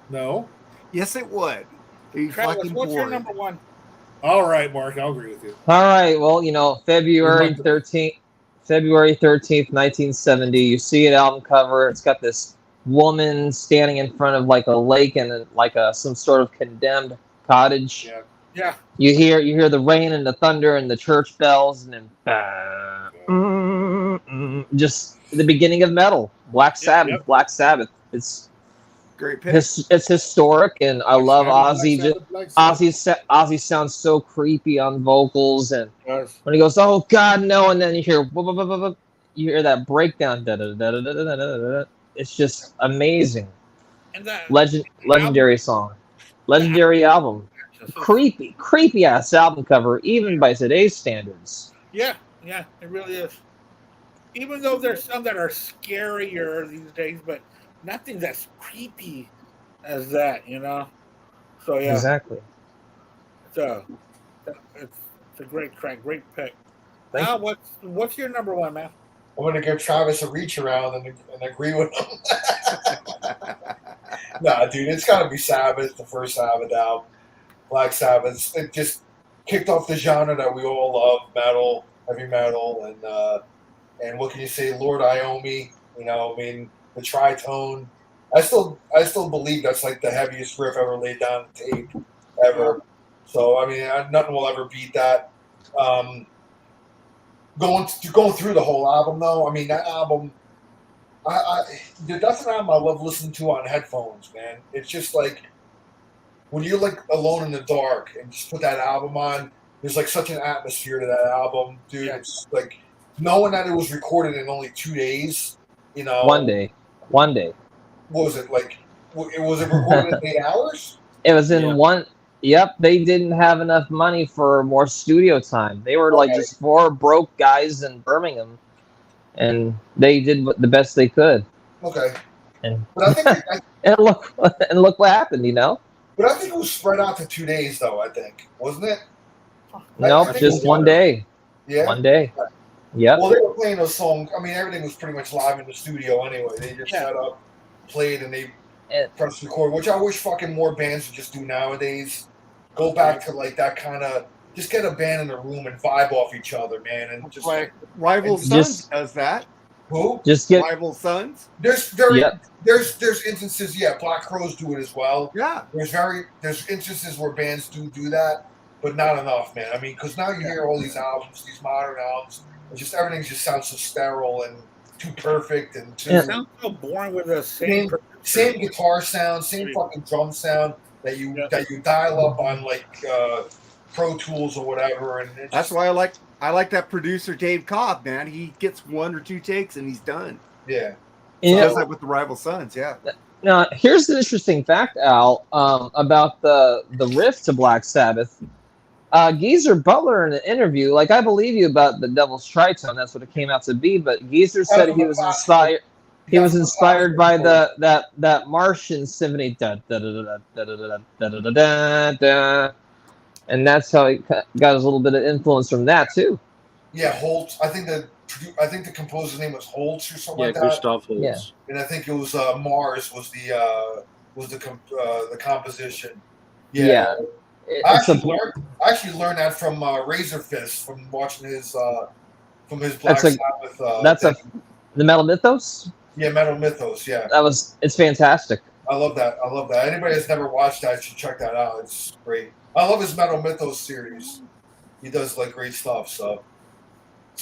No. Yes, it would. It'd be Travis, fucking what's your boring. number 1? All right, Mark. I'll agree with you. All right. Well, February 13th, 1970. You see an album cover. It's got this woman standing in front of like a lake and like some sort of condemned cottage. Yeah. Yeah. You hear the rain and the thunder and the church bells and then just the beginning of metal. Black Sabbath. Yep. Black Sabbath. It's Great pick. It's historic, and I love Ozzy. Black Sabbath. Ozzy sounds so creepy on vocals, and Yes. when he goes, "Oh God, no!" and then you hear, "Whoop, whoop, whoop, whoop, whoop," you hear that breakdown. Da, da, da, da, da, da, da, da, da. It's just amazing. And that Legendary song, legendary album. Creepy ass album cover, even by today's standards. Yeah, it really is. Even though there's some that are scarier these days, but nothing that's creepy as that, you know. So yeah, Exactly. it's a it's a great track, great pick. Thank Now, what's your number one, man? I'm going to give Travis a reach around and agree with him. Nah, dude, it's got to be Sabbath, the first Sabbath album. Black Sabbath. It just kicked off the genre that we all love, metal, heavy metal, and what can you say, Lord Iommi, you know, I mean, the tritone. I still believe that's like the heaviest riff ever laid down on tape ever. So, I mean, nothing will ever beat that. Going through the whole album, though, I mean, that album, that's an album I love listening to on headphones, man. It's just like, when you're like alone in the dark and just put that album on, there's like such an atmosphere to that album, dude. Yeah. It's like knowing that it was recorded in only 2 days, you know. One day. What was it like? Was it recorded in 8 hours? It was in one. Yep, they didn't have enough money for more studio time. They were like just 4 broke guys in Birmingham, and they did the best they could. Okay. And but I think and look what happened, you know. But I think it was spread out to 2 days, though. I think, wasn't it? Nope, just one day. Yeah. One day. Yep. Well, they were playing those songs. I mean, everything was pretty much live in the studio anyway. They just set up, played, and they pressed record, which I wish fucking more bands would just do nowadays. Go back to like that kind of, just get a band in a room and vibe off each other, man, and just like Rival Sons does that. Who? Just get Rival Sons. There's instances, Black Crowes do it as well. Yeah. There's instances where bands do that, but not enough, man. I mean, because now you hear all these albums, these modern albums, and just everything just sounds so sterile and too perfect and too. It sounds so boring with the same guitar sound, same fucking drum sound that you dial up on like Pro Tools or whatever, and that's why I like that producer Dave Cobb, man. He gets 1 or 2 takes and he's done. Yeah. He does that with the Rival Sons, yeah. Now, here's an interesting fact, Al, about the riff to Black Sabbath. Geezer Butler in an interview, like I believe you about the Devil's Tritone, that's what it came out to be, but Geezer said he was inspired. He was inspired by that Martian symphony, da, da, da, da, da, da, da, da, da, da, and that's how he got his little bit of influence from that too. Yeah, Holtz. I think the composer's name was Holtz or something like that. Gustav Holtz. Yeah. And I think it was Mars was the composition. Yeah. I actually learned that from Razor Fist from watching his Black Sabbath. The Metal Mythos. Yeah, Metal Mythos. Yeah, it's fantastic. I love that. Anybody that's never watched that should check that out. It's great. I love his Metal Mythos series. He does like great stuff. So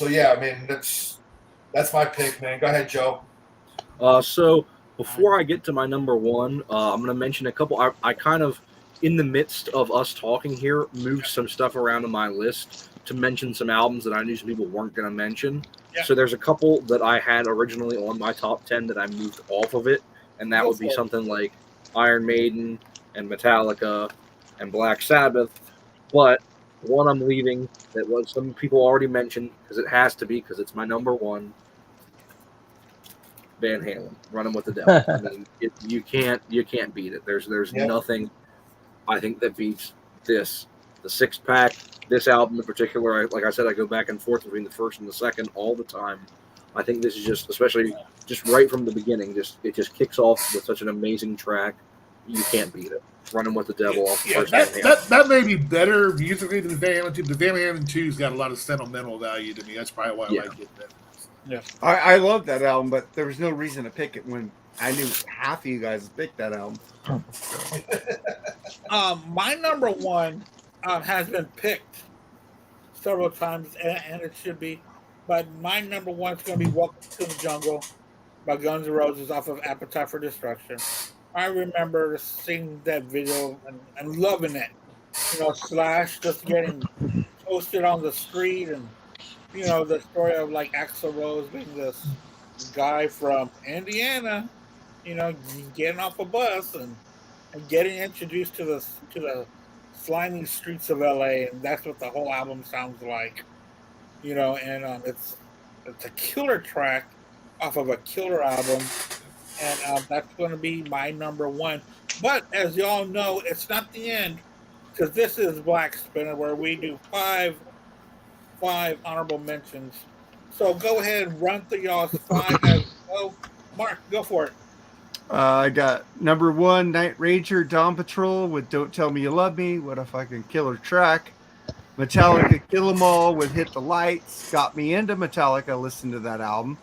yeah, I mean that's my pick, man. Go ahead, Joe. So before I get to my number one, I'm going to mention a couple. I kind of, in the midst of us talking here, moved some stuff around in my list to mention some albums that I knew some people weren't going to mention. Yeah. So there's a couple that I had originally on my top 10 that I moved off of it, and that would be something like Iron Maiden and Metallica and Black Sabbath. But one I'm leaving that was some people already mentioned, because it has to be, because it's my number one. Van Halen, Running with the Devil. I mean, you can't beat it. There's nothing I think that beats this. The 6-pack, this album in particular, like I said, I go back and forth between the first and the second all the time. I think this is just, especially just right from the beginning, it just kicks off with such an amazing track. You can't beat it. Running with the Devil off the first that may be better musically than Van Halen 2. The Van Halen 2's got a lot of sentimental value to me. That's probably why I like it better. Yeah, I love that album, but there was no reason to pick it when I knew half of you guys picked that album. My number one has been picked several times, and it should be, but my number one is going to be "Welcome to the Jungle" by Guns N' Roses off of Appetite for Destruction. I remember seeing that video and loving it. Slash just getting posted on the street, and the story of like Axl Rose being this guy from Indiana, getting off a bus and getting introduced to the slimy streets of LA, and that's what the whole album sounds like. And it's a killer track off of a killer album, and that's going to be my number one. But as y'all know, it's not the end, because this is Black Spinner, where we do five honorable mentions. So go ahead and run through y'all's five as well. Mark, go for it. I got number 1, Night Ranger, Dawn Patrol with Don't Tell Me You Love Me. What a fucking killer track. Metallica, Kill 'Em All with Hit the Lights. Got me into Metallica. Listen to that album.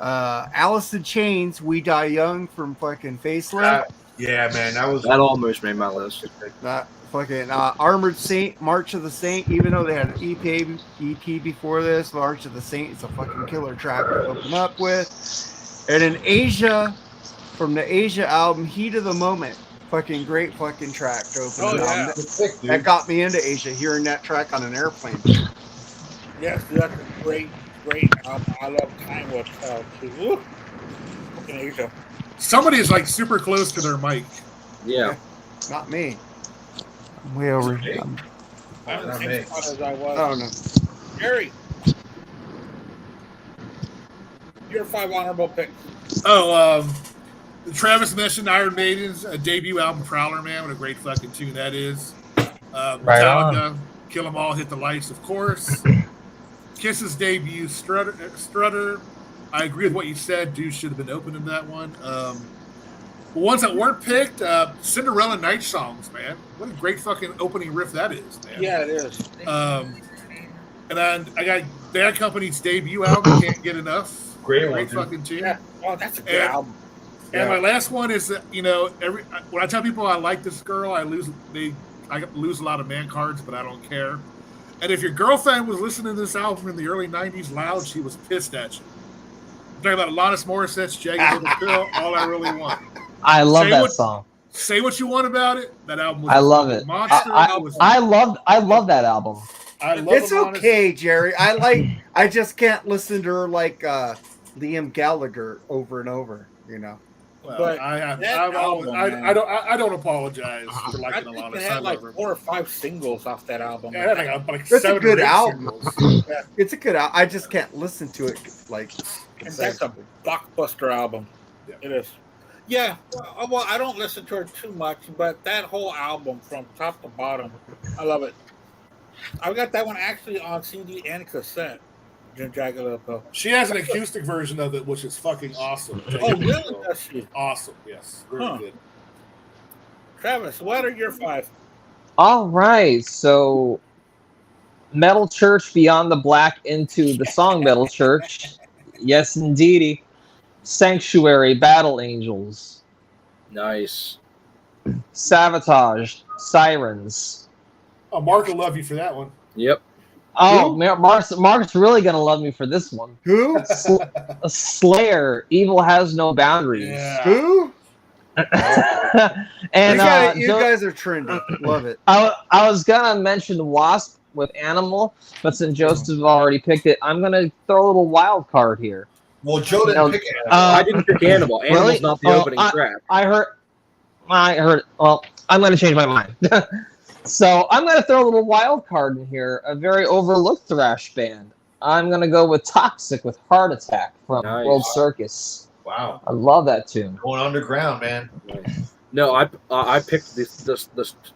Alice in Chains, We Die Young from fucking Facelift. Yeah, man, that almost made my list. Fucking Armored Saint, March of the Saint. Even though they had an EP before this, March of the Saint is a fucking killer track to open up with. And in Asia, from the Asia album, Heat of the Moment. Fucking great fucking track to open the album. That got me into Asia, hearing that track on an airplane. Yes, that's a great album. I love Time Will Tell too. Fucking Asia. Somebody is like super close to their mic. Yeah. Not me. I'm way over. I'm the same spot as I was. Oh no. Gary, your 5 honorable picks. Travis mentioned Iron Maiden's debut album, Prowler, man. What a great fucking tune that is. Right Metallica, Kill 'Em All, Hit the Lights, of course. Kiss's debut, Strutter. I agree with what you said. Dude should have been open in that one. The ones that weren't picked, Cinderella Night Songs, man. What a great fucking opening riff that is, man. Yeah, it is. And then I got Bad Company's debut album, Can't Get Enough. Great fucking tune. Yeah. Oh, that's a good album. And my last one is that, when I tell people I like this girl, I lose a lot of man cards, but I don't care. And if your girlfriend was listening to this album in the early 90s loud, she was pissed at you. I'm talking about Alanis Morissette's Jagged Little Pill, All I Really Want. I love that song. Say what you want about it. That album was I love it. Monster. I love that album. It's okay, Jerry. I just can't listen to her like Liam Gallagher over and over, Well, But I don't apologize for liking a lot of it had like 4 or 5 singles off that album. Yeah, I think like It's 7 a good or 8 album. singles. It's a good album. I just can't listen to it like. And that's a blockbuster album. Yeah. It is. Yeah. Well, I don't listen to her too much, but that whole album from top to bottom, I love it. I've got that one actually on CD and cassette. Jagged Little Pill. She has an acoustic version of it, which is fucking awesome. Oh, really? Does she? Awesome. Yes. Really good. Travis, what are your 5? All right, so Metal Church, Beyond the Black into the song Metal Church. Yes, indeedy. Sanctuary, Battle Angels. Nice. Sabotage, Sirens. Oh, Mark will love you for that one. Yep. Oh, Mark's really going to love me for this one. Who? Slayer, Evil Has No Boundaries. Yeah. Who? And you guys are trendy. Love it. I was gonna mention Wasp with Animal, but since Joseph already picked it, I'm gonna throw a little wild card here. Well, Joe didn't pick it. I didn't pick Animal. Animal's Really? not the opening track. I heard. Well, I'm gonna change my mind. So I'm gonna throw a little wild card in here. A very overlooked thrash band. I'm gonna go with Toxic with Heart Attack from World Circus. Wow. I love that tune. Going underground, man. No, I picked this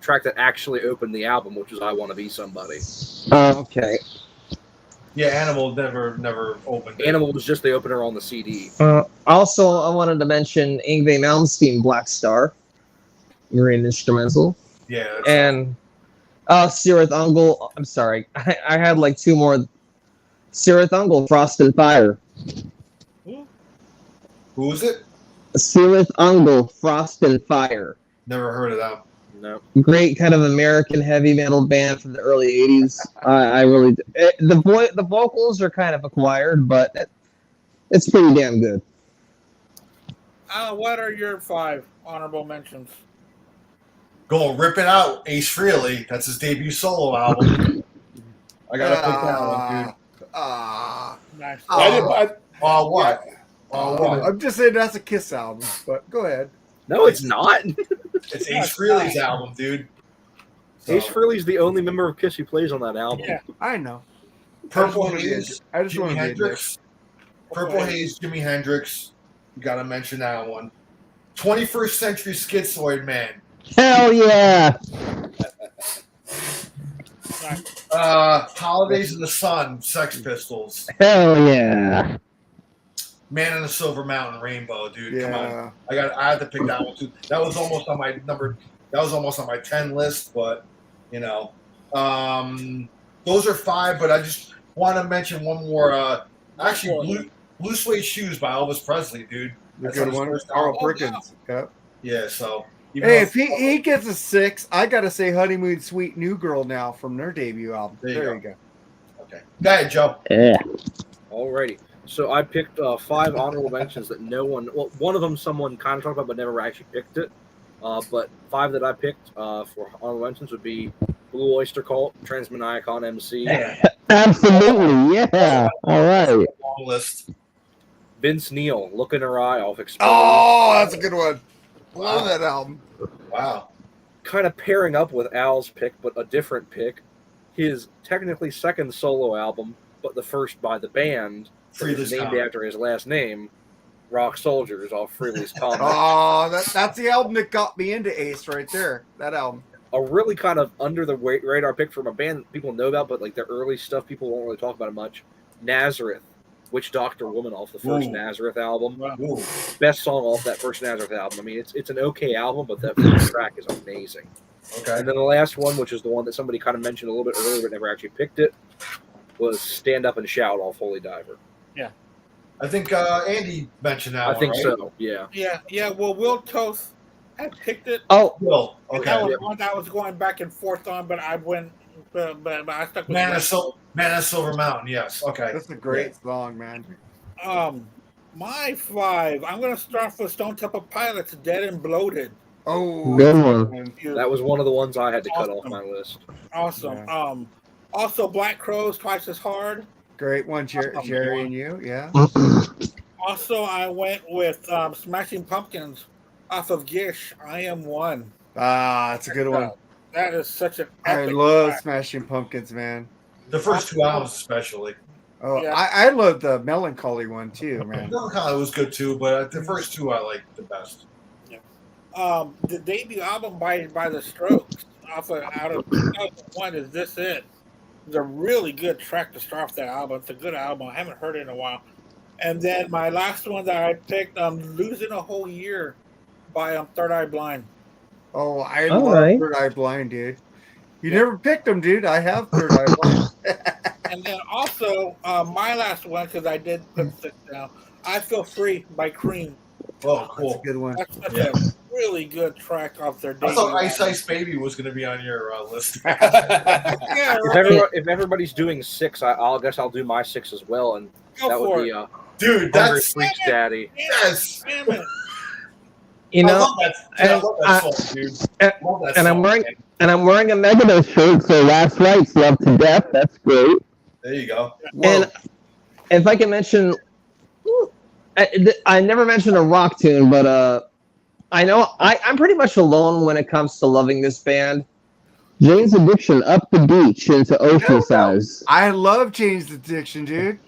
track that actually opened the album, which was I Want to Be Somebody. Okay. Yeah, Animal never opened it. Animal was just the opener on the CD. Also, I wanted to mention Yngwie Malmsteen, Black Star, Marine Instrumental. Yeah. And Sirith Ungol. I'm sorry, I had like 2 more. Sirith Ungol, Frost and Fire. Who is it? Sirith Ungol, Frost and Fire. Never heard of that. No. Great kind of American heavy metal band from the early 80s. I really the vocals are kind of acquired, but it's pretty damn good. What are your 5 honorable mentions? Go rip it out, Ace Frehley. That's his debut solo album. I gotta pick that one, dude. Nice. I didn't. What? What? I'm just saying that's a Kiss album, but go ahead. No, it's not. It's Ace Frehley's album, dude. Ace Frehley's the only member of Kiss who plays on that album. Yeah. I know. Purple I Haze, just want Jimi to be a Hendrix. Purple Haze, Jimi Hendrix. You gotta mention that one. 21st Century Schizoid Man. Hell yeah! Holidays in the Sun, Sex Pistols. Hell yeah! Man in the Silver Mountain, Rainbow, dude. Come Yeah. on. I had to pick that one too. That was almost on my number. That was almost on my 10 list, but you know, those are 5. But I just want to mention one more. Actually, Blue Suede Shoes by Elvis Presley, dude. The That's good on his one. first Carl album. Perkins. Yep. Yeah. So. Hey, if he gets a 6, I gotta say Honeymoon Sweet New Girl now from their debut album. There you go. Okay. Go ahead, Joe. Yeah. Alrighty. So I picked 5 honorable mentions that no one. Well, one of them someone kind of talked about, but never actually picked it. But 5 that I picked for honorable mentions would be Blue Oyster Cult, Transmaniacon MC, Absolutely, yeah. All right. Long list. Vince Neil, Look in Her Eye off Exposed. Oh, that's a good one. Love that album. Wow. Kind of pairing up with Al's pick, but a different pick. His technically second solo album, but the first by the band, Freely's named Comet. after his last name, Rock Soldiers off Freely's Comet. Oh, that's the album that got me into Ace right there. That album. A really kind of under the radar pick from a band that people know about, but like their early stuff, people won't really talk about it much. Nazareth, Witch Doctor Woman off the first Ooh. Nazareth album. Ooh. Best song off that first Nazareth album. I mean, it's an okay album, but that first track is amazing. Okay. And then the last one, which is the one that somebody kind of mentioned a little bit earlier but never actually picked it, was Stand Up and Shout off Holy Diver. I think Andy mentioned that I one, think right? so, yeah. Yeah. Well, Will Toth had picked it. Oh, Will. That Okay. was one I was going back and forth on, but I went. But I stuck with Man of Silver Mountain, yes. Okay. That's a great song, man. My 5. I'm gonna start with Stone Temple Pilots, Dead and Bloated. Oh, good one. That was one of the ones I had to cut off my list. Awesome. Yeah. Also Black Crowes, Twice as Hard. Great one, Jerry and you. Yeah. Also, I went with Smashing Pumpkins off of Gish. I Am One. Ah, that's a good one. That is such an I epic love track. Smashing Pumpkins, man. The first 2 albums, especially. Oh, Yeah. I love the Melancholy one too, man. Melancholy was good too, but the first 2 I liked the best. The debut album by the Strokes out of 2001 is This It. It's a really good track to start off that album. It's a good album. I haven't heard it in a while. And then my last one that I picked, Losing a Whole Year by Third Eye Blind. Oh, I All love right. Third Eye Blind, dude. You never picked them, dude. I have Third Eye Blind. And then also my last one, because I did put this down, I Feel Free by Cream. Oh, That's a cool. good one. That's such a really good track off their I debut. thought Ice album. Ice Baby was going to be on your list. Yeah, If everybody's doing 6, I guess I'll do my 6 as well, and go that for would it. be Dude, Hungry that's Freaks Daddy. yes. Damn it. You I know, love that, I love that song, dude. Love that and song, man. I'm wearing a Megadeth shirt, so Last Rites, Love to Death. That's great. There you go. And if I can mention, I never mentioned a rock tune, but I know I'm pretty much alone when it comes to loving this band. Jane's Addiction, Up the Beach into Ocean Size. I love Jane's Addiction, dude.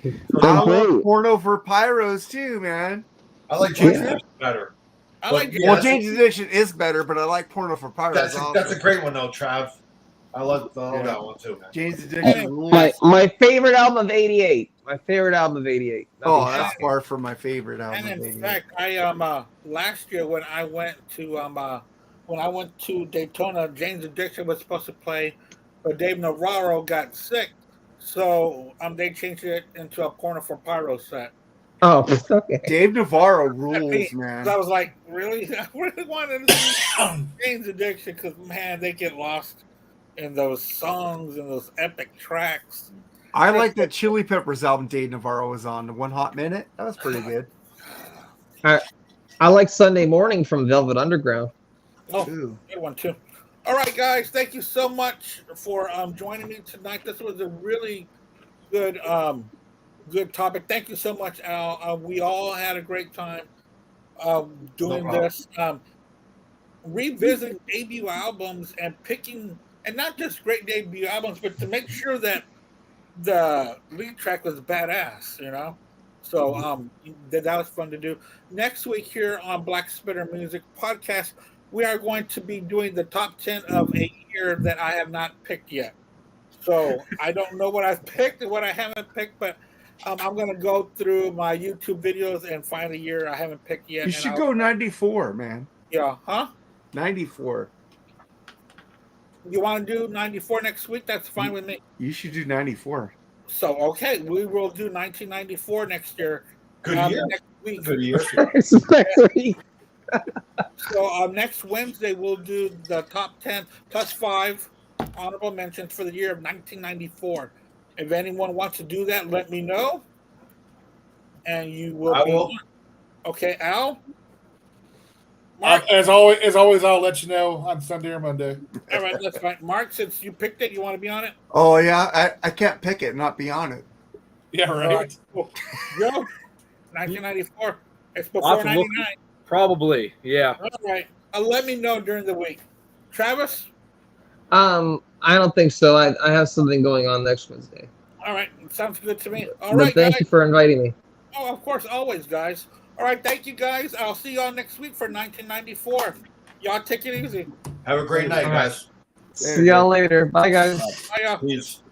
I love Porno for Pyros too, man. I like James Addiction better. I like Yeah, Well, that's Jane's Addiction is better, but I like Porno for Pyros. That's a great one though, Trav. I love Yeah. that one too, man. Jane's Addiction. My favorite album of '88. My favorite album of '88. Oh, that's far from my favorite album. And in maybe. fact, I last year when I went to Daytona, Jane's Addiction was supposed to play, but Dave Navarro got sick, so they changed it into a Porno for Pyro set. Oh, okay. Dave Navarro rules, man. So I was like, really? I really wanted to see Jane's Addiction because man, they get lost in those songs and those epic tracks. I like that Chili Peppers album Dave Navarro was on, the One Hot Minute. That was pretty good. I like Sunday Morning from Velvet Underground. Oh, Ooh. good one too. All right, guys, thank you so much for joining me tonight. This was a really good good topic. Thank you so much, Al. We all had a great time doing problem. this. Revisiting debut albums and picking, and not just great debut albums, but to make sure that the lead track was badass, you know. So that was fun to do. Next week here on Black Spitter Music Podcast, we are going to be doing the top 10 of a year that I have not picked yet. So I don't know what I've picked and what I haven't picked, but I'm going to go through my YouTube videos and find a year I haven't picked yet. You should go 94, man. Yeah, huh? 94. You want to do 94 next week? That's fine with me. You should do 94. So, okay, we will do 1994 next year. Good year. Next week. Good year. So next Wednesday, we'll do the top 10 plus 5 honorable mentions for the year of 1994. If anyone wants to do that, let me know. And you will I be will. on. Okay, Al? Mark? As always, I'll let you know on Sunday or Monday. All right, that's fine. Mark, since you picked it, you want to be on it? Oh, yeah. I can't pick it and not be on it. Yeah, All right. right. Cool. Yo, 1994. It's I'll before have to look. 99. Probably, yeah. All right. Let me know during the week. Travis? I don't think so. I have something going on next Wednesday. All right. Sounds good to me. All But right, thank guys. you for inviting me. Oh, of course, always, guys. All right, thank you, guys. I'll see y'all next week for 1994. Y'all take it easy. Have a great night, guys. See y'all later. Bye, guys. Bye, y'all. Peace.